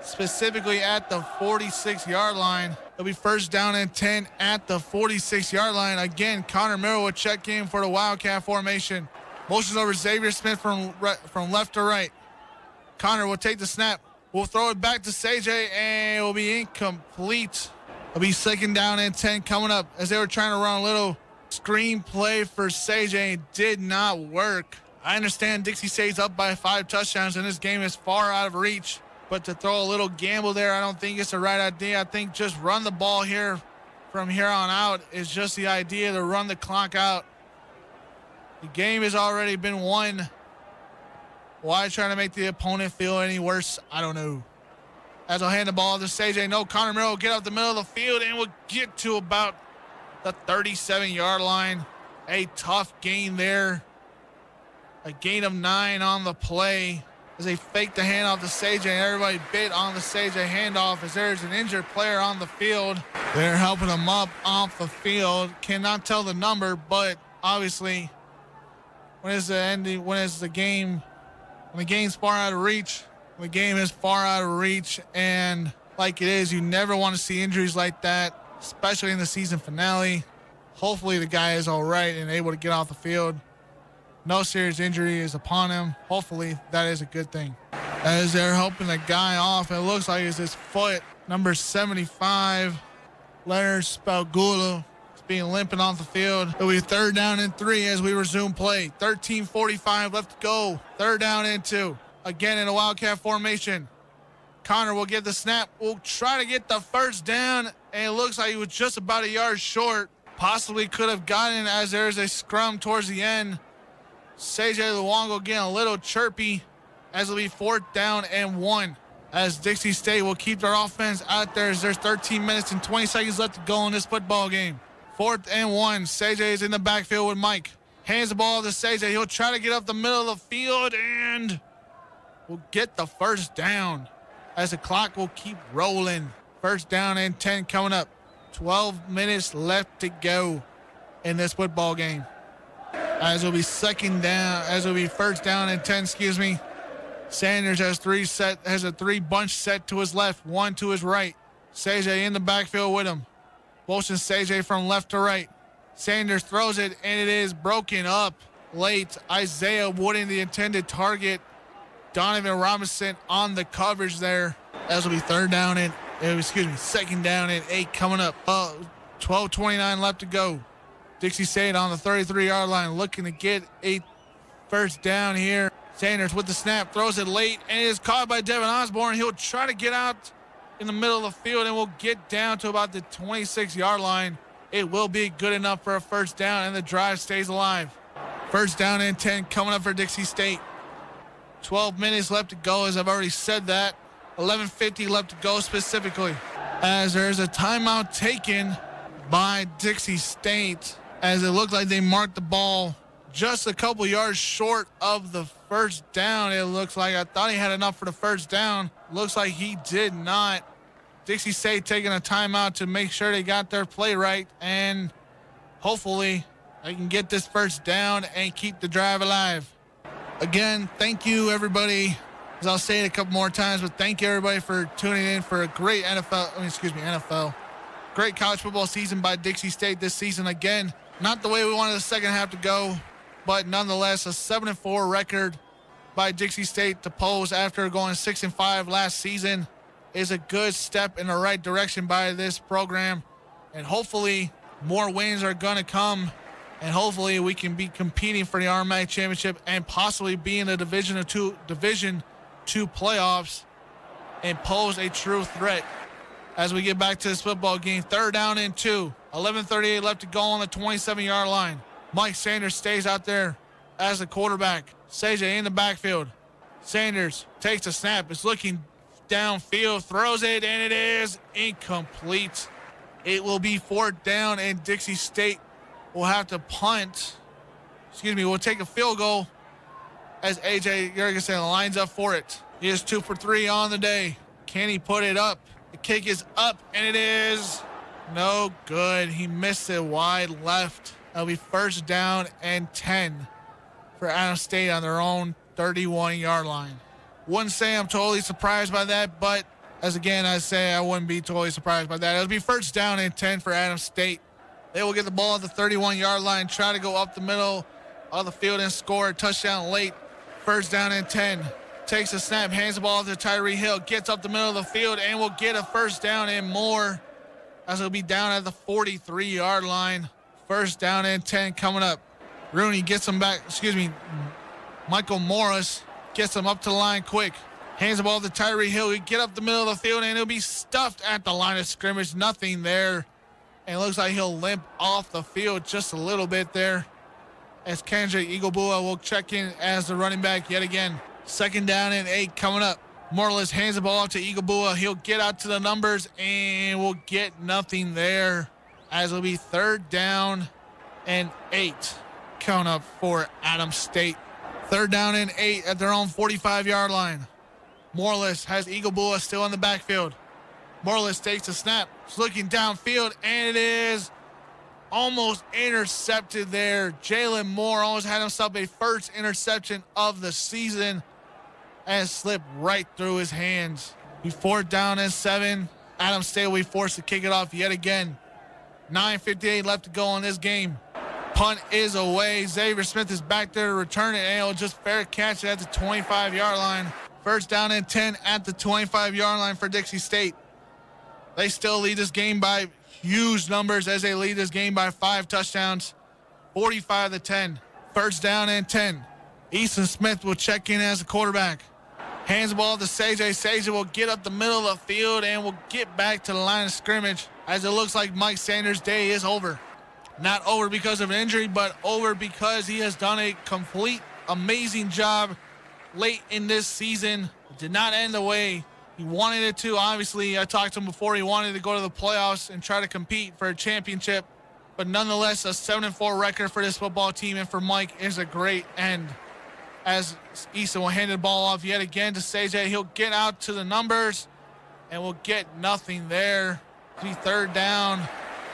specifically at the 46-yard line. It'll be first down and 10 at the 46-yard line. Again, Connor Miller will check in for the Wildcat formation. Motions over Xavier Smith from left to right. Connor will take the snap. We'll throw it back to CJ, and it will be incomplete. It'll be second down and 10 coming up as they were trying to run a little screen play for CJ. It did not work. I understand Dixie State's up by 5 touchdowns, and this game is far out of reach. But to throw a little gamble there, I don't think it's the right idea. I think just run the ball here from here on out is just the idea to run the clock out. The game has already been won. Why trying to make the opponent feel any worse? I don't know. As I'll hand the ball to CJ. No, Connor Miller will get up the middle of the field and will get to about the 37-yard line. A tough gain there. A gain of 9 on the play as they fake the handoff to CJ. Everybody bit on the CJ handoff as there's an injured player on the field. They're helping him up off the field. Cannot tell the number, but obviously when the game's far out of reach, the game is far out of reach, and like it is, you never want to see injuries like that, especially in the season finale. Hopefully the guy is all right and able to get off the field. No serious injury is upon him. Hopefully that is a good thing. As they're helping the guy off, it looks like it's his foot. Number 75, Leonard Spalgula, is being limping off the field. It'll be 3rd down and 3 as we resume play. 13:45 left to go. 3rd down and 2. Again in a Wildcat formation. Connor will get the snap. Will try to get the 1st down, and it looks like he was just about a yard short. Possibly could have gotten as there's a scrum towards the end. CJ Luongo getting a little chirpy as it'll be 4th down and 1. As Dixie State will keep their offense out there as there's 13 minutes and 20 seconds left to go in this football game. 4th and 1. CJ is in the backfield with Mike. Hands the ball to CJ. He'll try to get up the middle of the field and will get the 1st down as the clock will keep rolling. 1st down and 10 coming up. 12 minutes left to go in this football game. As it'll be 1st down and 10, Sanders has a 3-bunch set to his left, 1 to his right. CJ in the backfield with him. Motion CJ from left to right. Sanders throws it, and it is broken up late. Isaiah Wooden, the intended target. Donovan Robinson on the coverage there. As will be 2nd down and 8 coming up. 12:29 left to go. Dixie State on the 33-yard line looking to get a 1st down here. Sanders with the snap, throws it late, and it is caught by Devin Osborne. He'll try to get out in the middle of the field and will get down to about the 26-yard line. It will be good enough for a 1st down, and the drive stays alive. 1st down and 10 coming up for Dixie State. 12 minutes left to go, as I've already said that. 11:50 left to go specifically. As there's a timeout taken by Dixie State, as it looked like they marked the ball just a couple yards short of the 1st down. It looks like I thought he had enough for the 1st down. Looks like he did not. Dixie State taking a timeout to make sure they got their play right, and hopefully they can get this 1st down and keep the drive alive. Again, thank you everybody. As I'll say it a couple more times, but thank you everybody for tuning in for a great NFL. Great college football season by Dixie State this season. Again, not the way we wanted the second half to go, but nonetheless a 7-4 record by Dixie State to pose after going 6-5 last season is a good step in the right direction by this program. And hopefully more wins are going to come, and hopefully we can be competing for the RMAC championship and possibly be in the Division II playoffs and pose a true threat. As we get back to this football game, 3rd down and 2. 11:38 left to go on the 27-yard line. Mike Sanders stays out there as the quarterback. CJ in the backfield. Sanders takes a snap. Is looking downfield, throws it, and it is incomplete. It will be 4th down, and Dixie State will have to punt. Will take a field goal as A.J. Jurgensen lines up for it. He is 2 for 3 on the day. Can he put it up? The kick is up, and it is no good. He missed it wide left. That'll be 1st down and 10 for Adams State on their own 31-yard line. Wouldn't say I'm totally surprised by that, but as again I say, I wouldn't be totally surprised by that. It'll be 1st down and 10 for Adams State. They will get the ball at the 31-yard line, try to go up the middle of the field and score a touchdown late. 1st down and 10. Takes a snap, hands the ball to Tyree Hill, gets up the middle of the field, and will get a 1st down and more, as it'll be down at the 43-yard line. 1st down and 10 coming up. Rooney gets him back, Michael Morris gets him up to the line quick. Hands the ball to Tyree Hill. He get up the middle of the field, and he'll be stuffed at the line of scrimmage. Nothing there. And it looks like he'll limp off the field just a little bit there. as Kendrick Eaglebua will check in as the running back yet again. 2nd down and 8 coming up. Morales hands the ball off to Eaglebua. He'll get out to the numbers and will get nothing there, as it'll be 3rd down and 8 coming up for Adams State. 3rd down and 8 at their own 45-yard line. Morales has Eaglebua still in the backfield. Morales takes a snap. He's looking downfield, and it is almost intercepted there. Jalen Moore almost had himself a first interception of the season and slipped right through his hands. Be 4th down and 7. Adams State will be forced to kick it off yet again. 9:58 left to go in this game. Punt is away. Xavier Smith is back there to return it, and he'll just fair catch it at the 25-yard line. 1st down and 10 at the 25-yard line for Dixie State. They still lead this game by huge numbers as they lead this game by 5 touchdowns, 45-10. 1st down and 10. Easton Smith will check in as the quarterback. Hands the ball to Sage. Sage will get up the middle of the field and will get back to the line of scrimmage, as it looks like Mike Sanders' day is over. Not over because of an injury, but over because he has done a complete amazing job late in this season. It did not end the way he wanted it to. Obviously, I talked to him before. He wanted to go to the playoffs and try to compete for a championship. But nonetheless, a 7-4 record for this football team and for Mike is a great end. As Easton will hand the ball off yet again to Sage. He'll get out to the numbers and will get nothing there. 3rd down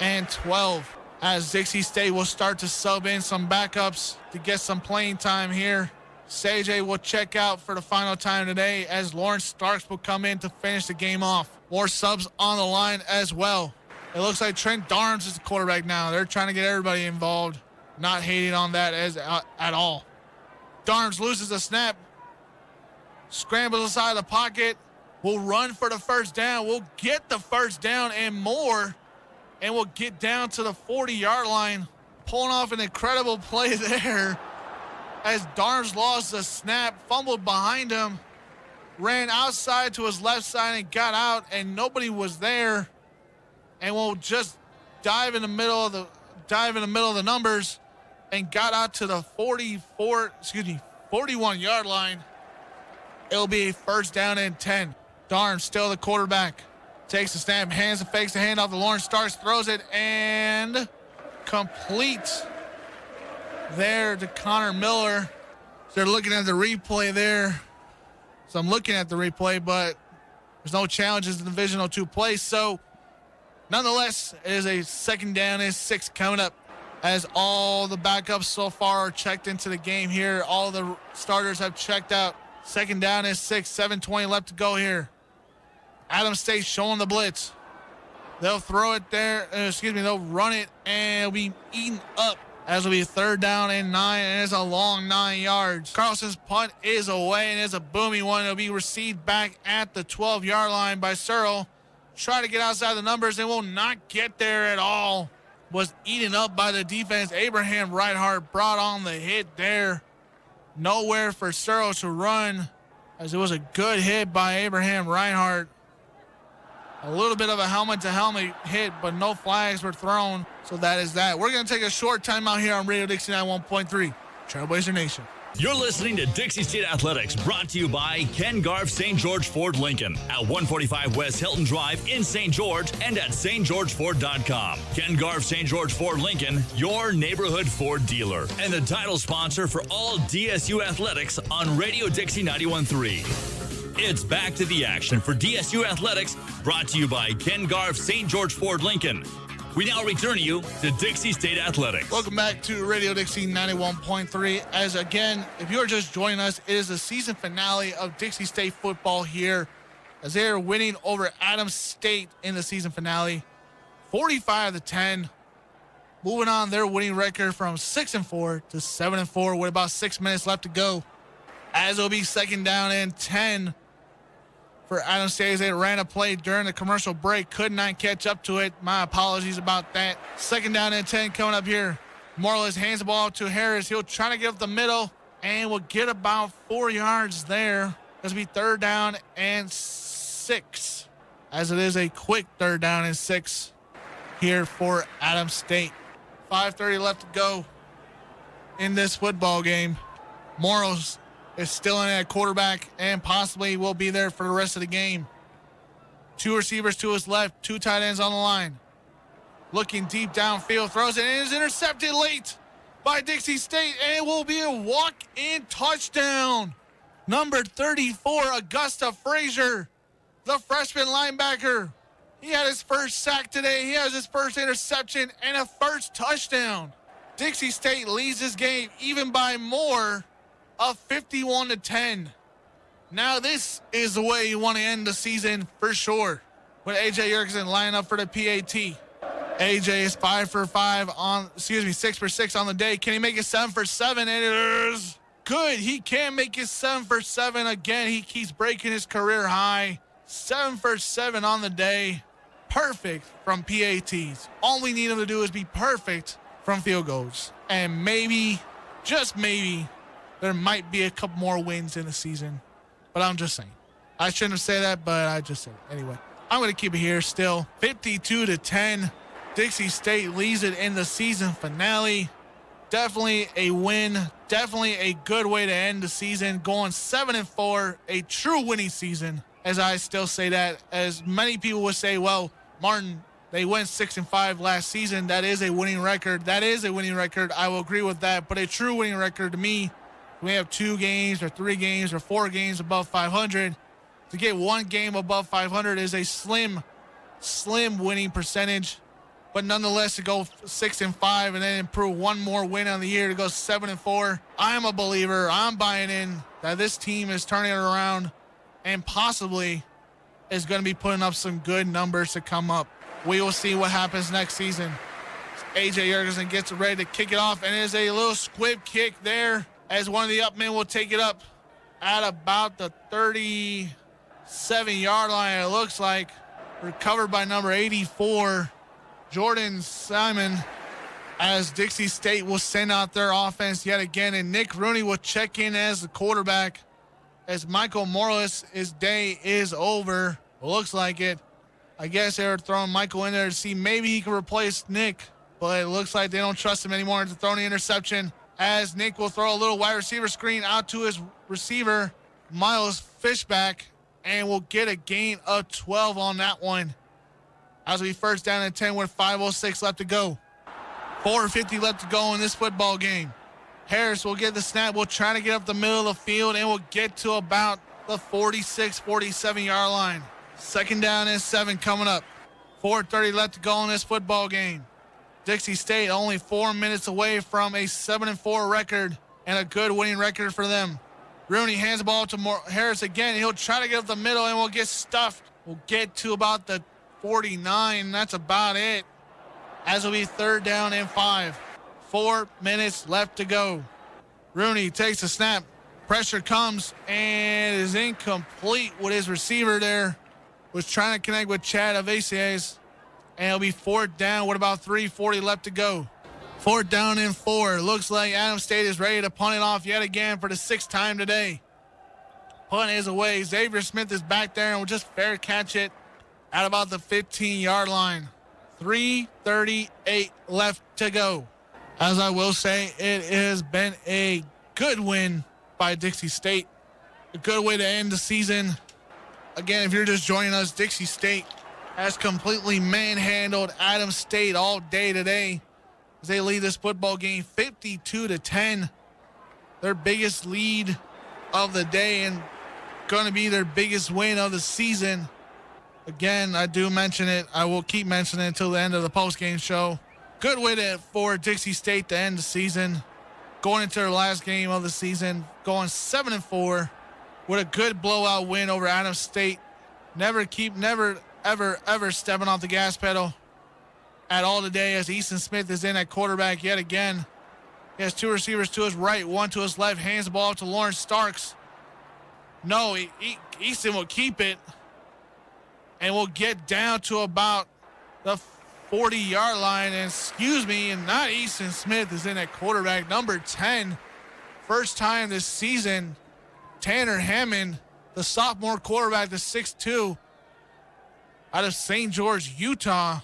and 12. As Dixie State will start to sub in some backups to get some playing time here. Sage will check out for the final time today, as Lawrence Starks will come in to finish the game off. More subs on the line as well. It looks like Trent Darms is the quarterback now. They're trying to get everybody involved. Not hating on that at all. Darms loses the snap. Scrambles inside the pocket. Will run for the 1st down. Will get the 1st down and more. And will get down to the 40-yard line. Pulling off an incredible play there, as Darms lost the snap, fumbled behind him, ran outside to his left side and got out, and nobody was there, and will just dive in the middle of the numbers and got out to the 41-yard line. It'll be a 1st down and 10. Darms still the quarterback. Takes the snap, hands and fakes the handoff to Lawrence Starks, throws it, and complete there to Connor Miller. They're looking at the replay there. So I'm looking at the replay, but there's no challenges in Division II play. So nonetheless, it is a 2nd down and 6 coming up, as all the backups so far are checked into the game here. All the starters have checked out. 2nd down and 6, 7:20 left to go here. Adams State showing the blitz. They'll throw it there. They'll run it, and it'll be eaten up, as it'll be 3rd down and 9, and it's a long 9 yards. Carlson's punt is away, and it's a booming one. It'll be received back at the 12-yard line by Searle. Try to get outside the numbers and will not get there at all. Was eaten up by the defense. Abraham Reinhardt brought on the hit there. Nowhere for Searle to run, as it was a good hit by Abraham Reinhardt. A little bit of a helmet-to-helmet hit, but no flags were thrown. So that is that. We're going to take a short timeout here on Radio Dixie 91.3, Trailblazer Nation. You're listening to Dixie State Athletics, brought to you by Ken Garff St. George Ford Lincoln at 145 West Hilton Drive in St. George and at stgeorgeford.com. Ken Garff St. George Ford Lincoln, your neighborhood Ford dealer, and the title sponsor for all DSU athletics on Radio Dixie 91.3. It's back to the action for DSU Athletics, brought to you by Ken Garff St. George Ford Lincoln. We now return you to Dixie State Athletics. Welcome back to Radio Dixie 91.3. As again, if you're just joining us, it is the season finale of Dixie State football here, as they are winning over Adams State in the season finale, 45-10. Moving on their winning record from 6-4 to 7-4 with about 6 minutes left to go. As it'll be 2nd down and 10 for Adams State. They ran a play during the commercial break, could not catch up to it. My apologies about that. 2nd down and 10 coming up here. Morales hands the ball to Harris. He'll try to get up the middle and will get about 4 yards there. This will be 3rd down and 6, as it is a quick 3rd down and 6 here for Adams State. 5:30 left to go in this football game. Morris is still in at quarterback and possibly will be there for the rest of the game. 2 receivers to his left, 2 tight ends on the line. Looking deep downfield, throws it, and is intercepted late by Dixie State, and it will be a walk-in touchdown. Number 34, Augusta Frazier, the freshman linebacker. He had his first sack today. He has his first interception and a first touchdown. Dixie State leads this game even by more of 51-10. Now this is the way you want to end the season for sure. With A.J. Yerkson lining up for the PAT. A.J. is 6 for 6 on the day. Can he make it 7 for 7? And it is good. He can make it 7 for 7 again. He keeps breaking his career high. 7 for 7 on the day. Perfect from PATs. All we need him to do is be perfect from field goals. And maybe, just maybe, there might be a couple more wins in the season. But I'm just saying. I shouldn't have said that, but I just said it. Anyway, I'm going to keep it here still. 52-10. Dixie State leads it in the season finale. Definitely a win. Definitely a good way to end the season. Going 7-4. A true winning season. As I still say that. As many people would say, well, Martin, they went 6-5 last season. That is a winning record. That is a winning record. I will agree with that. But a true winning record to me, we have 2 games or 3 games or 4 games above 500. To get 1 game above 500 is a slim winning percentage. But nonetheless, to go 6-5 and then improve 1 more win on the year to go 7-4, I am a believer. I'm buying in that this team is turning it around and possibly is going to be putting up some good numbers to come up. We will see what happens next season. A.J. Yerkson gets ready to kick it off, and there's a little squib kick there as one of the up men will take it up at about the 37-yard line, it looks like. Recovered by number 84, Jordan Simon, as Dixie State will send out their offense yet again, and Nick Rooney will check in as the quarterback as Michael Morris, his day is over. Looks like it. I guess they were throwing Michael in there to see maybe he can replace Nick, but it looks like they don't trust him anymore to throw the interception, as Nick will throw a little wide receiver screen out to his receiver, Miles Fishback, and will get a gain of 12 on that one. As we first down at 10 with 5:06 left to go. 4:50 left to go in this football game. Harris will get the snap. We'll try to get up the middle of the field, and we'll get to about the 46, 47-yard line. 2nd down and 7 coming up. 4:30 left to go in this football game. Dixie State only 4 minutes away from a 7-4 record and a good winning record for them. Rooney hands the ball to Harris again. He'll try to get up the middle, and we'll get stuffed. We'll get to about the 49. That's about it. As will be 3rd down and 5. 4 minutes left to go. Rooney takes a snap. Pressure comes and is incomplete with his receiver there. Was trying to connect with Chad Avaciez. And it'll be 4th down with about 3:40 left to go. 4th down and 4. Looks like Adams State is ready to punt it off yet again for the 6th time today. Punt is away. Xavier Smith is back there and will just fair catch it at about the 15-yard line. 3:38 left to go. As I will say, it has been a good win by Dixie State. A good way to end the season. Again, if you're just joining us, Dixie State has completely manhandled Adams State all day today as they lead this football game 52-10. Their biggest lead of the day and going to be their biggest win of the season. Again, I do mention it. I will keep mentioning it until the end of the postgame show. Good way for Dixie State to end the season. Going into their last game of the season, going 7-4 with a good blowout win over Adams State. Never, ever stepping off the gas pedal at all today as Easton Smith is in at quarterback yet again. He has 2 receivers to his right, 1 to his left. Hands the ball off to Lawrence Starks. No, Easton will keep it. And we'll get down to about the 40-yard line. And not Easton Smith is in at quarterback. Number 10, first time this season, Tanner Hammond, the sophomore quarterback, the 6'2", out of St. George, Utah,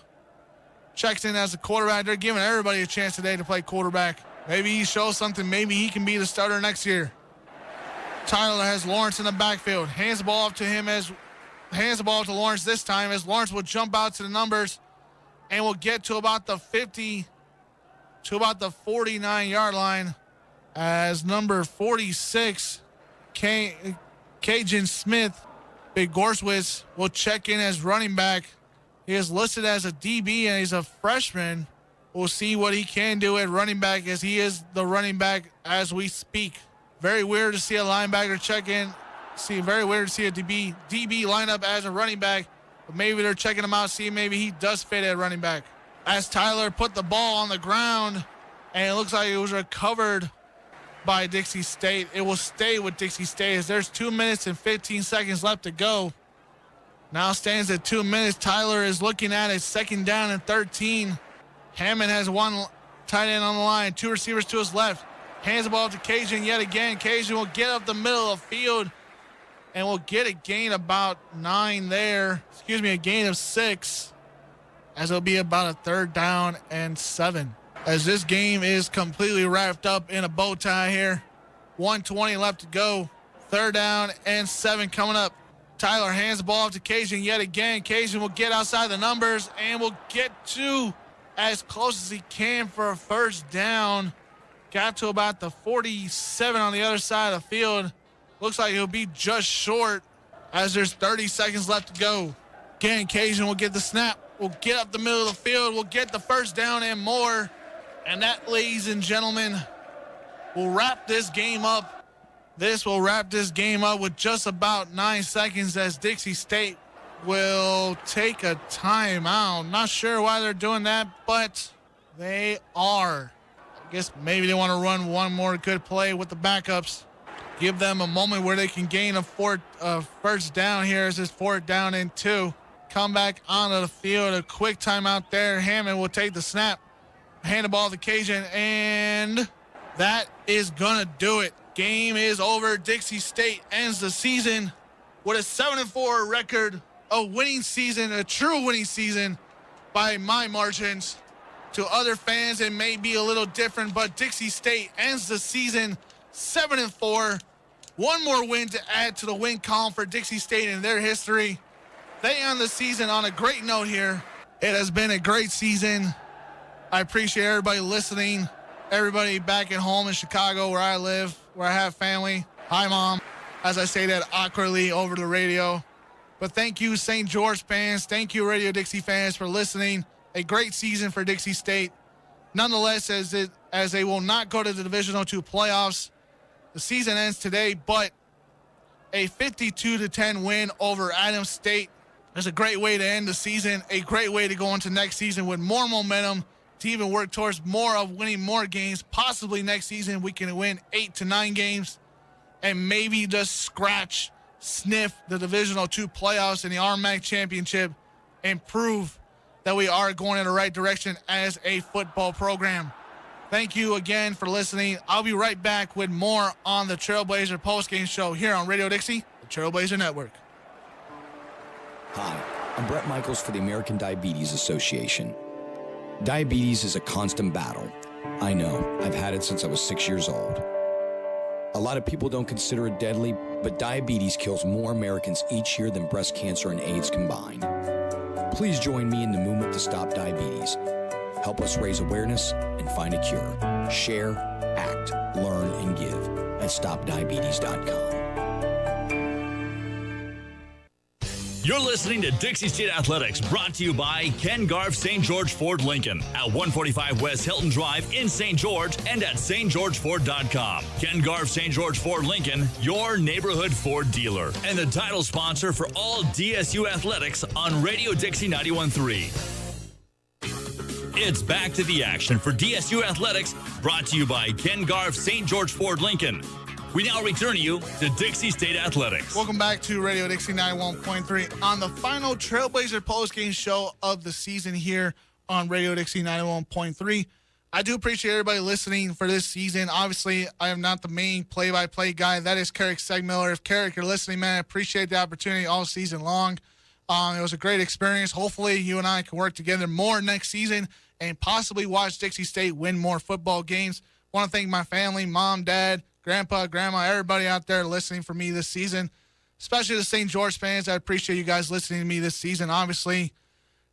checks in as a quarterback. They're giving everybody a chance today to play quarterback. Maybe he shows something. Maybe he can be the starter next year. Tyler has Lawrence in the backfield. Hands the ball up to him hands the ball to Lawrence this time as Lawrence will jump out to the numbers and will get to about the 50 to about the 49-yard line as number 46, Cajun Smith, Big Gorswitz, will check in as running back. He is listed as a DB and he's a freshman. We'll see what he can do at running back as he is the running back as we speak. Very weird to see a linebacker check in. Very weird to see a DB line up as a running back, but maybe they're checking him out, see maybe he does fit at running back. As Tyler put the ball on the ground, and it looks like it was recovered by Dixie State. It will stay with Dixie State as there's 2 minutes and 15 seconds left to go. Now stands at 2 minutes. Tyler is looking at a 2nd down and 13. Hammond has one tight end on the line, 2 receivers to his left. Hands the ball to Cajun yet again. Cajun will get up the middle of the field and will get a gain about 9 there. A gain of 6 as it'll be about a 3rd down and 7. As this game is completely wrapped up in a bow tie here. 1:20 left to go. 3rd down and 7 coming up. Tyler hands the ball off to Cajun yet again. Cajun will get outside the numbers and will get to as close as he can for a 1st down. Got to about the 47 on the other side of the field. Looks like he'll be just short as there's 30 seconds left to go. Again, Cajun will get the snap. Will get up the middle of the field. Will get the 1st down and more. And that, ladies and gentlemen, will wrap this game up. This will wrap this game up with just about 9 seconds as Dixie State will take a timeout. Not sure why they're doing that, but they are. I guess maybe they want to run one more good play with the backups. Give them a moment where they can gain a 1st down here as it's 4th down and 2. Come back onto the field. A quick timeout there. Hammond will take the snap. Hand the ball to Cajun, and that is going to do it. Game is over. Dixie State ends the season with a 7-4 record, a winning season, a true winning season by my margins. To other fans, it may be a little different, but Dixie State ends the season 7-4. One more win to add to the win column for Dixie State in their history. They end the season on a great note here. It has been a great season. I appreciate everybody listening, everybody back at home in Chicago where I live, where I have family. Hi, Mom, as I say that awkwardly over the radio. But thank you, St. George fans. Thank you, Radio Dixie fans, for listening. A great season for Dixie State. Nonetheless, as they will not go to the Division II playoffs, the season ends today, but a 52-10 win over Adams State is a great way to end the season, a great way to go into next season with more momentum to even work towards more of winning more games. Possibly next season we can win 8 to 9 games and maybe just sniff the Division II playoffs and the RMAC championship and prove that we are going in the right direction as a football program. Thank you again for listening. I'll be right back with more on the Trailblazer postgame show here on Radio Dixie, the Trailblazer Network. Hi, I'm Brett Michaels for the American Diabetes Association. Diabetes is a constant battle. I know, I've had it since I was 6 years old. A lot of people don't consider it deadly, but diabetes kills more Americans each year than breast cancer and AIDS combined. Please join me in the movement to stop diabetes. Help us raise awareness and find a cure. Share, act, learn, and give at StopDiabetes.com. You're listening to Dixie State Athletics, brought to you by Ken Garff St. George Ford Lincoln at 145 West Hilton Drive in St. George and at stgeorgeford.com. Ken Garff St. George Ford Lincoln, your neighborhood Ford dealer, and the title sponsor for all DSU athletics on Radio Dixie 91.3. It's back to the action for DSU Athletics, brought to you by Ken Garff St. George Ford Lincoln. We now return you to Dixie State Athletics. Welcome back to Radio Dixie 91.3 on the final Trailblazer postgame show of the season here on Radio Dixie 91.3. I do appreciate everybody listening for this season. Obviously, I am not the main play-by-play guy. That is Carrick Segmiller. If Carrick, you're listening, man, I appreciate the opportunity all season long. It was a great experience. Hopefully, you and I can work together more next season and possibly watch Dixie State win more football games. Want to thank my family, mom, dad, grandpa, grandma, everybody out there listening for me this season, especially the St. George fans. I appreciate you guys listening to me this season. Obviously,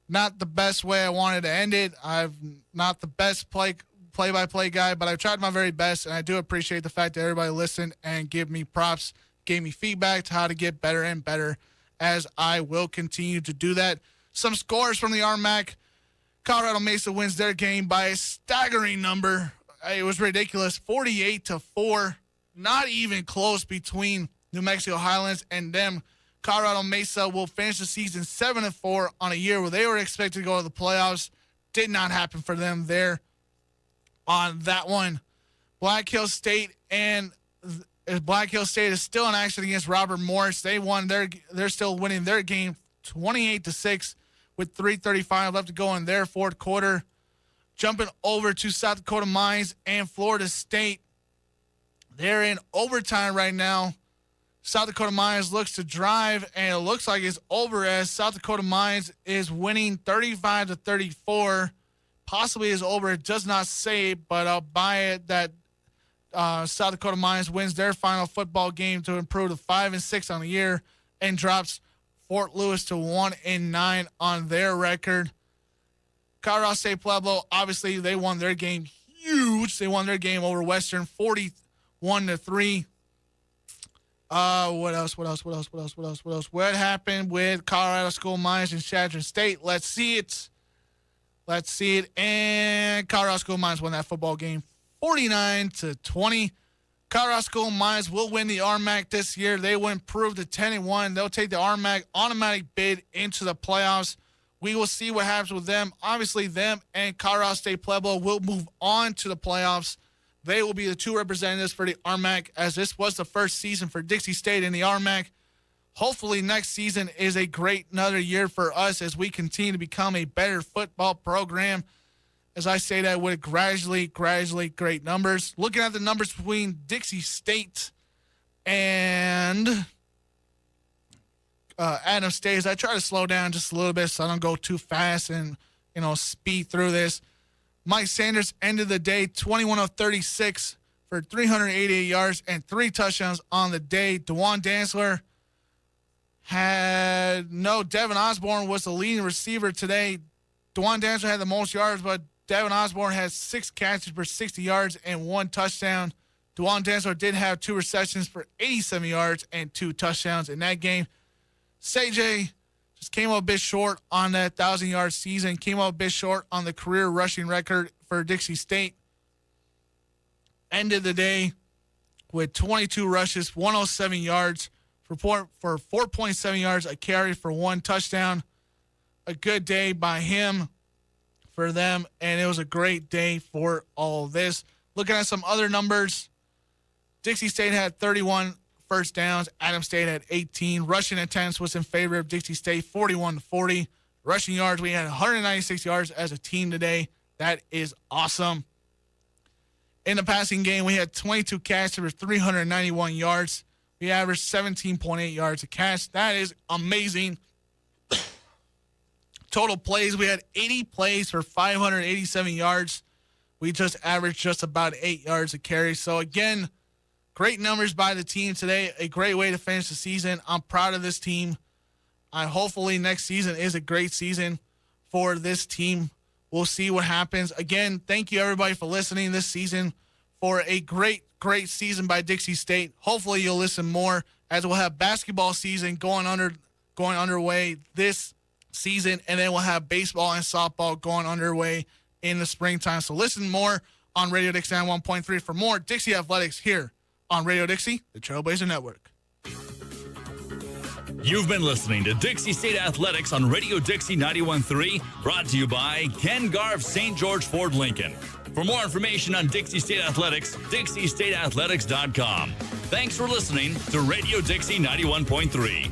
not the best way I wanted to end it. I'm not the best play-by-play guy, but I've tried my very best, and I do appreciate the fact that everybody listened and gave me props, gave me feedback to how to get better and better, as I will continue to do that. Some scores from the RMAC. Colorado Mesa wins their game by a staggering number. It was ridiculous, 48-4. Not even close between New Mexico Highlands and them. Colorado Mesa will finish the season 7-4 on a year where they were expected to go to the playoffs. Did not happen for them there on that one. Black Hills State is still in action against Robert Morris. They're still winning their game 28-6 with 3:35 left to go in their fourth quarter. Jumping over to South Dakota Mines and Florida State. They're in overtime right now. South Dakota Mines looks to drive, and it looks like it's over as South Dakota Mines is winning 35-34. Possibly is over. It does not say, but I'll buy it that South Dakota Mines wins their final football game to improve to 5-6 on the year and drops Fort Lewis to 1-9 on their record. Colorado State Pueblo, obviously, they won their game huge. They won their game over Western 41-3. What else? What happened with Colorado School Mines and Chadron State? Let's see it. And Colorado School Mines won that football game 49-20. Colorado School Mines will win the RMAC this year. They will improve to 10-1. They'll take the RMAC automatic bid into the playoffs. We will see what happens with them. Obviously, them and Colorado State Pueblo will move on to the playoffs. They will be the two representatives for the RMAC, as this was the first season for Dixie State in the RMAC. Hopefully next season is another year for us as we continue to become a better football program. As I say that with gradually great numbers. Looking at the numbers between Dixie State and Adams State, as I try to slow down just a little bit so I don't go too fast and, speed through this. Mike Sanders ended the day 21 of 36 for 388 yards and 3 touchdowns on the day. DeJuan Dantzler Devin Osborne was the leading receiver today. DeJuan Dantzler had the most yards, but Devin Osborne had 6 catches for 60 yards and 1 touchdown. DeJuan Dantzler did have 2 receptions for 87 yards and 2 touchdowns in that game. CJ just came up a bit short on that 1,000-yard season, came up a bit short on the career rushing record for Dixie State. Ended the day with 22 rushes, 107 yards for 4.7 yards a carry for 1 touchdown. A good day by him for them, and it was a great day for all this. Looking at some other numbers, Dixie State had 31 first downs. Adams State had 18. Rushing attempts was in favor of Dixie State, 41-40. Rushing yards, we had 196 yards as a team today. That is awesome. In the passing game, we had 22 catches for 391 yards. We averaged 17.8 yards a catch. That is amazing. Total plays, we had 80 plays for 587 yards. We just averaged just about 8 yards a carry. So, again, great numbers by the team today. A great way to finish the season. I'm proud of this team. Hopefully next season is a great season for this team. We'll see what happens. Again, thank you, everybody, for listening this season for a great season by Dixie State. Hopefully you'll listen more as we'll have basketball season going underway this season, and then we'll have baseball and softball going underway in the springtime. So listen more on Radio Dixie 91.3 for more Dixie Athletics here on Radio Dixie, the Trailblazer Network. You've been listening to Dixie State Athletics on Radio Dixie 91.3, brought to you by Ken Garff St. George Ford Lincoln. For more information on Dixie State Athletics, DixieStateAthletics.com. Thanks for listening to Radio Dixie 91.3.